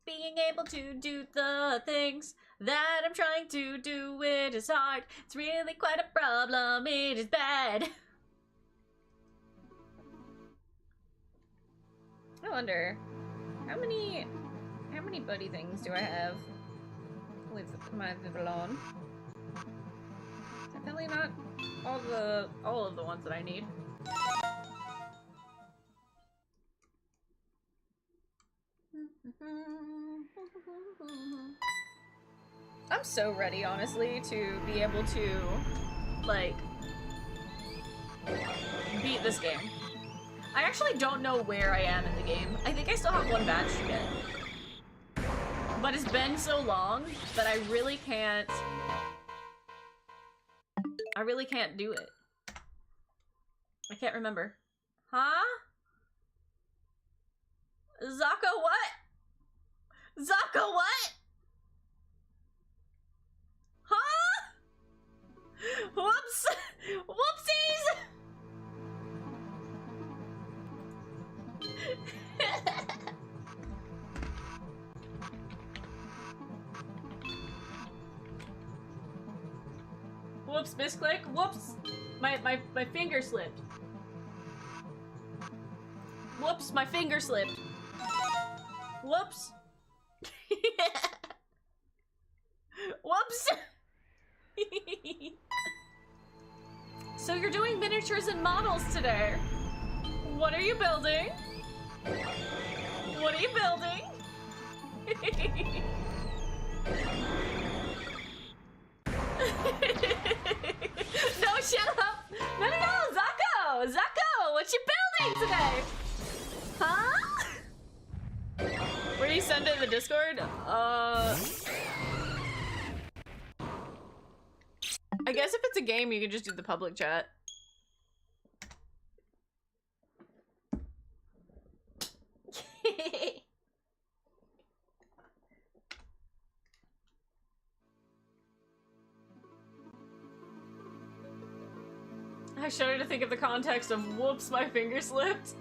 Being able to do the things that I'm trying to do, it is hard. It's really quite a problem. It is bad. I wonder, how many buddy things do I have with my Vivillon? Definitely not all of the ones that I need. I'm so ready, honestly, to be able to, like, beat this game. I actually don't know where I am in the game. I think I still have one badge to get. But it's been so long that I really can't do it. I can't remember. Huh? Zako what? Zako what? Huh? Whoops! Whoopsies! Whoops, misclick. Whoops! My finger slipped. Whoops, my finger slipped. Whoops. Whoops. So you're doing miniatures and models today. What are you building? What are you building? No, shut up. No, Zako. Zako, what you building today? Huh? Where do you send it in the Discord? I guess if it's a game, you can just do the public chat. I shudder to think of the context of whoops, my finger slipped.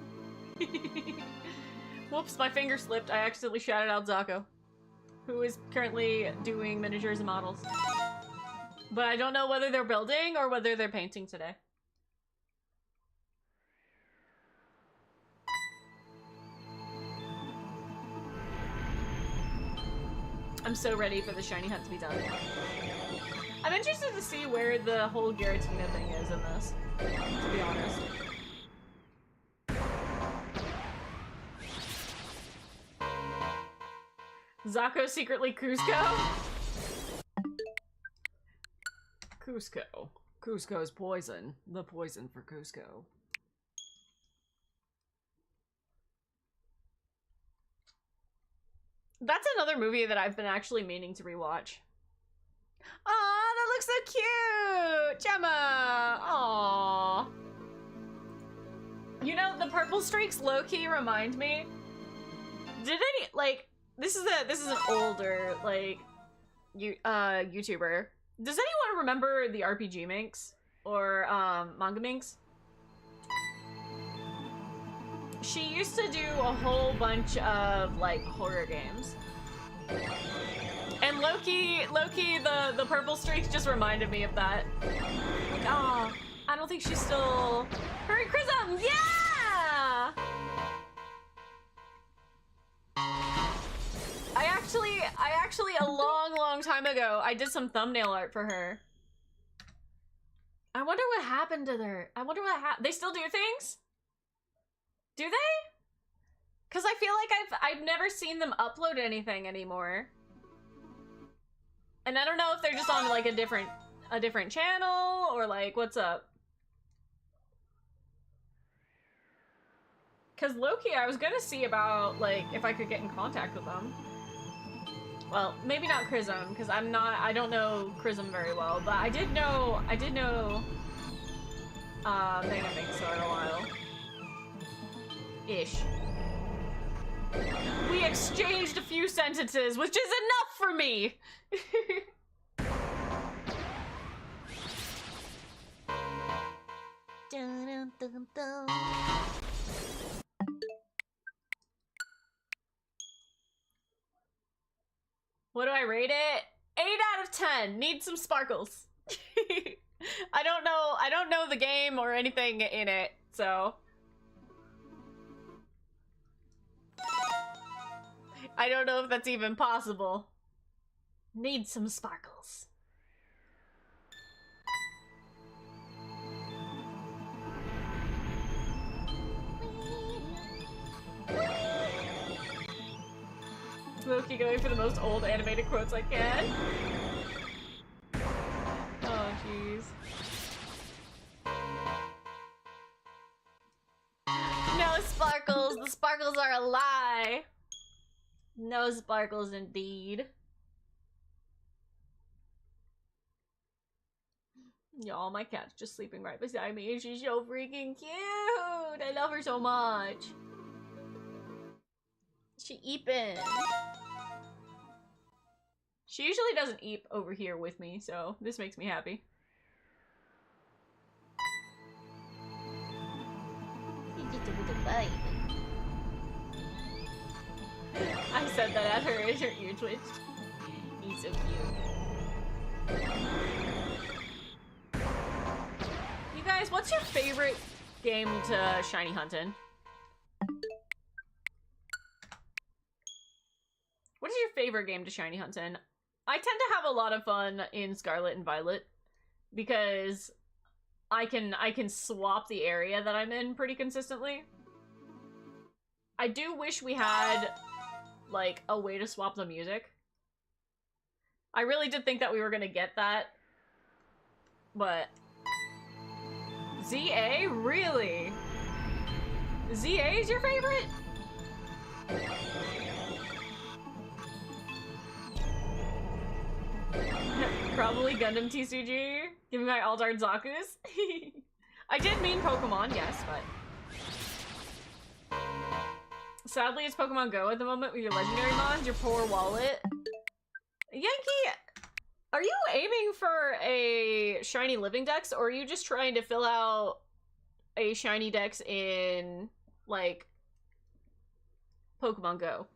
Whoops, my finger slipped. I accidentally shouted out Zako, who is currently doing miniatures and models. But I don't know whether they're building or whether they're painting today. I'm so ready for the shiny hunt to be done. I'm interested to see where the whole Giratina thing is in this, to be honest. Zako secretly Cusco? Cusco. Cusco's poison. The poison for Cusco. That's another movie that I've been actually meaning to rewatch. Aw, that looks so cute! Gemma! Aww. You know, the purple streaks low-key remind me. Did any, like, this is an older, like, YouTuber. Does anyone remember the RPG Minx? Or, Manga Minx? She used to do a whole bunch of, like, horror games. And Loki, the purple streaks just reminded me of that. Like, oh, I don't think she's still... Hurry, Chrism! Yeah! I actually, a long time ago, I did some thumbnail art for her. I wonder what happened to her. I wonder what happened. They still do things? Do they? Because I feel like I've never seen them upload anything anymore. And I don't know if they're just on like a different channel or like what's up. Cause Loki, I was gonna see about like if I could get in contact with them. Well, maybe not Chrism, because I don't know Chrism very well, but I did know Mega Minx for a while. Ish. We exchanged a few sentences, which is enough for me! What do I rate it? 8 out of 10. Need some sparkles. I don't know the game or anything in it, so I don't know if that's even possible. Need some sparkles. Loki going for the most old animated quotes I can. Oh, jeez. No sparkles! The sparkles are a lie! No sparkles indeed. Y'all, my cat's just sleeping right beside me and she's so freaking cute! I love her so much. She eeping. She usually doesn't eep over here with me, so this makes me happy. I said that at her as her ear twitched. He's so cute. You guys, what's your favorite game to shiny hunt in? What is your favorite game to shiny hunt in? I tend to have a lot of fun in Scarlet and Violet because I can swap the area that I'm in pretty consistently. I do wish we had like a way to swap the music. I really did think that we were gonna get that, but ZA? Really? ZA is your favorite? Probably Gundam TCG. Give me my Aldard Zakus. I did mean Pokemon, yes, but Sadly, it's Pokemon Go at the moment with your legendary mons, your poor wallet. Yankee, are you aiming for a shiny living dex, or are you just trying to fill out a shiny dex in, like, Pokemon Go?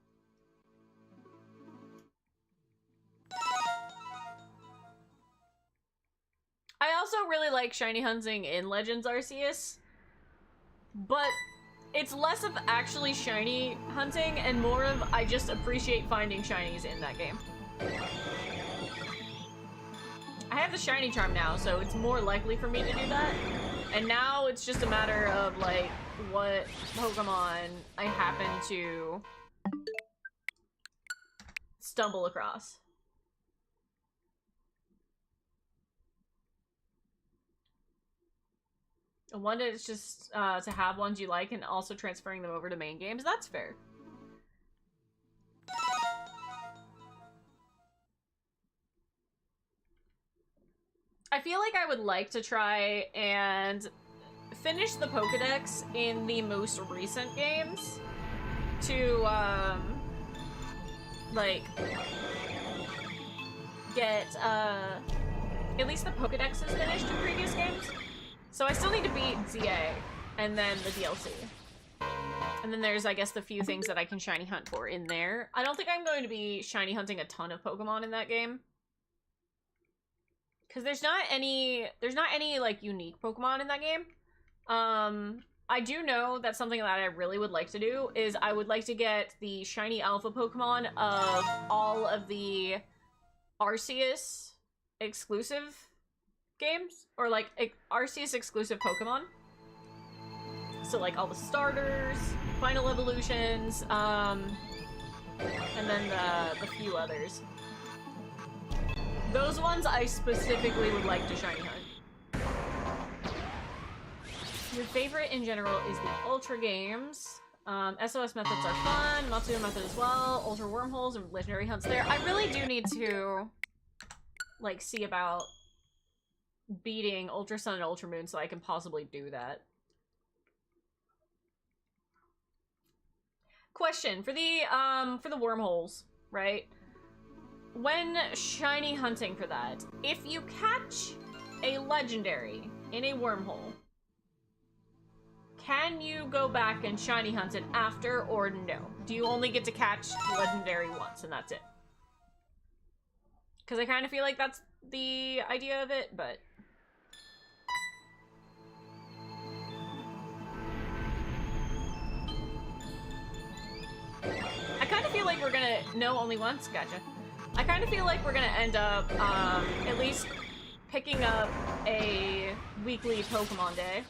I also really like shiny hunting in Legends Arceus, but it's less of actually shiny hunting and more of I just appreciate finding shinies in that game. I have the shiny charm now, so it's more likely for me to do that. And now it's just a matter of, like, what Pokemon I happen to stumble across. One is just to have ones you like and also transferring them over to main games. That's fair. I feel like I would like to try and finish the Pokedex in the most recent games to, like, get, at least the Pokedex is finished in previous games. So I still need to beat ZA, and then the DLC. And then there's, I guess, the few things that I can shiny hunt for in there. I don't think I'm going to be shiny hunting a ton of Pokemon in that game. Because there's not any, like, unique Pokemon in that game. I do know that something that I really would like to do is I would like to get the shiny alpha Pokemon of all of the Arceus exclusive games, or like Arceus exclusive Pokemon. So like all the starters, final evolutions, and then the few others. Those ones I specifically would like to shiny hunt. Your favorite in general is the Ultra games. SOS methods are fun, Matsuo method as well, Ultra wormholes and legendary hunts there. I really do need to, like, see about beating Ultra Sun and Ultra Moon so I can possibly do that. Question for the wormholes, right? When shiny hunting for that, if you catch a legendary in a wormhole, can you go back and shiny hunt it after, or no? Do you only get to catch legendary once and that's it? Because I kind of feel like that's the idea of it, but I kind of feel like we're gonna... No, only once? Gotcha. I kind of feel like we're gonna end up, at least picking up a weekly Pokemon day.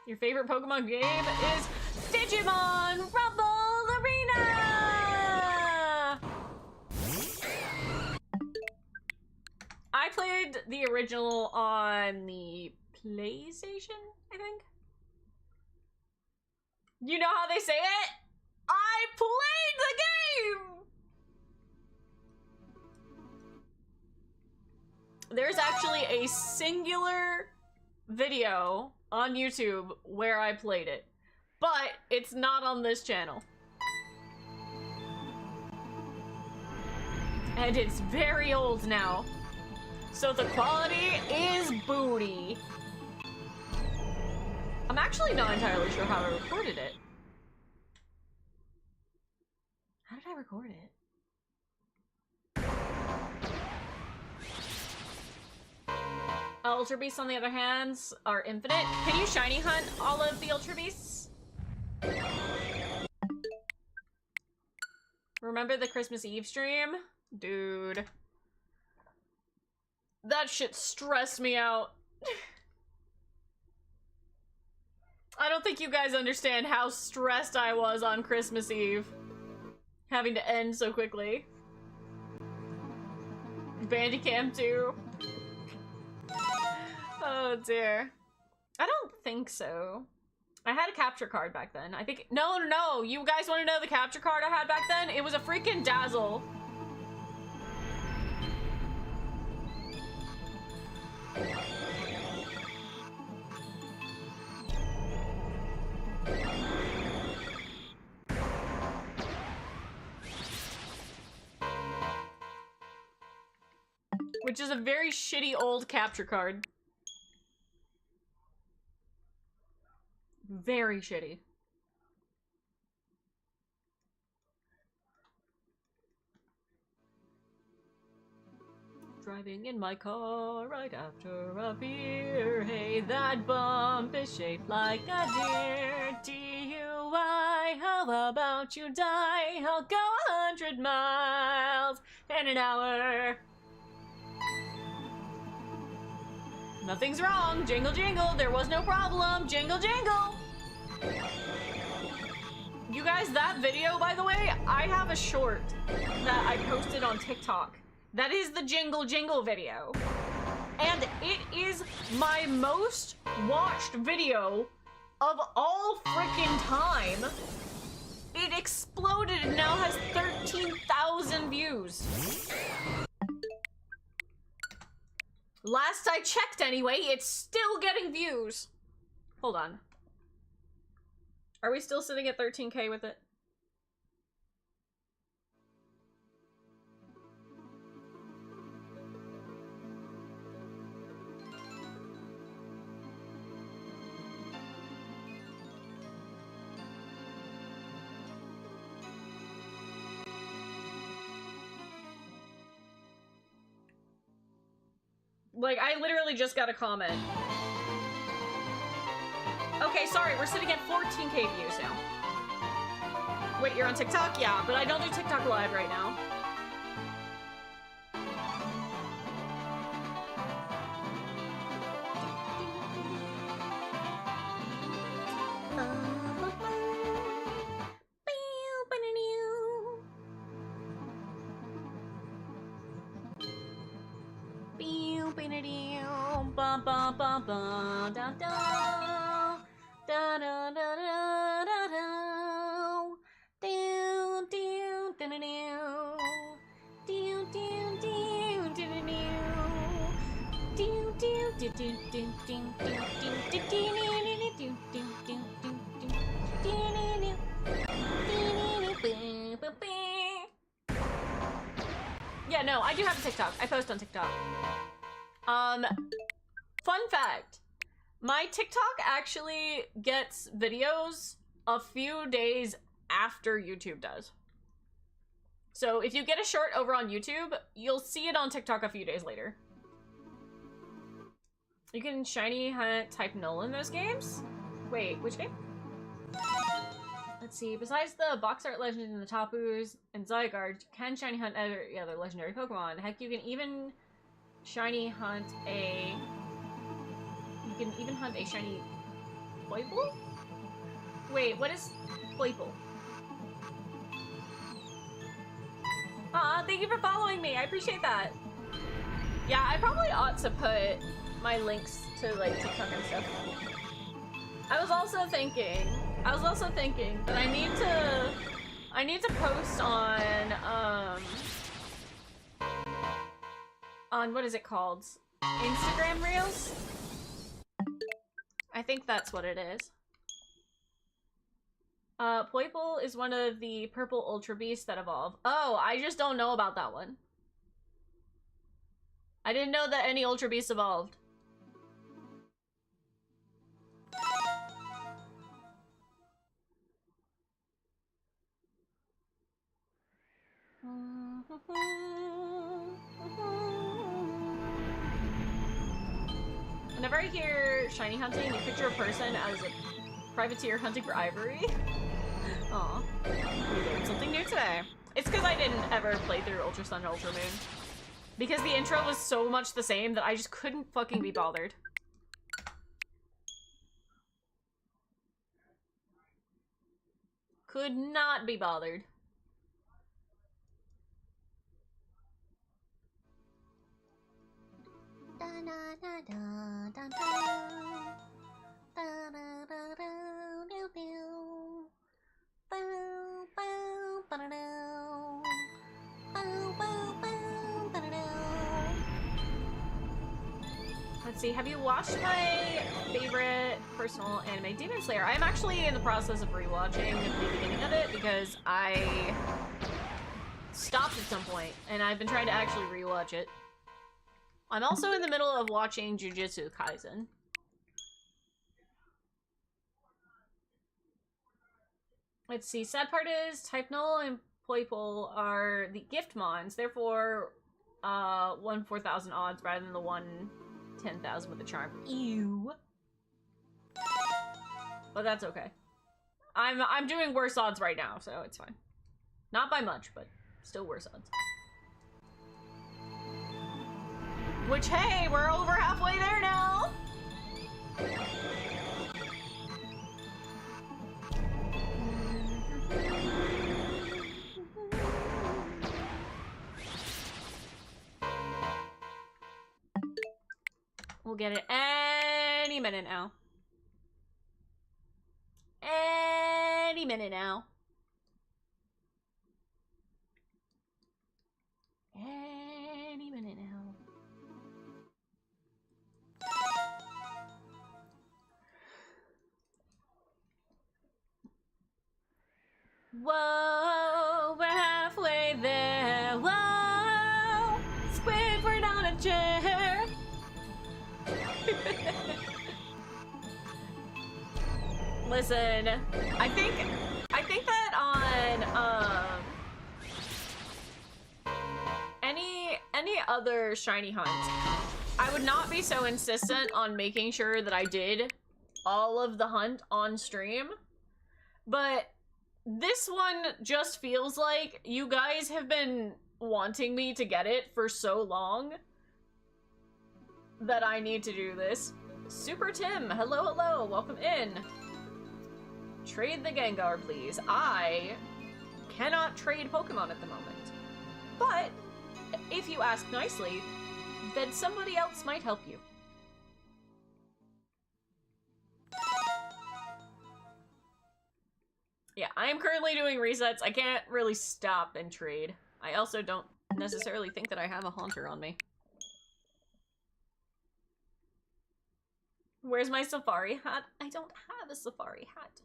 Your favorite Pokemon game is Digimon Rumble Arena! I played the original on the PlayStation, I think. You know how they say it? I played the game! There's actually a singular video on YouTube where I played it, but it's not on this channel. And it's very old now, so the quality is booty. I'm actually not entirely sure how I recorded it. How did I record it? Ultra Beasts, on the other hand, are infinite. Can you shiny hunt all of the Ultra Beasts? Remember the Christmas Eve stream? Dude. That shit stressed me out. I don't think you guys understand how stressed I was on Christmas Eve. Having to end so quickly. Bandicam 2. Oh dear. I don't think so. I had a capture card back then. I think... No, you guys want to know the capture card I had back then? It was a freaking Dazzle. Which is a very shitty old capture card. Very shitty. Driving in my car right after a beer. Hey, that bump is shaped like a deer. DUI, how about you die? I'll go 100 miles in an hour. Nothing's wrong. Jingle, jingle. There was no problem. Jingle, jingle. You guys, that video, by the way, I have a short that I posted on TikTok. That is the Jingle Jingle video. And it is my most watched video of all freaking time. It exploded and now has 13,000 views. Last I checked anyway, it's still getting views. Hold on. Are we still sitting at 13K with it? Like, I literally just got a comment. Okay, sorry, we're sitting at 14K views now. Wait, you're on TikTok? Yeah, but I don't do TikTok live right now. Yeah, no, I do have a TikTok. I post on TikTok. Fun fact. My TikTok actually gets videos a few days after YouTube does. So if you get a short over on YouTube, you'll see it on TikTok a few days later. You can shiny hunt type null in those games? Wait, which game? Let's see. Besides the box art legend and the Tapus and Zygarde, you can shiny hunt other legendary Pokemon. Heck, you can even shiny hunt a... You can even hunt a shiny Poiple? Wait, what is Poiple? Aw, thank you for following me. I appreciate that. Yeah, I probably ought to put my links to like TikTok and stuff. I was also thinking that I need to post on what is it called? Instagram Reels? I think that's what it is. Poiple is one of the purple Ultra Beasts that evolve. Oh, I just don't know about that one. I didn't know that any Ultra Beasts evolved. Whenever I hear shiny hunting, you picture a person as a privateer hunting for ivory. Aw. We learned something new today. It's because I didn't ever play through Ultra Sun and Ultra Moon. Because the intro was so much the same that I just couldn't fucking be bothered. Could not be bothered. Let's see, have you watched my favorite personal anime, Demon Slayer? I'm actually in the process of rewatching the beginning of it because I stopped at some point and I've been trying to actually rewatch it. I'm also in the middle of watching Jujutsu Kaisen. Let's see, sad part is Type Null and Playful are the gift mons, therefore 1/4000 odds rather than the 1/10,000 with the charm. Ew. But that's okay. I'm doing worse odds right now, so it's fine. Not by much, but still worse odds. Which, hey, we're over halfway there now! We'll get it any minute now. Any minute now. Any minute now. Whoa, we're halfway there. Whoa, Squidward on a chair. Listen, I think that on any other shiny hunt, I would not be so insistent on making sure that I did all of the hunt on stream, but this one just feels like you guys have been wanting me to get it for so long that I need to do this. Super Tim, hello, hello, welcome in. Trade the Gengar, please. I cannot trade Pokemon at the moment. But if you ask nicely, then somebody else might help you. Yeah, I am currently doing resets. I can't really stop and trade. I also don't necessarily think that I have a Haunter on me. Where's my safari hat? I don't have a safari hat.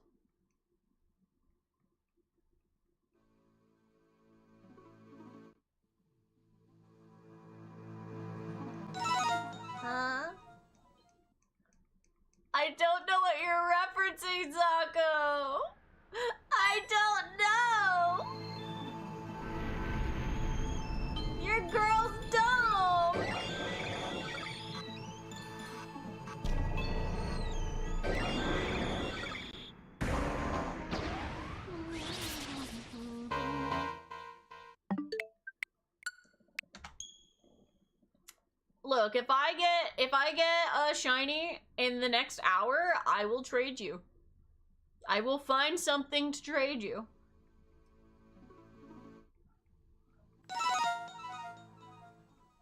Huh? I don't know what you're referencing, Zako! I don't know! Your girl's dumb! Look, if I get a shiny in the next hour, I will trade you. I will find something to trade you.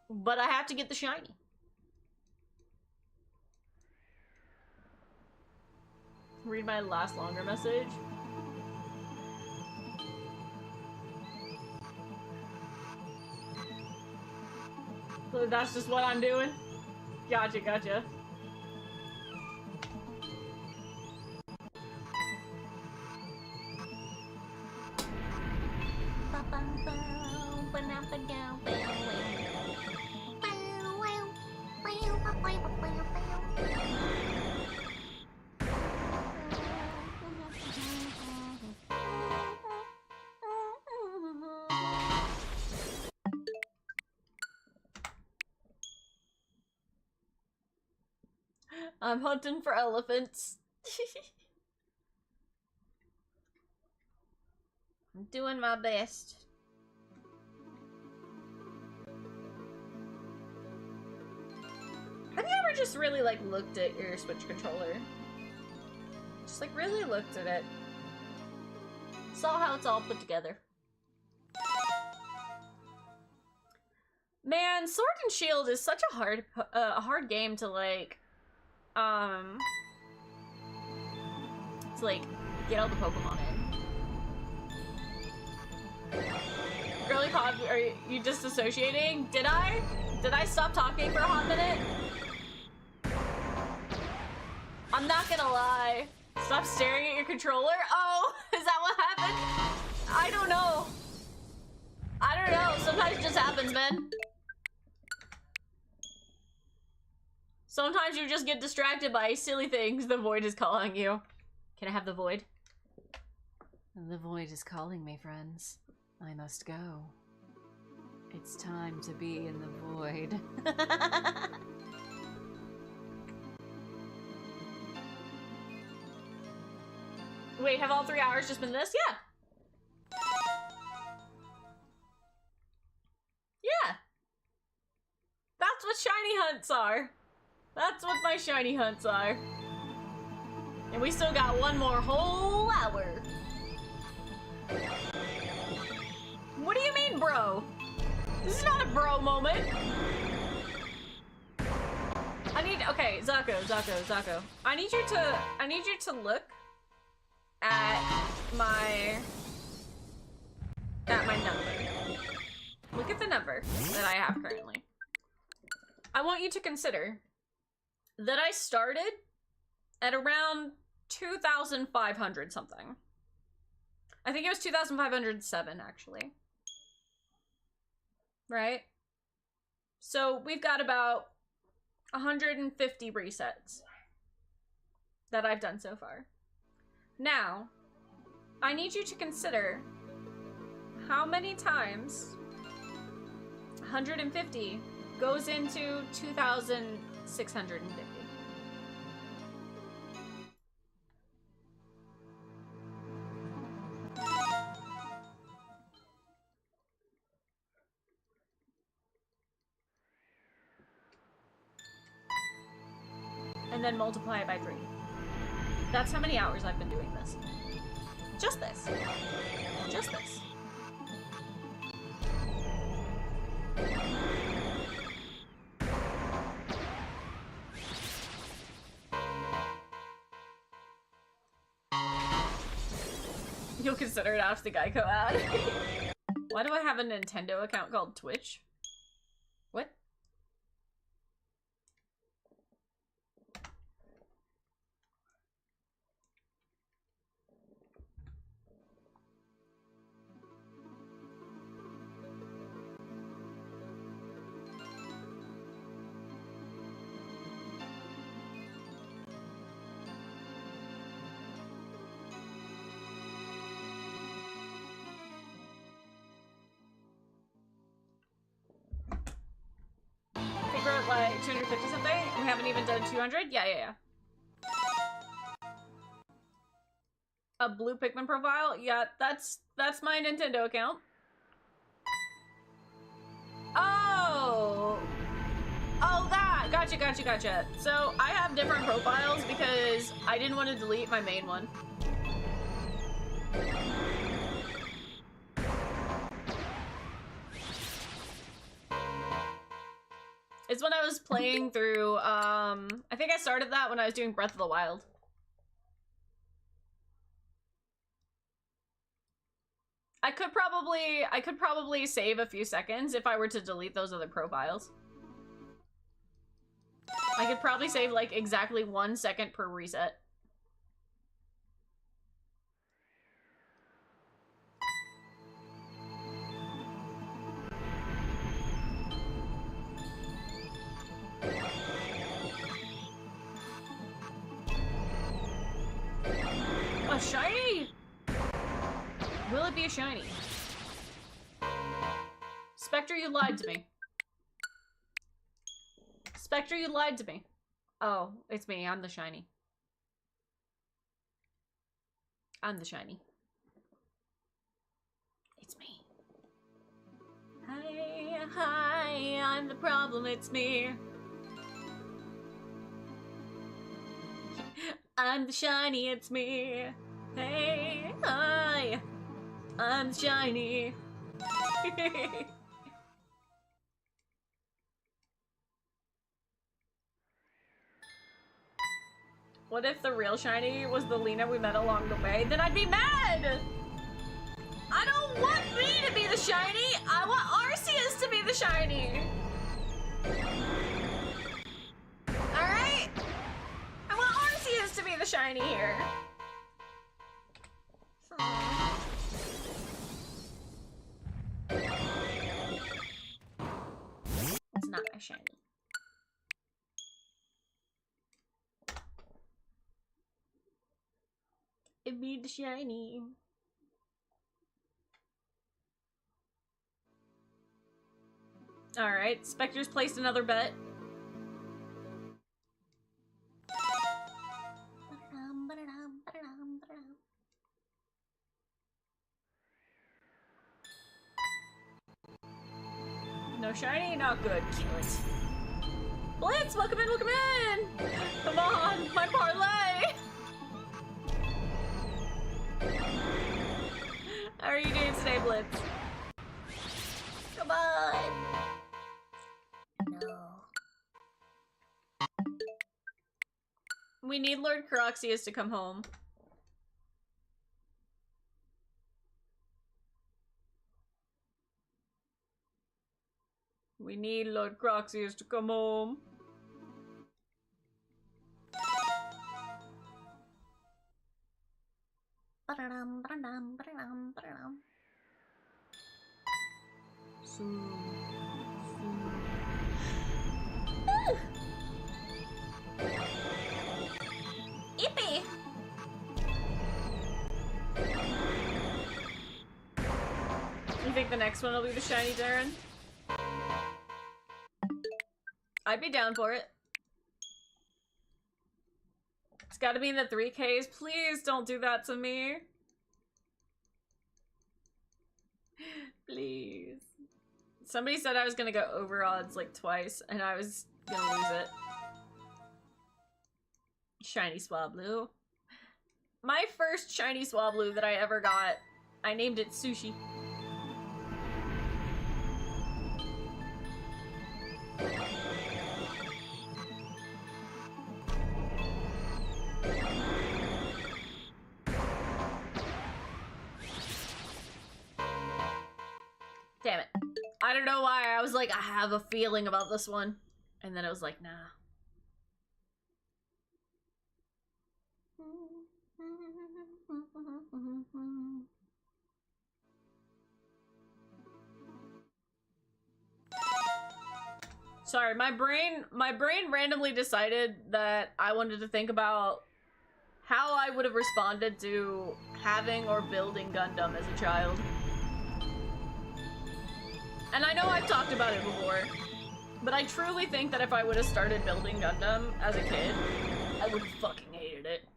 But I have to get the shiny. Read my last longer message. So that's just what I'm doing? Gotcha, gotcha. I'm hunting for elephants. I'm doing my best. Have you ever just really like looked at your Switch controller? Just like really looked at it. Saw how it's all put together. Man, Sword and Shield is such a hard game to like to like get all the Pokemon in. Girly Pod, are you disassociating? Did I stop talking for a hot minute? I'm not gonna lie. Stop staring at your controller? Oh, is that what happened? I don't know. I don't know. Sometimes it just happens, man. Sometimes you just get distracted by silly things. The void is calling you. Can I have the void? The void is calling me, friends. I must go. It's time to be in the void. Wait, have all 3 hours just been this? Yeah. Yeah. That's what shiny hunts are. That's what my shiny hunts are. And we still got one more whole hour. What do you mean, bro? This is not a bro moment. I need, okay, Zako. I need you to look at my number. Look at the number that I have currently. I want you to consider that I started at around 2,500 something. I think it was 2,507 actually. Right? So we've got about 150 resets that I've done so far. Now, I need you to consider how many times 150 goes into 2,650. And then multiply it by 3. That's how many hours I've been doing this. Just this. Just this. You'll consider it after the Geico ad. Why do I have a Nintendo account called Twitch? What? Like 250 something? We haven't even done 200? Yeah. A blue Pikmin profile? Yeah, that's my Nintendo account. Oh! Oh, that! Gotcha. So, I have different profiles because I didn't want to delete my main one. It's when I was playing through, I think I started that when I was doing Breath of the Wild. I could probably save a few seconds if I were to delete those other profiles. I could probably save like exactly 1 second per reset. A shiny? Will it be a shiny? Spectre, you lied to me. Spectre, you lied to me. Oh, it's me. I'm the shiny. I'm the shiny. It's me. Hi, I'm the problem. It's me. I'm the shiny, it's me. Hey, hi, I'm shiny. What if the real shiny was the Lena we met along the way? Then I'd be mad! I don't want me to be the shiny! I want Arceus to be the shiny! Alright? I want Arceus to be the shiny here. It's not a shiny. the shiny. Alright, Spectre's placed another bet. No shiny? Not good. Kill it. Blitz, welcome in, welcome in! Come on, my parlay! How are you doing today, Blitz? Come on! No. We need Lord Crocseus to come home. We need Lord Crocseus to come home. Yippee! You think the next one will be the shiny Darren? I'd be down for it. It's gotta be in the 3Ks. Please don't do that to me. Please. Somebody said I was gonna go over odds like twice, and I was gonna lose it. Shiny Swablu. My first shiny Swablu that I ever got, I named it Sushi. Damn it. I don't know why. I was like, I have a feeling about this one. And then I was like, nah. Sorry, my brain randomly decided that I wanted to think about how I would have responded to having or building Gundam as a child. And I know I've talked about it before, but I truly think that if I would have started building Gundam as a kid, I would have fucking hated it.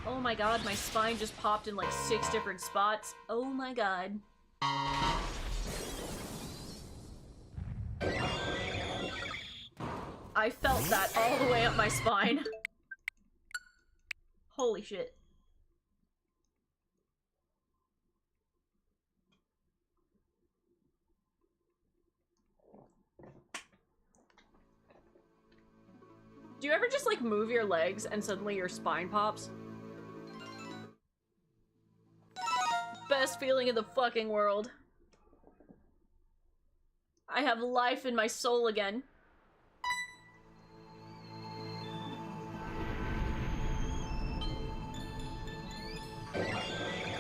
Oh my god, my spine just popped in like 6 different spots. Oh my god. I felt that all the way up my spine. Holy shit. Do you ever just like move your legs and suddenly your spine pops? Best feeling in the fucking world. I have life in my soul again.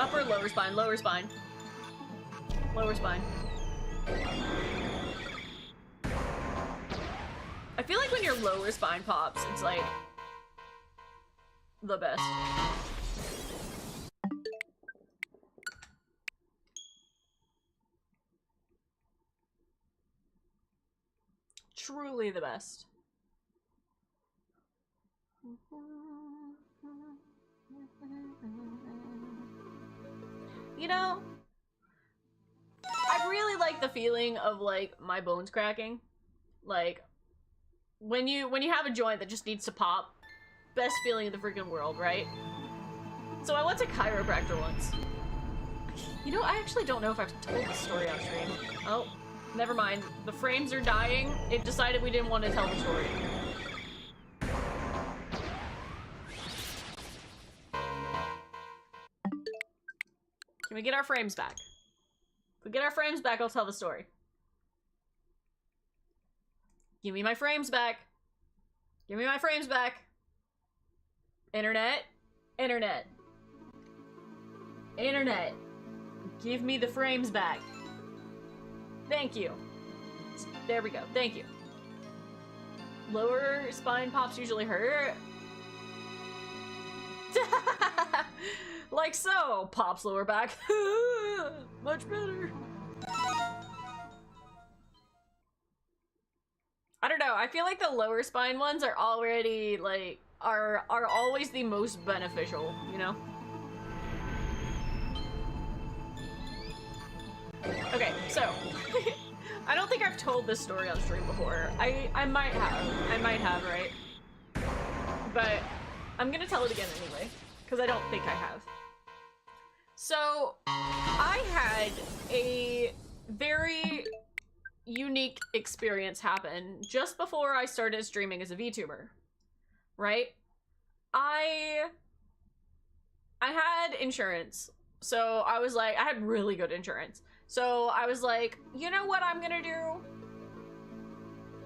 Upper, lower spine, lower spine. Lower spine. I feel like when your lower spine pops, it's like the best. Truly the best. You know, I really like the feeling of like my bones cracking. Like when you have a joint that just needs to pop, best feeling in the freaking world, right? So I went to chiropractor once. You know, I actually don't know if I've told this story on stream. Oh, never mind. The frames are dying. It decided we didn't want to tell the story. Can we get our frames back? If we get our frames back, I'll tell the story. Give me my frames back. Give me my frames back. Internet. Internet. Internet. Give me the frames back. Thank you. There we go. Thank you. Lower spine pops usually hurt. Like so. Pops lower back. Much better. I don't know. I feel like the lower spine ones are already like are always the most beneficial, you know? Okay, so I don't think I've told this story on stream before. I might have, right? But I'm gonna tell it again anyway, because I don't think I have. So I had a very unique experience happen just before I started streaming as a VTuber, right? I had insurance, so I was like, I had really good insurance. So I was like, you know what I'm gonna do?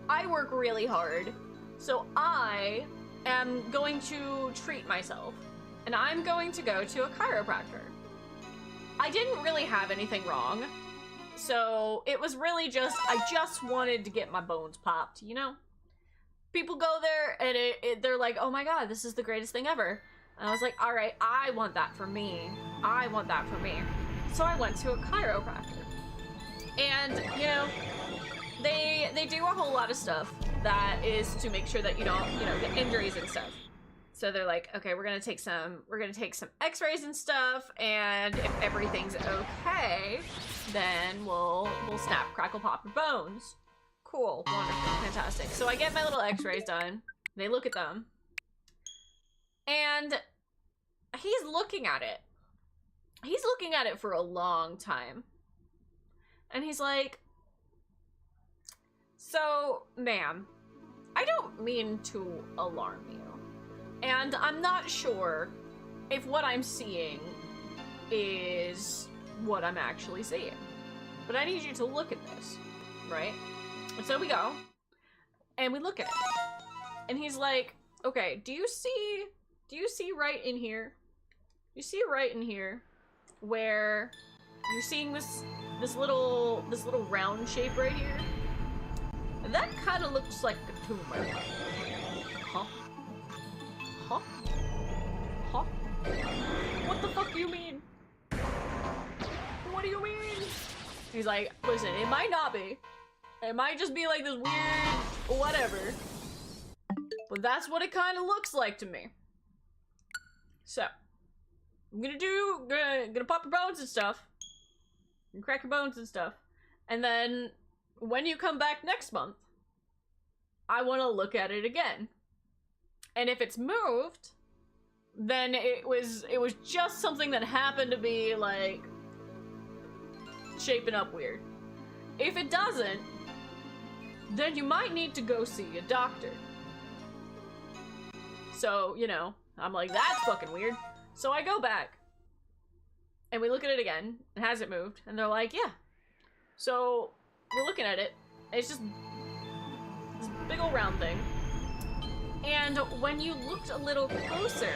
I work really hard, so I am going to treat myself, and I'm going to go to a chiropractor. I didn't really have anything wrong, so it was really just, I just wanted to get my bones popped, you know? People go there and they're like, oh my god, this is the greatest thing ever. And I was like, all right, I want that for me. I want that for me. So I went to a chiropractor. And, you know, they do a whole lot of stuff that is to make sure that you don't, you know, get injuries and stuff. So they're like, okay, we're gonna take some x-rays and stuff, and if everything's okay, then we'll snap, crackle, pop your bones. Cool, wonderful, fantastic. So I get my little x-rays done, they look at them, and he's looking at it. He's looking at it for a long time. And he's like, so, ma'am, I don't mean to alarm you. And I'm not sure if what I'm seeing is what I'm actually seeing. But I need you to look at this, right? And so we go, and we look at it. And he's like, okay, do you see right in here? You see right in here where you're seeing this little round shape right here? And that kind of looks like a tumor. Huh? Huh? Huh? What the fuck do you mean? What do you mean? He's like, listen, it might not be. It might just be like this weird whatever. But that's what it kind of looks like to me. So, I'm gonna pop your bones and stuff. And crack your bones and stuff. And then, when you come back next month, I want to look at it again. And if it's moved, then it was just something that happened to be, like, shaping up weird. If it doesn't, then you might need to go see a doctor. So, you know, I'm like, that's fucking weird. So I go back, and we look at it again. It hasn't moved. And they're like, yeah. So we're looking at it. It's just this big old round thing. And when you looked a little closer,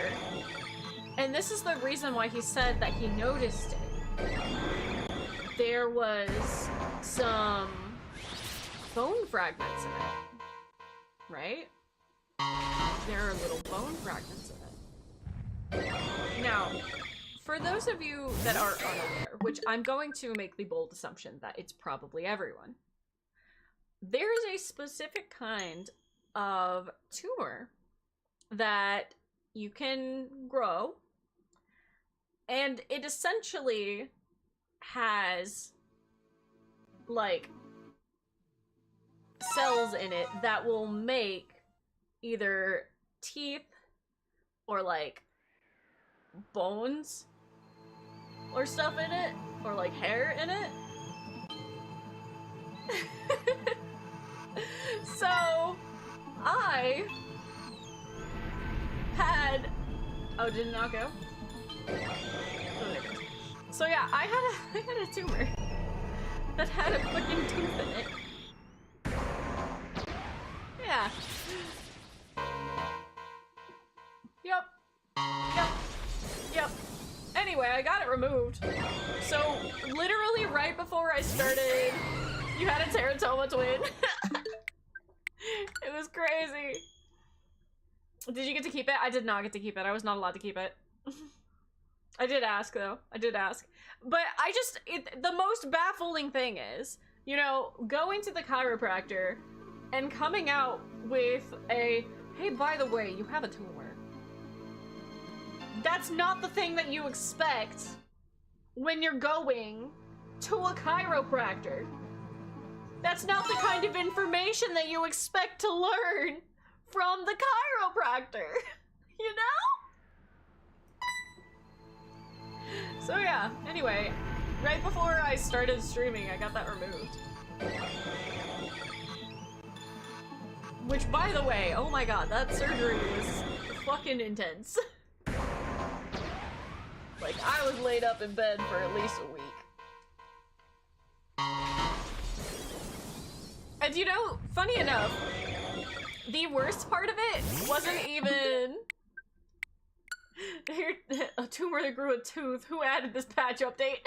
and this is the reason why he said that he noticed it, there was some bone fragments in it, right? There are little bone fragments in it. Now, for those of you that are unaware, which I'm going to make the bold assumption that it's probably everyone, there is a specific kind of tumor that you can grow, and it essentially has, like, cells in it that will make either teeth or, like, bones or stuff in it, or, like, hair in it. So, I had... Oh, did it not go? Oh, there it goes. So yeah, I had a tumor that had a fucking tooth in it. Yeah. Yep. Anyway, I got it removed. So, literally right before I started, you had a teratoma twin. It was crazy. Did you get to keep it? I did not get to keep it. I was not allowed to keep it. I did ask, though. I did ask. But I just, the most baffling thing is, you know, going to the chiropractor and coming out with a, hey, by the way, you have a tumor. That's not the thing that you expect when you're going to a chiropractor. That's not the kind of information that you expect to learn from the chiropractor, you know? So yeah, anyway, right before I started streaming, I got that removed. Which, by the way, oh my god, that surgery was fucking intense. Like, I was laid up in bed for at least a week. And you know, funny enough, the worst part of it wasn't even a tumor that grew a tooth. Who added this patch update?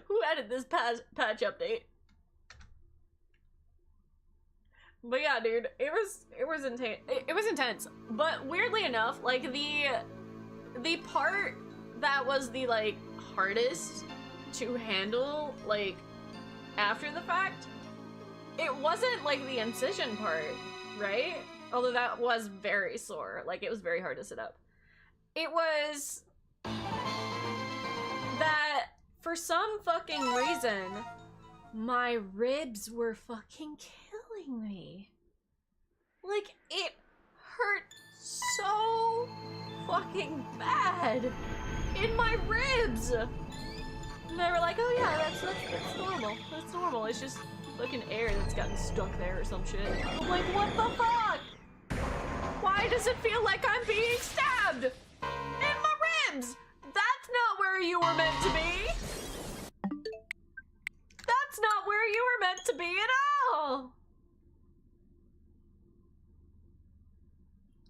Who added this patch update? But yeah, dude, it was intense. It was intense. But weirdly enough, like the part that was the like hardest to handle, like after the fact, it wasn't like the incision part, right? Although that was very sore. Like, it was very hard to sit up. It was that for some fucking reason, my ribs were fucking killing me. Like, it hurt so fucking bad in my ribs. And they were like, oh yeah, that's normal. That's normal. It's just fucking air that's gotten stuck there or some shit. I'm like, what the fuck? Why does it feel like I'm being stabbed? In my ribs! That's not where you were meant to be! That's not where you were meant to be at all!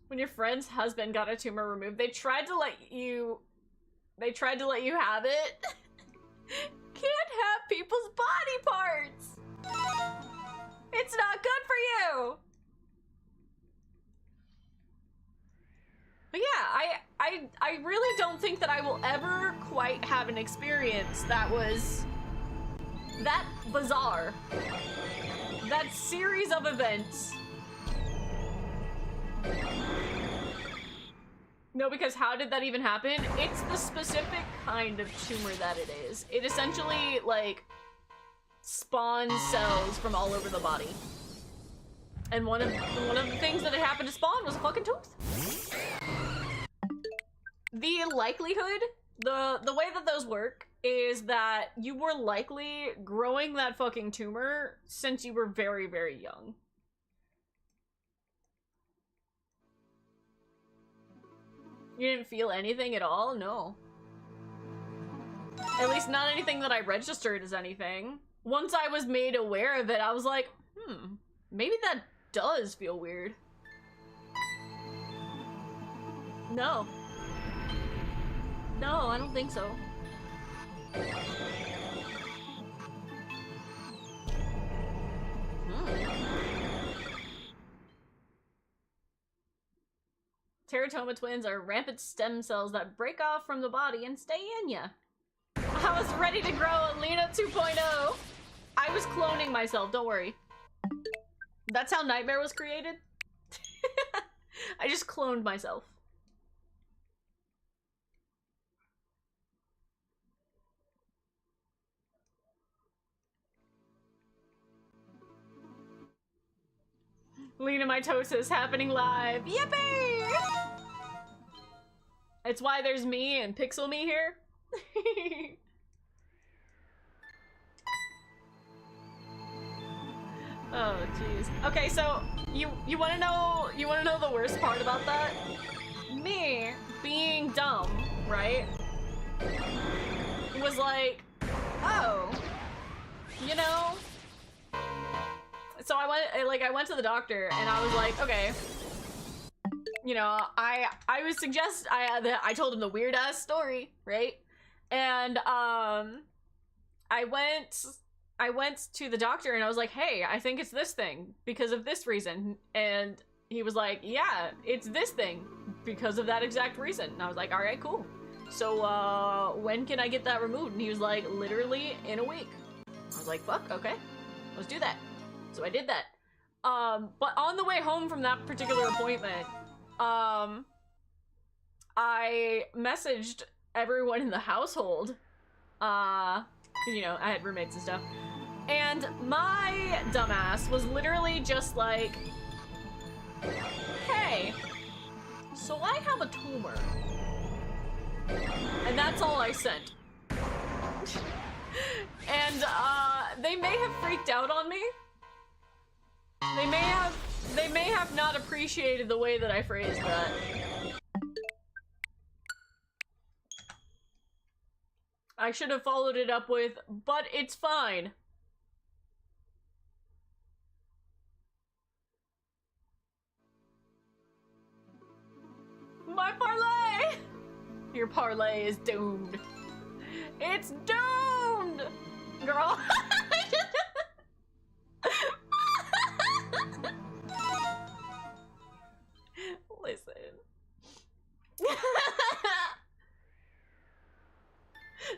When your friend's husband got a tumor removed, they tried to let you have it. Can't have people's body parts! It's not good for you! But yeah, I really don't think that I will ever quite have an experience that was that bizarre. That series of events. No, because how did that even happen? It's the specific kind of tumor that it is. It essentially, like, spawns cells from all over the body. And one of the things that it happened to spawn was a fucking tooth. The likelihood, the way that those work is that you were likely growing that fucking tumor since you were very, very young. You didn't feel anything at all? No. At least not anything that I registered as anything. Once I was made aware of it, I was like, maybe that does feel weird. No. No, I don't think so. Teratoma twins are rampant stem cells that break off from the body and stay in ya. I was ready to grow a Lena 2.0. I was cloning myself, don't worry. That's how Nightmare was created. I just cloned myself. Lena mitosis happening live. Yippee! It's why there's me and Pixel Me here. Oh jeez. Okay, so you wanna know the worst part about that? Me being dumb, right? Was like, oh, you know. So I went to the doctor and I was like, okay, you know, I told him the weird ass story, right? And I went to the doctor and I was like, hey, I think it's this thing because of this reason. And he was like, yeah, it's this thing because of that exact reason. And I was like, all right, cool. So, when can I get that removed? And he was like, literally in a week. I was like, fuck, okay, let's do that. So I did that. But on the way home from that particular appointment, I messaged everyone in the household, you know, I had roommates and stuff, and my dumbass was literally just like, hey, so I have a tumor. And that's all I sent. And, they may have freaked out on me. They may have not appreciated the way that I phrased that. I should have followed it up with, but it's fine. My parlay! Your parlay is doomed. It's doomed! Girl. Listen.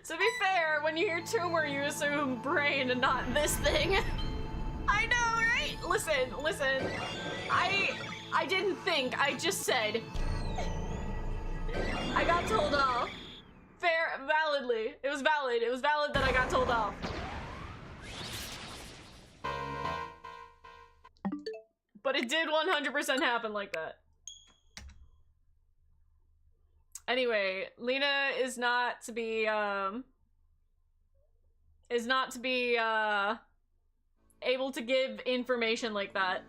To be fair, when you hear tumor, you assume brain and not this thing. I know, right? Listen. I didn't think, I just said. I got told off. Fair, validly. It was valid. It was valid that I got told off. But it did 100% happen like that. Anyway, Lena is not to be able to give information like that.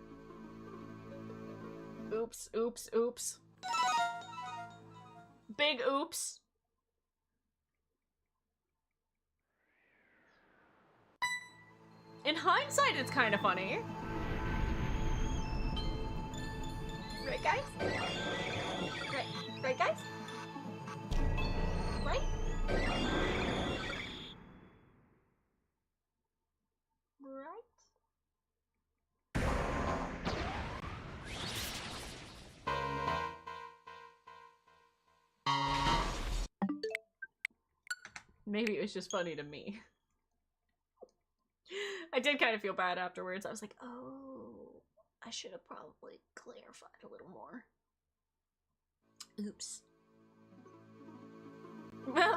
Oops, oops, oops. Big oops. In hindsight, it's kind of funny. Right, guys? Right, guys? Right? Right? Maybe it was just funny to me. I did kind of feel bad afterwards. I was like, oh, I should have probably clarified a little more. Oops.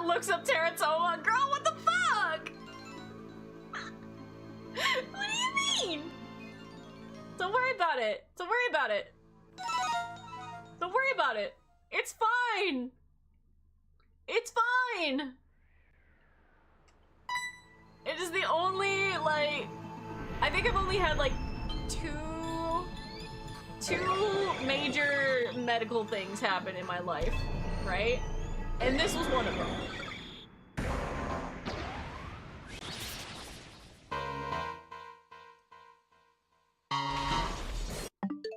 Looks up Teratoma. Girl, what the fuck? What do you mean? Don't worry about it. Don't worry about it. Don't worry about it. It's fine. It's fine. It is the only, like, I think I've only had, like, two major medical things happen in my life, right? And this was one of them.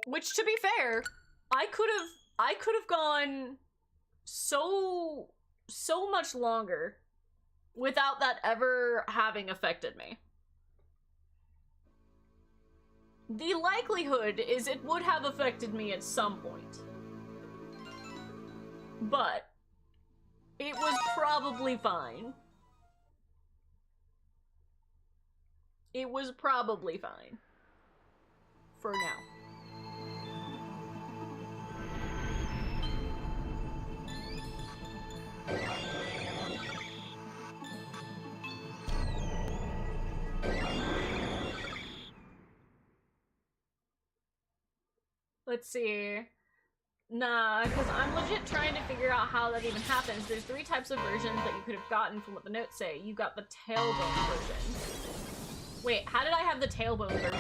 Which, to be fair, I could have gone so much longer without that ever having affected me. The likelihood is it would have affected me at some point. But it was probably fine. It was probably fine. For now. Let's see. Nah, because I'm legit trying to figure out how that even happens. There's 3 types of versions that you could have gotten from what the notes say. You got the tailbone version. Wait, how did I have the tailbone version?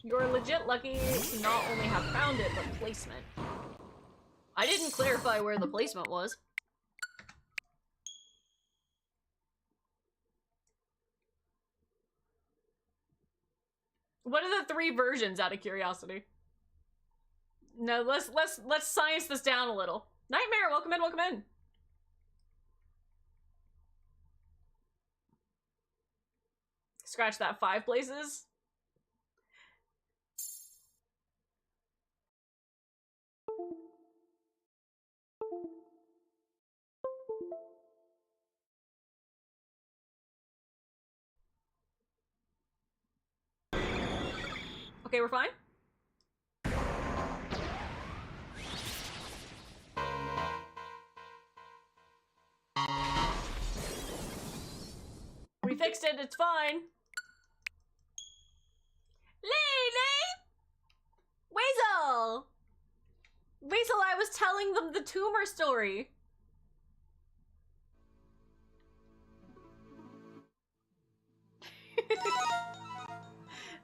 You're legit lucky to not only have found it, but placement. I didn't clarify where the placement was. What are the 3 versions, out of curiosity? No, let's science this down a little. Nightmare, welcome in, welcome in. Scratch that, 5 places. Okay, we're fine? We fixed it, it's fine. Weasel! Weasel, I was telling them the tumor story.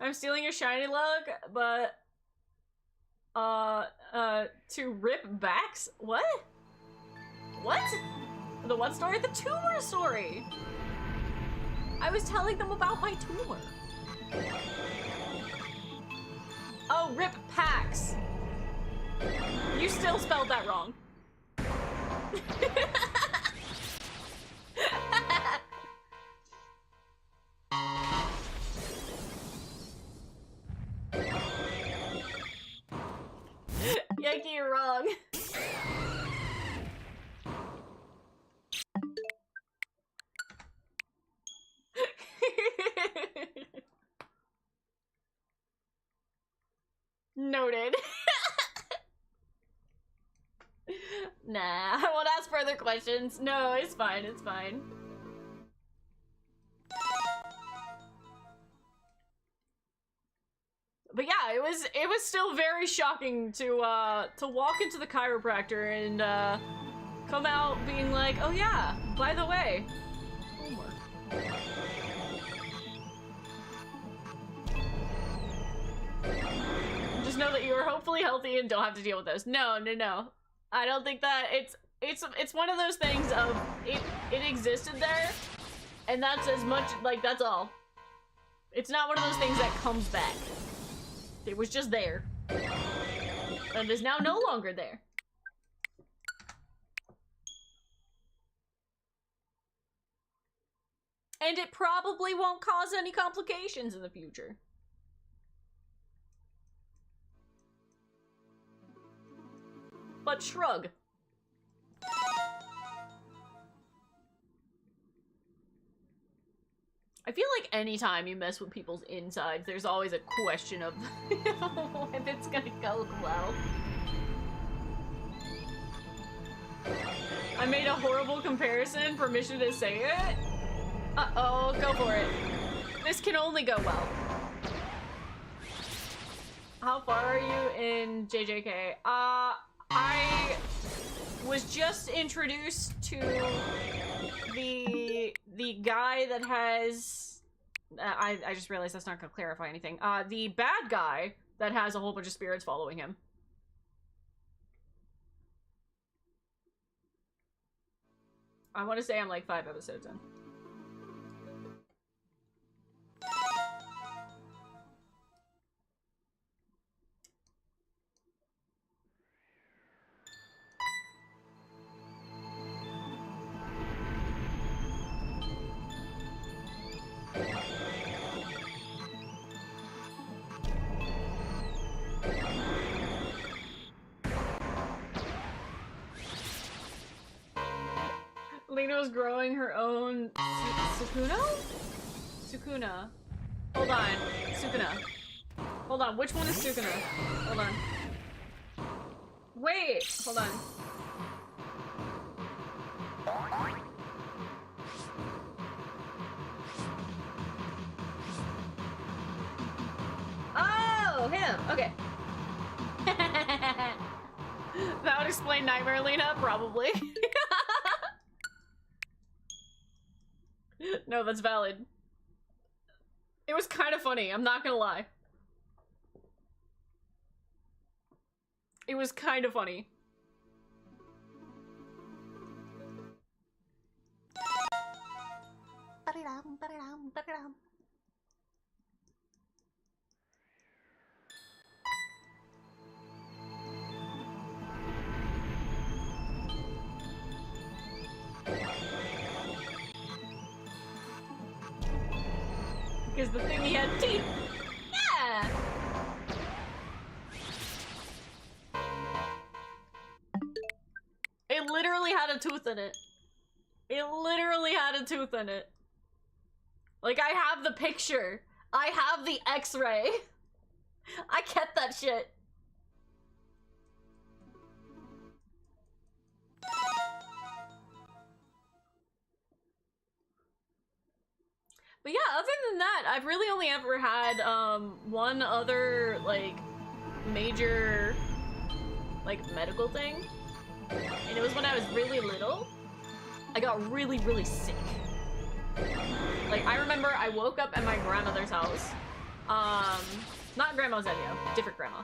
I'm stealing your shiny look, but to rip backs? What? What? The what story? The tumor story. I was telling them about my tumor. Oh, rip packs. You still spelled that wrong. Yankee, you're wrong. Noted. Nah, I won't ask further questions. No, it's fine, it's fine. But yeah, it was still very shocking to walk into the chiropractor and come out being like, oh yeah, by the way, homework. Just know that you are hopefully healthy and don't have to deal with those. No, no, no. I don't think that it's one of those things of it existed there, and that's as much, like, that's all. It's not one of those things that comes back. It was just there. And is now no longer there. And it probably won't cause any complications in the future. But shrug. I feel like anytime you mess with people's insides, there's always a question of if it's gonna go well. I made a horrible comparison, permission to say it? Uh-oh, go for it. This can only go well. How far are you in JJK? I was just introduced to the guy that has I just realized that's not gonna clarify anything. The bad guy that has a whole bunch of spirits following him. I want to say I'm like 5 episodes in. Lino's growing her own Sukuna? Hold on. Sukuna. Hold on, which one is Sukuna? Hold on. Wait! Hold on. Oh, him! Okay. That would explain Nightmare Lena, probably. No, that's valid. It was kind of funny, I'm not gonna lie. It was kind of funny. Because the thing he had teeth. Yeah. It literally had a tooth in it. It literally had a tooth in it. Like, I have the picture. I have the x-ray. I get that shit. But yeah, other than that, I've really only ever had one other like major like medical thing, and it was when I was really little. I got really, really sick. Like, I remember I woke up at my grandmother's house. Not Grandma Zenio, different grandma.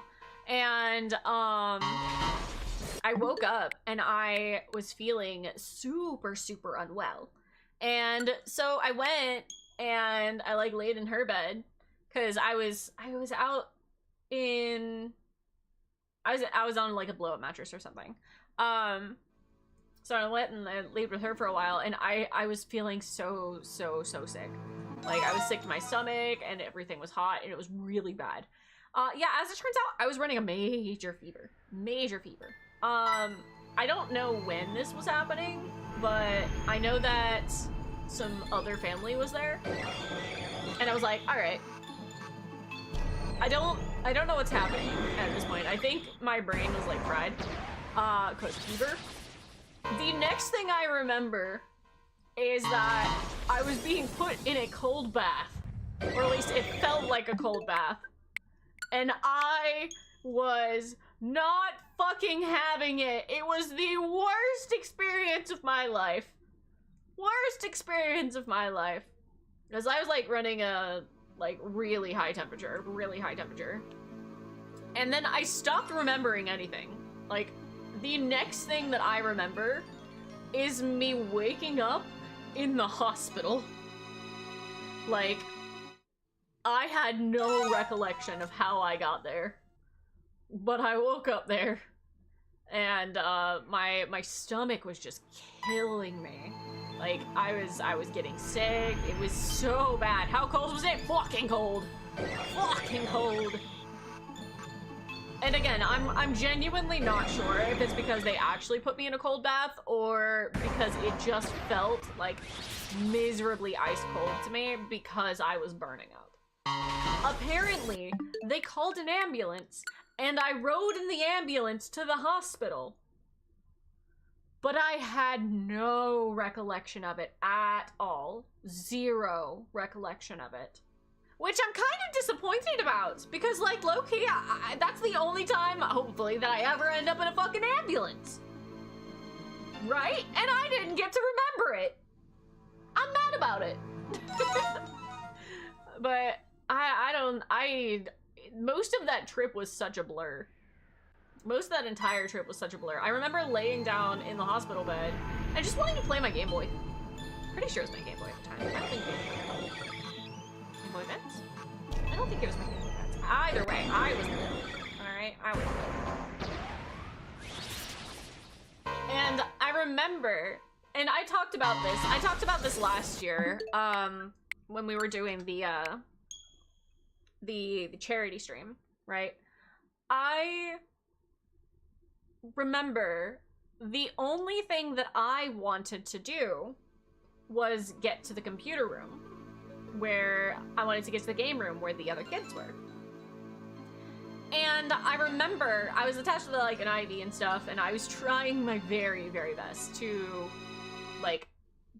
And, I woke up and I was feeling super, super unwell. And so I went and I, like, laid in her bed. Because I was out in... I was on, like, a blow-up mattress or something. So I went and I laid with her for a while, and I was feeling so sick. Like, I was sick to my stomach, and everything was hot, and it was really bad. Yeah, as it turns out, I was running a major fever. Major fever. I don't know when this was happening, but I know that some other family was there. And I was like, alright. I don't know what's happening at this point. I think my brain was, like, fried. 'Cause fever. The next thing I remember is that I was being put in a cold bath. Or at least it felt like a cold bath. And I was not fucking having it. It was the worst experience of my life. Worst experience of my life. Because I was like running a like really high temperature. And then I stopped remembering anything. Like, the next thing that I remember is me waking up in the hospital. Like, I had no recollection of how I got there. But I woke up there. And my stomach was just killing me. Like, I was getting sick. It was so bad. How cold was it? Fucking cold. Fucking cold. And again, I'm genuinely not sure if it's because they actually put me in a cold bath or because it just felt like miserably ice cold to me because I was burning up. Apparently, they called an ambulance and I rode in the ambulance to the hospital. But I had no recollection of it at all. Zero recollection of it. Which I'm kind of disappointed about, because, like, low-key, that's the only time, hopefully, that I ever end up in a fucking ambulance. Right? And I didn't get to remember it. I'm mad about it. But, most of that trip was such a blur. Most of that entire trip was such a blur. I remember laying down in the hospital bed and just wanting to play my Game Boy. Pretty sure it was my Game Boy at the time. I think Game Boy Advance? I don't think it was my Game Boy Advance. Either way, I was little. Alright? I was little. And I remember, and I talked about this last year, when we were doing the charity stream, right? I remember the only thing that I wanted to do was get to the computer room where I wanted to get to the game room where the other kids were. And I remember I was attached to like an IV and stuff, and I was trying my very, very best to like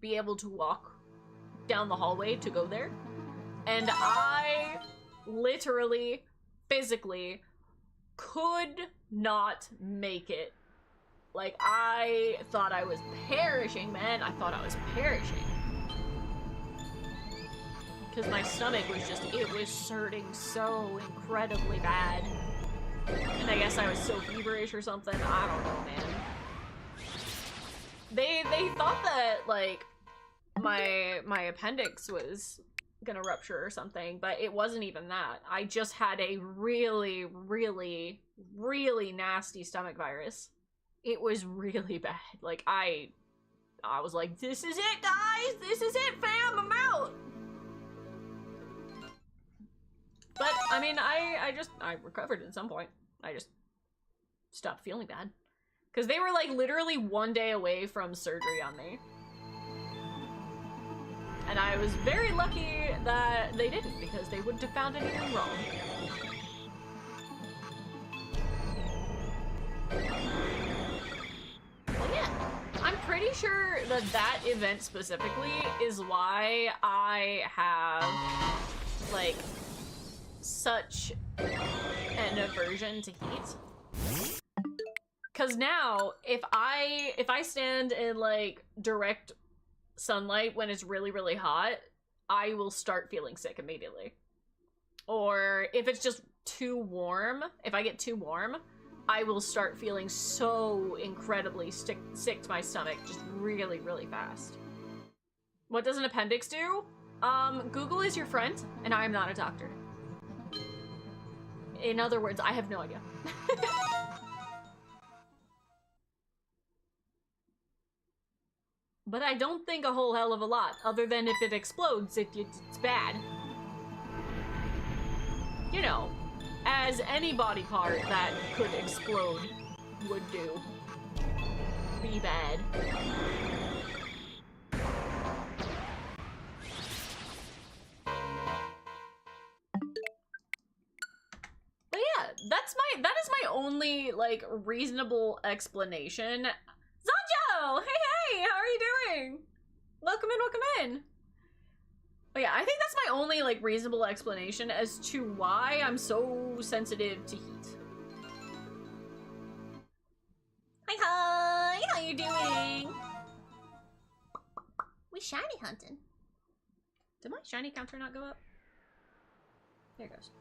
be able to walk down the hallway to go there. And I literally, physically could not make it. Like, I thought I was perishing, man. I thought I was perishing. Because my stomach was just, it was hurting so incredibly bad. And I guess I was so feverish or something. I don't know, man. They thought that, like, my appendix was gonna rupture or something, but it wasn't even that. I just had a really, really, really nasty stomach virus. It was really bad. Like, I was like, this is it, guys! This is it, fam! I'm out! But, I mean, I recovered at some point. I just stopped feeling bad. Because they were, like, literally one day away from surgery on me. And I was very lucky that they didn't, because they wouldn't have found anything wrong. Well, yeah. I'm pretty sure that that event specifically is why I have, like, such an aversion to heat. Cause now, if I stand in, like, direct sunlight when it's really, really hot, I will start feeling sick immediately. Or if it's just too warm, if I get too warm, I will start feeling so incredibly sick to my stomach just really, really fast. What does an appendix do? Google is your friend, and I am not a doctor. In other words, I have no idea. But I don't think a whole hell of a lot, other than if it explodes, it's bad. You know, as any body part that could explode would do. Be bad. But yeah, that is my only, like, reasonable explanation. Zanjo! Hey, how are you doing? Welcome in. But yeah, I think that's my only, like, reasonable explanation as to why I'm so sensitive to heat. Hi, how you doing? We shiny hunting. Did my shiny counter not go up? There it goes.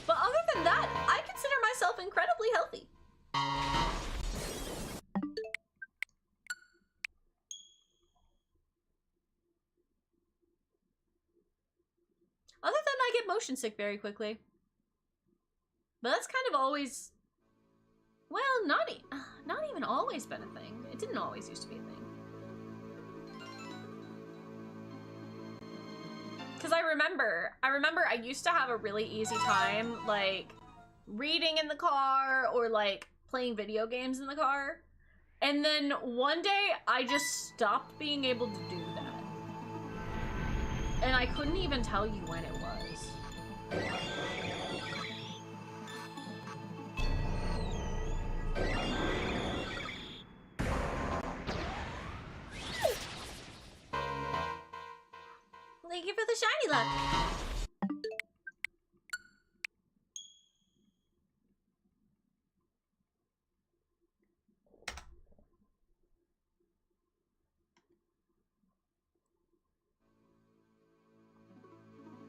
But other than that, I consider myself incredibly healthy. Other than I get motion sick very quickly. But that's kind of always, well, not even always been a thing. It didn't always used to be a thing. Because I remember I used to have a really easy time, like, reading in the car or, like, playing video games in the car. And then one day, I just stopped being able to do that. And I couldn't even tell you when it was. Thank you for the shiny luck.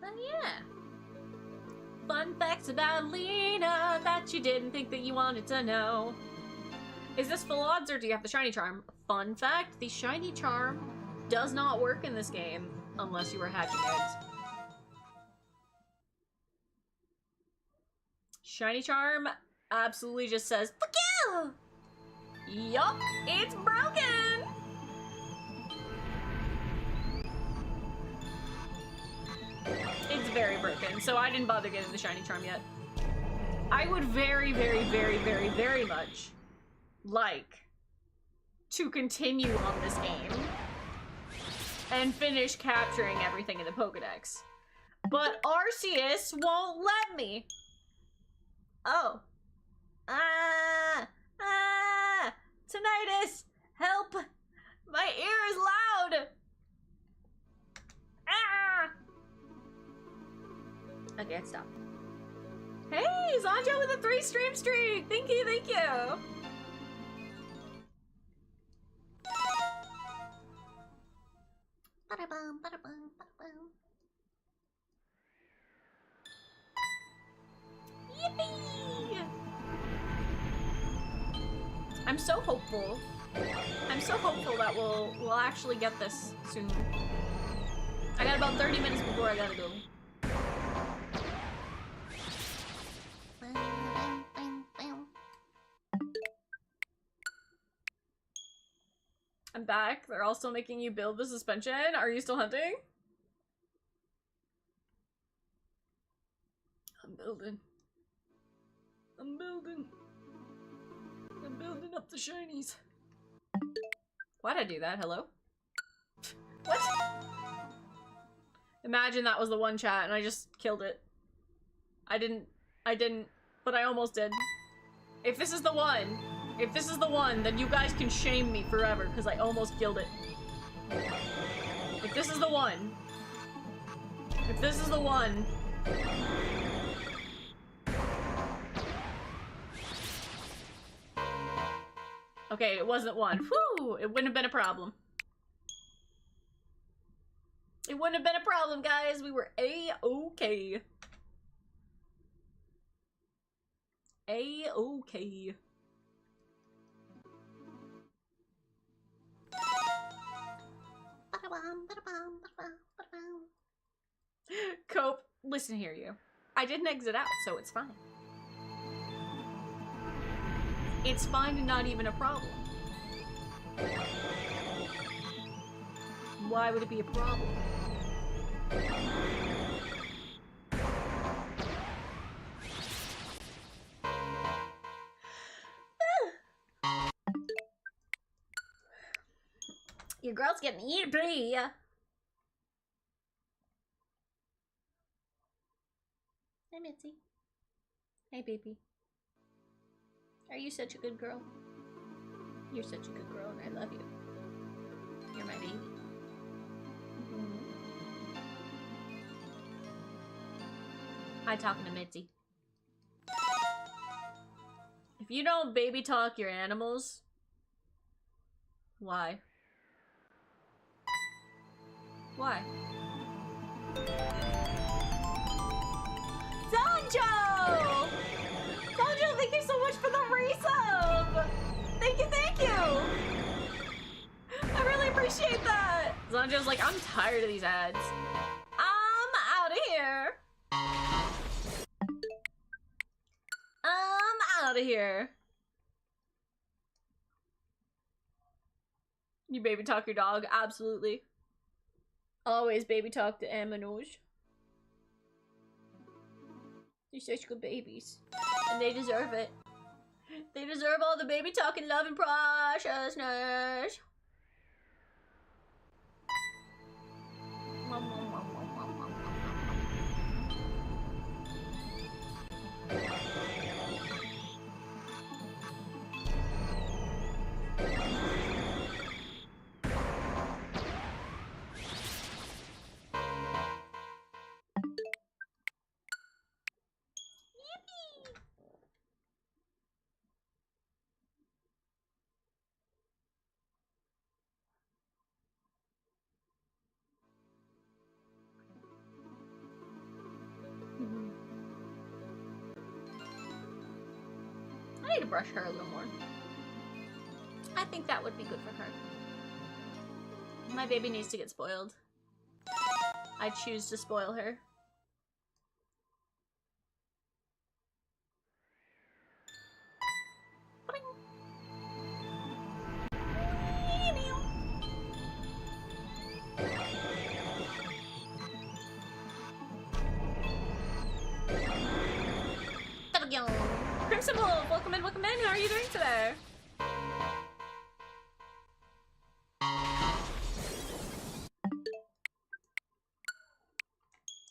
But yeah. Fun facts about Lena that you didn't think that you wanted to know. Is this full odds or do you have the shiny charm? Fun fact, the shiny charm does not work in this game unless you are hatching eggs. Shiny charm absolutely just says, fuck you! Yup, it's broken! It's very broken, so I didn't bother getting the shiny charm yet. I would very, very, very, very, very much like to continue on this game and finish capturing everything in the Pokedex. But Arceus won't let me. Oh. Tinnitus! Help! My ear is loud! Ah! Okay, stop. Hey, Zanjo with a 3-stream streak! Thank you, thank you! Ba-da-bum, ba-da-bum, ba-da-bum. Yippee! I'm so hopeful. I'm so hopeful that we'll actually get this soon. I got about 30 minutes before I gotta go. I'm back. They're all still making you build the suspension. Are you still hunting? building. I'm building. I'm building up the shinies. Why'd I do that? Hello? What? Imagine that was the one chat and I just killed it. I didn't, but I almost did. If this is the one, then you guys can shame me forever because I almost killed it. If this is the one. If this is the one. Okay, it wasn't one. Whew! It wouldn't have been a problem. It wouldn't have been a problem, guys. We were A-okay. A-okay. Cope, listen here, you. I didn't exit out, so it's fine. It's fine and not even a problem. Why would it be a problem? Your girl's getting eaten. Hi, Mitzi. Hey, baby. Are you such a good girl? You're such a good girl and I love you. You're my baby. Hi, talking to Mitzi. If you don't baby talk your animals, why? Why? Sanjo! Sanjo, thank you so much for the resub! Thank you, thank you! I really appreciate that! Sanjo's like, I'm tired of these ads. I'm out of here. I'm out of here. You baby talk your dog? Absolutely. Always baby talk the animals. They're such good babies. And they deserve it. They deserve all the baby talk and love and preciousness. I need to brush her a little more. I think that would be good for her. My baby needs to get spoiled. I choose to spoil her. Crimson Wolf, welcome in, welcome in. How are you doing today?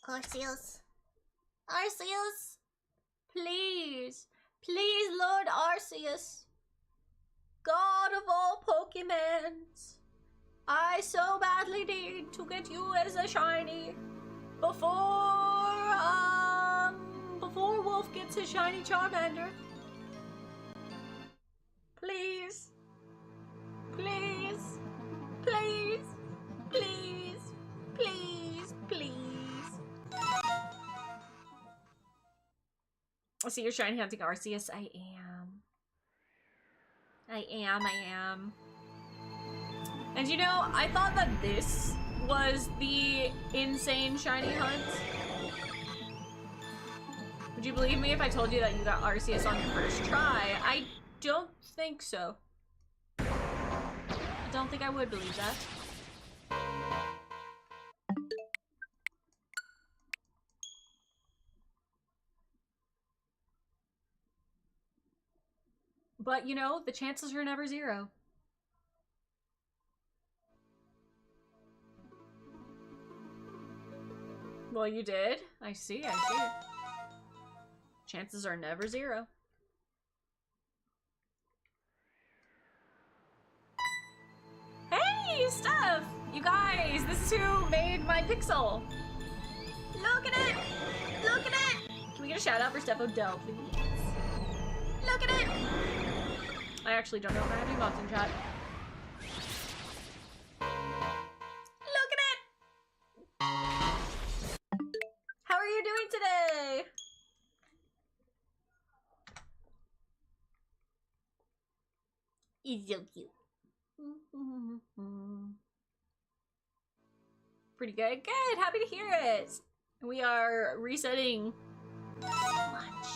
Arceus. Arceus. Please. Please, Lord Arceus. God of all Pokemons. I so badly need to get you as a shiny before Wolf gets his shiny Charmander. Please. Please. Please. Please. Please. Please. I see you're shiny hunting Arceus. I am. And you know, I thought that this was the insane shiny hunt. Would you believe me if I told you that you got Arceus on your first try? I don't think so. I don't think I would believe that. But, you know, the chances are never zero. Well, you did. I see, I see. Chances are never zero. Hey, Steph! You guys, this is who made my pixel. Look at it! Look at it! Can we get a shout out for Stephodell, please? Look at it! I actually don't know if I have any mods in chat. Look at it! How are you doing today? He's so cute. Pretty good. Good. Happy to hear it. We are resetting lunch.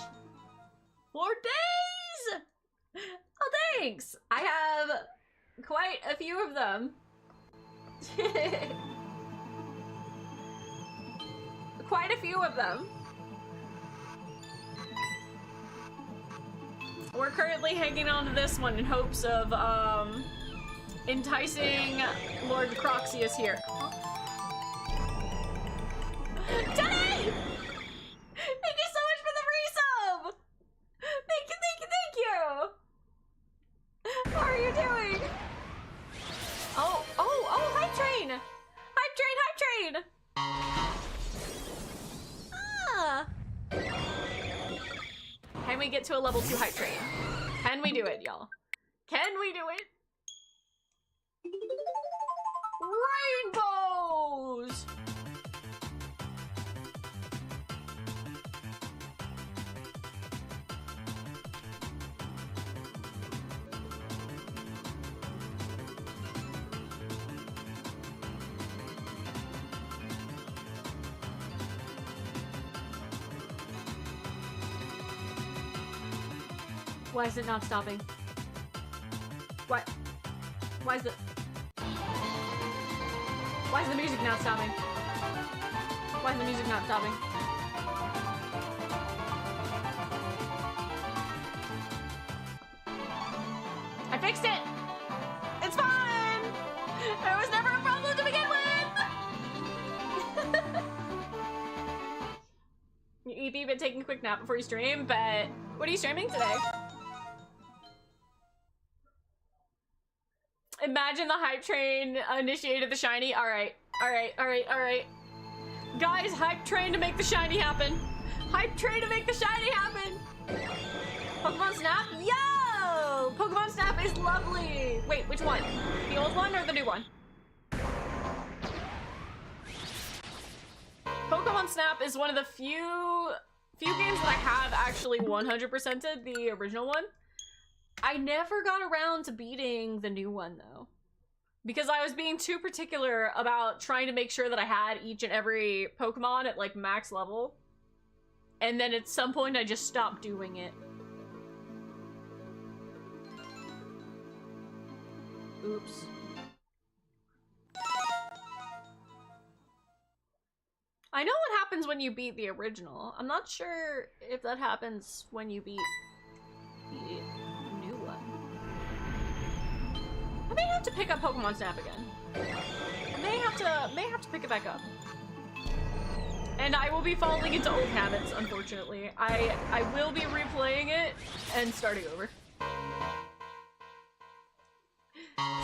4 days! Oh, thanks. I have quite a few of them. Quite a few of them. We're currently hanging on to this one in hopes of enticing Lord Crocseus here. Jenny! Thank you so much for the resub! Thank you, thank you, thank you! How are you doing? Oh, hype train! Hype train, hype train! Ah! Can we get to a level 2 hype train? Can we do it, y'all? Can we do it? Rainbows! Why is it not stopping? Why is it? Why is the music not stopping? Why is the music not stopping? I fixed it! It's fine! It was never a problem to begin with! Evie been taking a quick nap before you stream, but what are you streaming today? Imagine the hype train initiated the shiny. Alright. Guys, hype train to make the shiny happen. Hype train to make the shiny happen. Pokemon Snap? Yo! Pokemon Snap is lovely. Wait, which one? The old one or the new one? Pokemon Snap is one of the few games that I have actually 100%ed the original one. I never got around to beating the new one, though. Because I was being too particular about trying to make sure that I had each and every Pokemon at, like, max level. And then at some point, I just stopped doing it. Oops. I know what happens when you beat the original. I'm not sure if that happens when you beat the new one. I may have to pick up Pokemon Snap again. I may have to pick it back up. And I will be falling into old habits, unfortunately. I will be replaying it and starting over.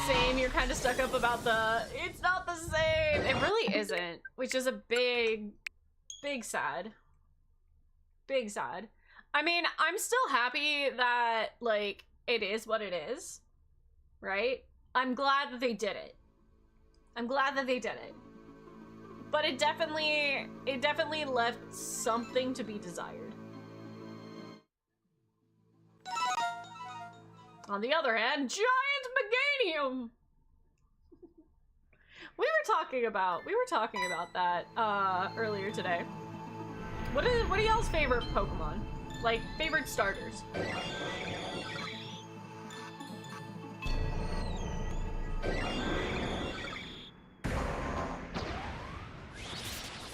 Same, you're kind of stuck up about it's not the same. It really isn't, which is a big sad. Big sad. I mean, I'm still happy that, like, it is what it is, right? I'm glad that they did it. I'm glad that they did it. But it definitely left something to be desired. On the other hand, giant Meganium! We were talking about that earlier today. What are y'all's favorite Pokemon? Like, favorite starters?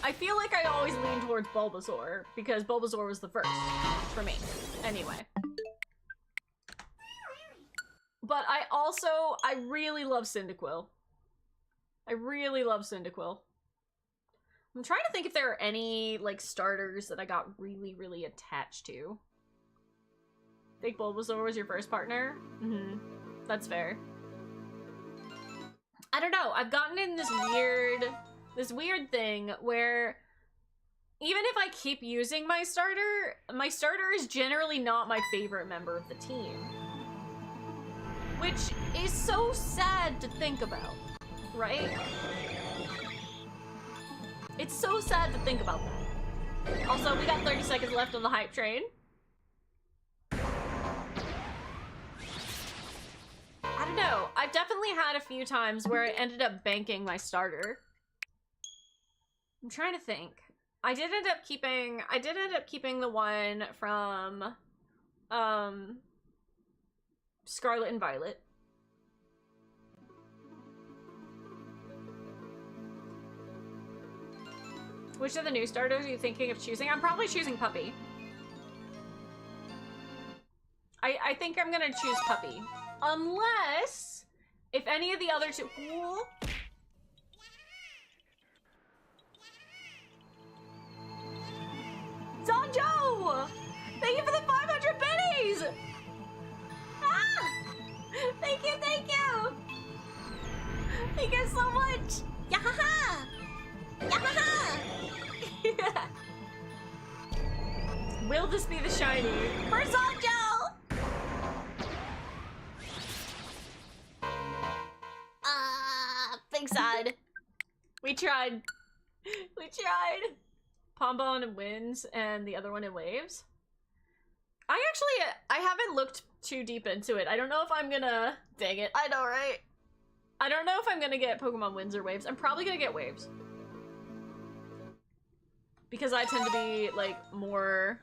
I feel like I always lean towards Bulbasaur, because Bulbasaur was the first, for me. Anyway. But I really love Cyndaquil. I really love Cyndaquil. I'm trying to think if there are any, like, starters that I got really, really attached to. Think Bulbasaur was your first partner? Mm-hmm. That's fair. I don't know. I've gotten in this weird thing where even if I keep using my starter is generally not my favorite member of the team. Which is so sad to think about, right? It's so sad to think about that. Also, we got 30 seconds left on the hype train. I don't know. I've definitely had a few times where I ended up banking my starter. I'm trying to think. I did end up keeping the one from Scarlet and Violet. Which of the new starters are you thinking of choosing? I'm probably choosing Puppy. I think I'm gonna choose Puppy. Unless, if any of the other two... Ooh. Zanjo! Thank you for the 500 pennies! Ah! Thank you, thank you! Thank you so much! Yahaha! Yahaha! Yeah. Will this be the shiny? For Zanjo! Big sad. We tried. We tried. Pombon wins and the other one in waves. I haven't looked too deep into it. I don't know if I'm gonna... Dang it. I know, right? I don't know if I'm gonna get Pokemon wins or waves. I'm probably gonna get waves. Because I tend to be, like, more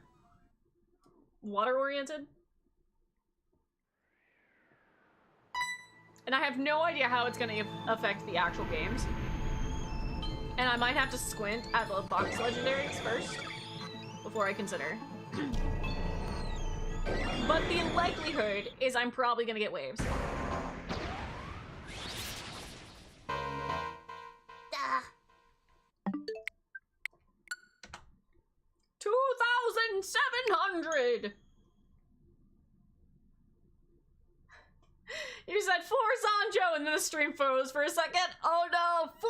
water-oriented. And I have no idea how it's gonna affect the actual games. And I might have to squint at the box legendaries first before I consider. But the likelihood is I'm probably gonna get waves. 2,700! You said for Zanjo and then the stream froze for a second. Oh no, for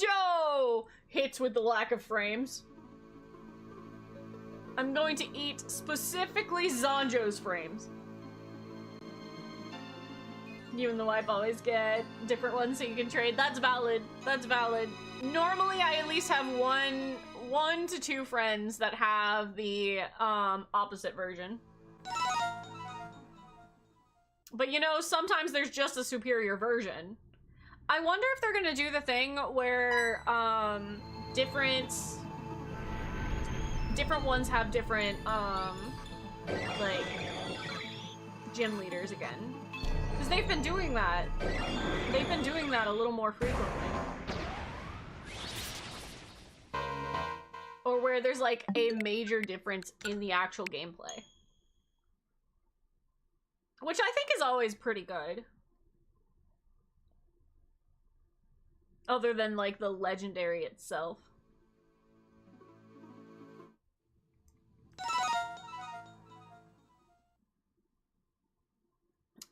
Zanjo! Hits with the lack of frames. I'm going to eat specifically Zanjo's frames. You and the wife always get different ones so you can trade. That's valid. That's valid. Normally I at least have one to two friends that have the opposite version. But you know, sometimes there's just a superior version. I wonder if they're gonna do the thing where different ones have different like gym leaders again. Because they've been doing that. They've been doing that a little more frequently. Or where there's like a major difference in the actual gameplay. Which I think is always pretty good. Other than like the legendary itself.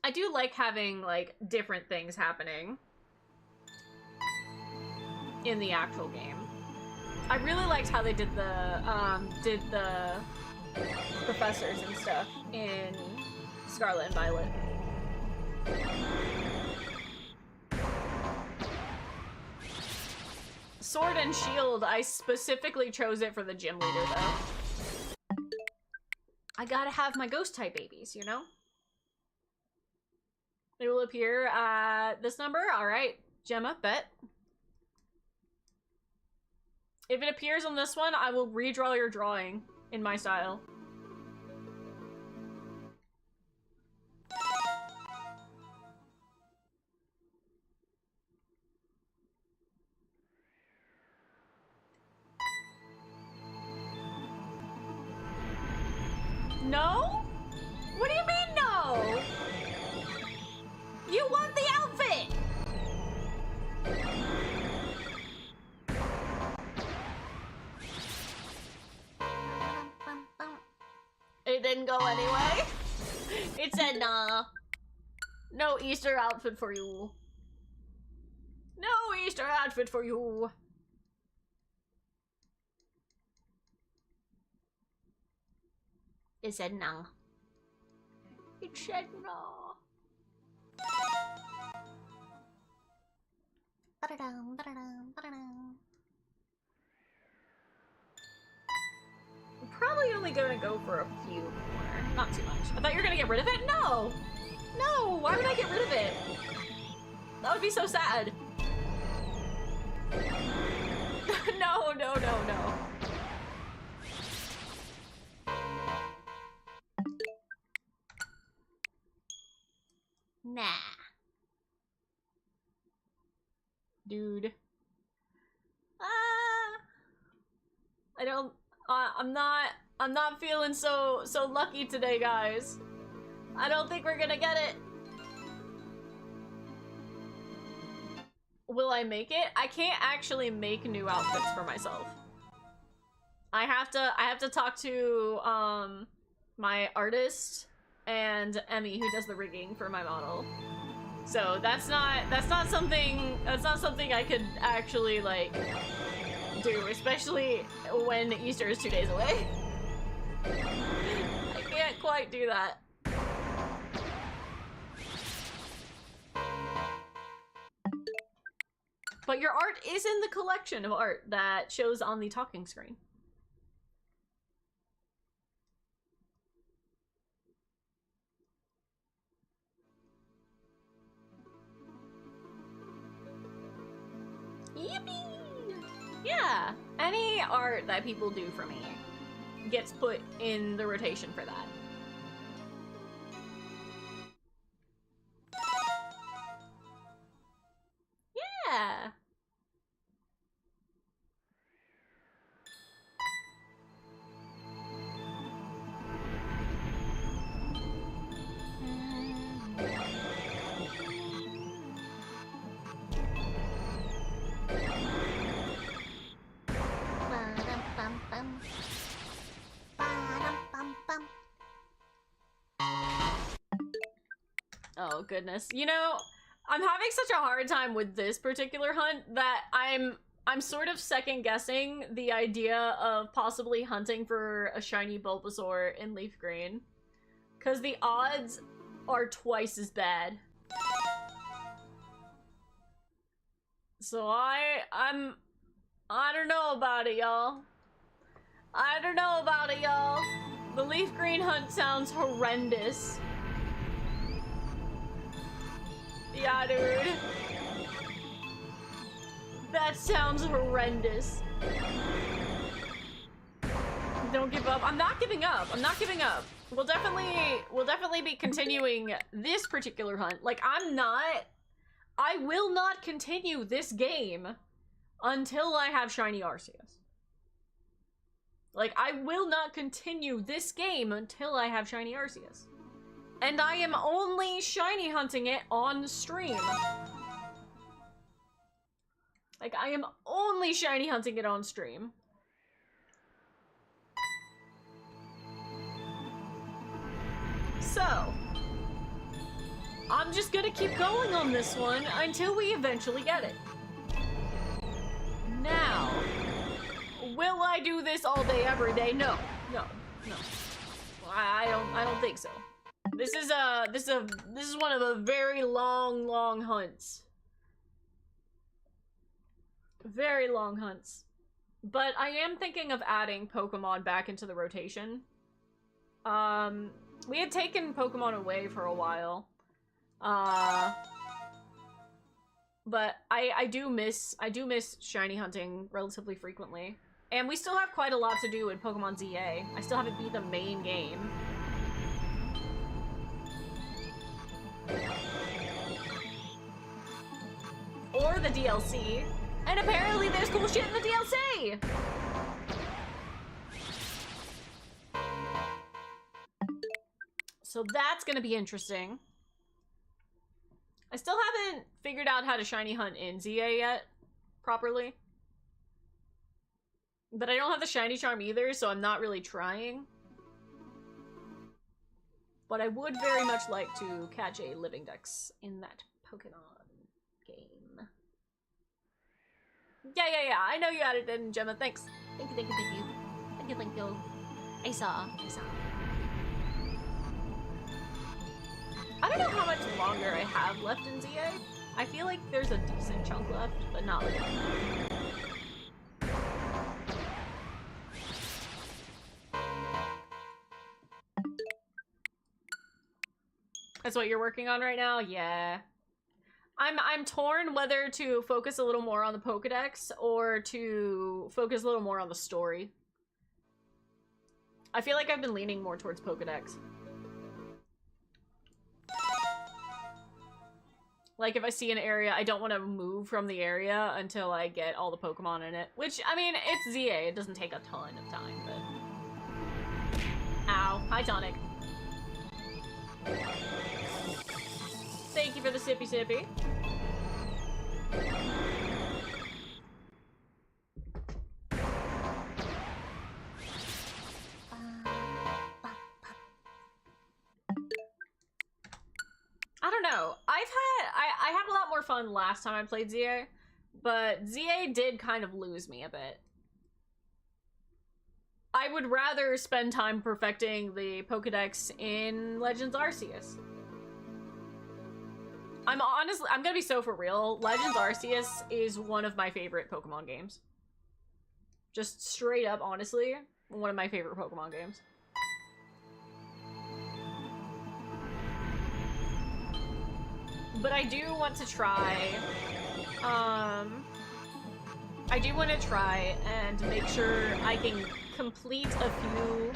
I do like having like different things happening in the actual game. I really liked how they did the professors and stuff in Scarlet and Violet. Sword and Shield, I specifically chose it for the gym leader though. I gotta have my ghost type babies, you know? They will appear at this number. Alright, Gemma, bet. If it appears on this one, I will redraw your drawing in my style. No? What do you mean no? go anyway. It said nah. No Easter outfit for you. No Easter outfit for you. It said nah. It said nah. Ba-da-dum, ba-da-dum, ba-da-dum. I'm probably only gonna go for a few more. Not too much. I thought you were gonna get rid of it? No! No! Why would I get rid of it? That would be so sad. No, no, no, no. Nah. Dude. I don't... I'm not feeling so lucky today, guys. I don't think we're gonna get it. Will I make it? I can't actually make new outfits for myself. I have to talk to my artist and Emmy, who does the rigging for my model. So that's not something I could actually like do, especially when Easter is 2 days away. I can't quite do that. But your art is in the collection of art that shows on the talking screen. Yippee! Yeah, any art that people do for me gets put in the rotation for that. Yeah. Oh goodness. You know, I'm having such a hard time with this particular hunt that I'm sort of second guessing the idea of possibly hunting for a shiny Bulbasaur in Leaf Green. 'Cause the odds are twice as bad. So I don't know about it, y'all. I don't know about it, y'all. The Leaf Green hunt sounds horrendous. Yeah, dude. That sounds horrendous. Don't give up. I'm not giving up. I'm not giving up. We'll definitely be continuing this particular hunt. Like, I will not continue this game until I have shiny Arceus. Like, I will not continue this game until I have shiny Arceus. And I am only shiny hunting it on stream. Like, I am only shiny hunting it on stream. So, I'm just gonna keep going on this one until we eventually get it. Now, will I do this all day, every day? No, no, no. I don't think so. This is one of the very long hunts. Very long hunts. But I am thinking of adding Pokemon back into the rotation. We had taken Pokemon away for a while. But I do miss shiny hunting relatively frequently. And we still have quite a lot to do in Pokemon ZA. I still haven't beat the main game. Or the DLC. And apparently there's cool shit in the DLC! So that's gonna be interesting. I still haven't figured out how to shiny hunt in ZA yet, properly. But I don't have the shiny charm either, so I'm not really trying. But I would very much like to catch a living dex in that Pokemon game. Yeah. I know you added it in, Gemma. Thanks. Thank you. I saw. I don't know how much longer I have left in ZA. I feel like there's a decent chunk left, but not like That's what you're working on right now? Yeah. I'm torn whether to focus a little more on the Pokedex or to focus a little more on the story. I feel like I've been leaning more towards Pokedex. Like, if I see an area, I don't want to move from the area until I get all the Pokemon in it. Which, I mean, it's ZA. It doesn't take a ton of time, but... Ow. Hi, Tonic. Thank you for the sippy. I don't know. I had a lot more fun last time I played ZA, but ZA did kind of lose me a bit. I would rather spend time perfecting the Pokedex in Legends Arceus. I'm gonna be so for real. Legends Arceus is one of my favorite Pokemon games. Just straight up, honestly, one of my favorite Pokemon games. But I do want to try, and make sure I can complete a few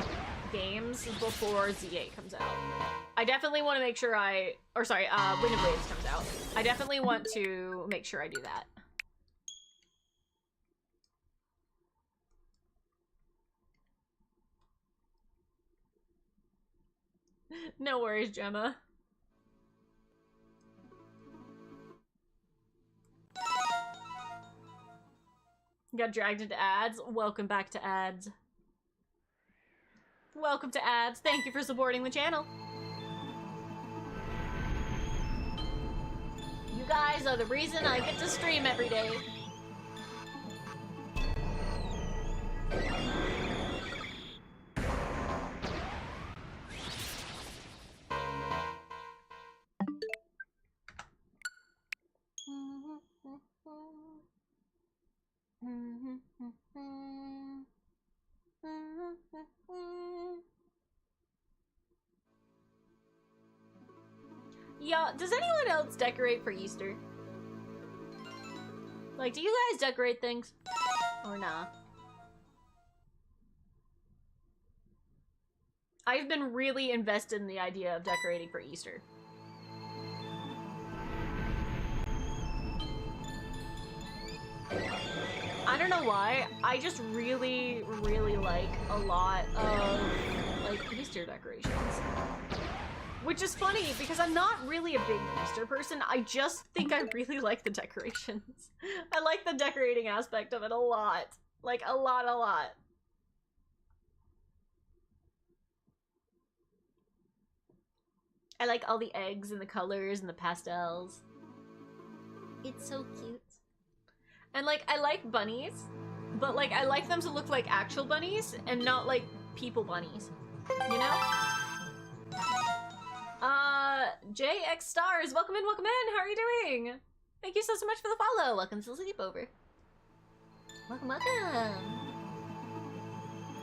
games before ZA comes out. I definitely want to make sure Wind of Waves comes out. I definitely want to make sure I do that. No worries, Gemma. Got dragged into ads. Welcome back to ads. Welcome to ads. Thank you for supporting the channel. You guys are the reason I get to stream every day. Yeah, does anyone else decorate for Easter? Like, do you guys decorate things? Or nah? I've been really invested in the idea of decorating for Easter. I don't know why, I just really like a lot of, like, Easter decorations. Which is funny, because I'm not really a big Easter person, I just think I really like the decorations. I like the decorating aspect of it a lot. Like, a lot. I like all the eggs and the colors and the pastels. It's so cute. And, like, I like bunnies, but, like, I like them to look like actual bunnies and not like people bunnies. You know? JX Stars, welcome in, how are you doing? Thank you so much for the follow. Welcome to the sleepover. Welcome.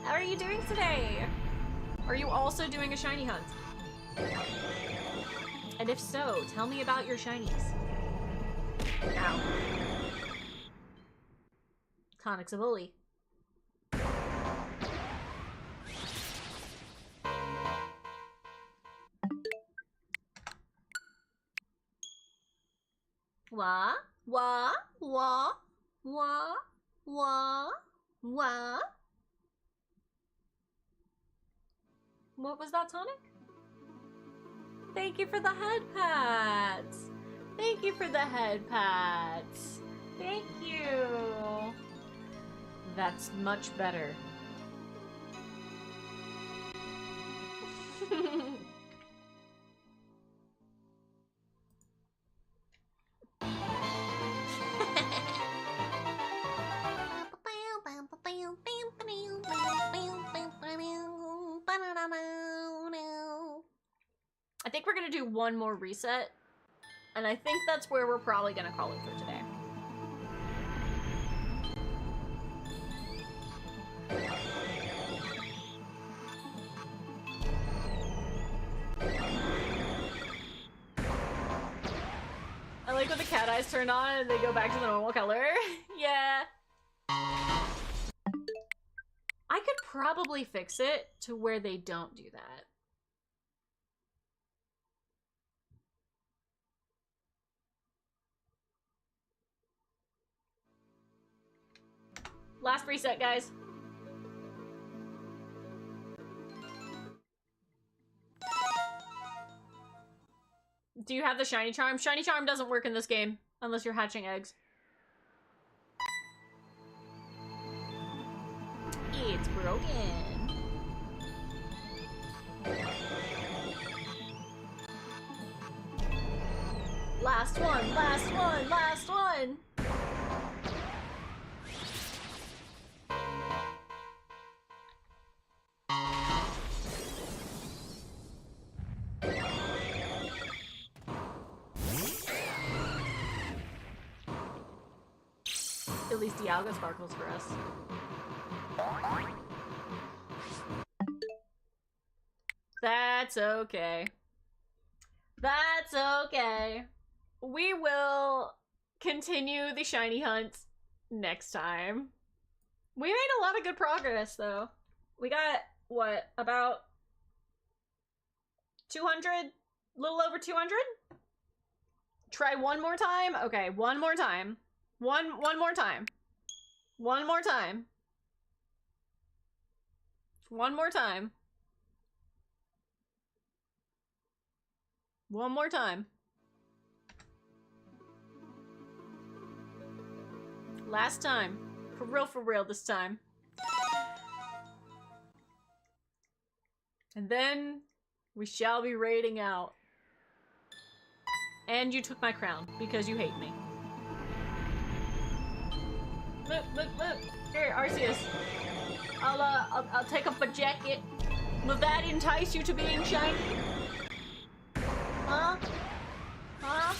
How are you doing today? Are you also doing a shiny hunt? And if so, tell me about your shinies. Ow. Tonic's a bully. What was that, Tonic? Thank you for the head pats. Thank you for the head pats. Thank you. That's much better. I think we're gonna do one more reset, and I think that's where we're probably gonna call it for today. I like when the cat eyes turn on and they go back to the normal color. Yeah. I could probably fix it to where they don't do that. Last reset, guys. Do you have the shiny charm? Shiny charm doesn't work in this game unless you're hatching eggs. It's broken. Last one, last one, last one. At least Dialga sparkles for us. That's okay. That's okay. We will continue the shiny hunt next time. We made a lot of good progress, though. We got, what, about 200? A little over 200? Try one more time? Okay, one more time. One more time. One more time. One more time. One more time. Last time. For real this time. And then we shall be raiding out. And you took my crown because you hate me. Look, look, look. Here, Arceus. I'll take off my jacket. Will that entice you to being shiny? Huh? Huh?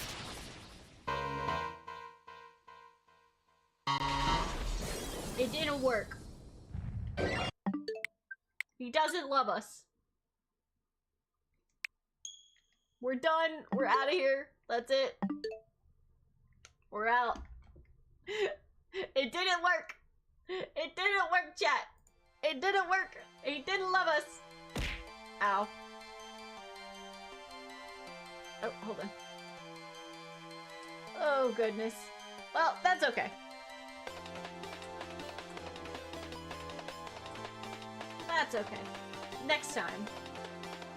It didn't work. He doesn't love us. We're done. We're out of here. That's it. We're out. It didn't work. It didn't work, chat. It didn't work. He didn't love us. Ow. Oh, hold on. Oh, goodness. Well, that's okay. That's okay. Next time.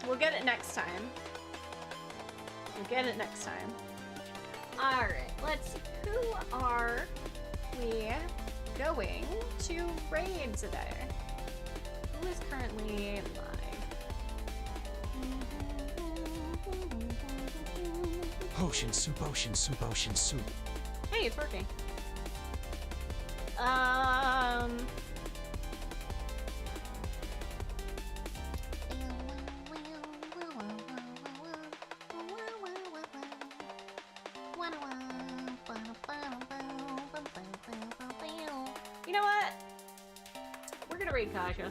We'll get it next time. We'll get it next time. Alright, let's see. Who are we going to raid today? Who is currently live? Ocean soup, ocean soup, ocean soup. Hey, it's working. You know what? We're gonna raid Kasha.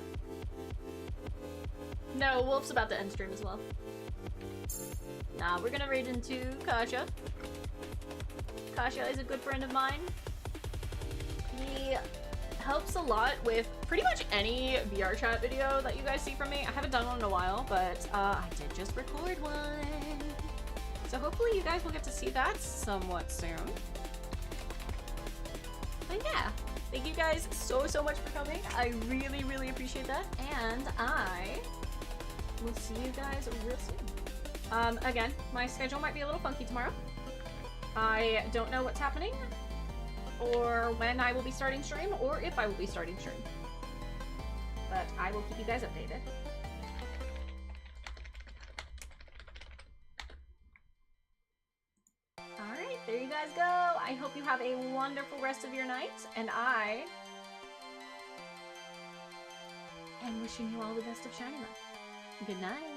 No, Wolf's about to end stream as well. Nah, we're gonna raid into Kasha. Kasha is a good friend of mine. He helps a lot with pretty much any VR chat video that you guys see from me. I haven't done one in a while, but I did just record one. So hopefully you guys will get to see that somewhat soon. But yeah, thank you guys so much for coming. I really appreciate that. And I will see you guys real soon. Again, my schedule might be a little funky tomorrow. I don't know what's happening, or when I will be starting stream, or if I will be starting stream. But I will keep you guys updated. Alright, there you guys go. I hope you have a wonderful rest of your night, and I am wishing you all the best of Shiny Month. Good night.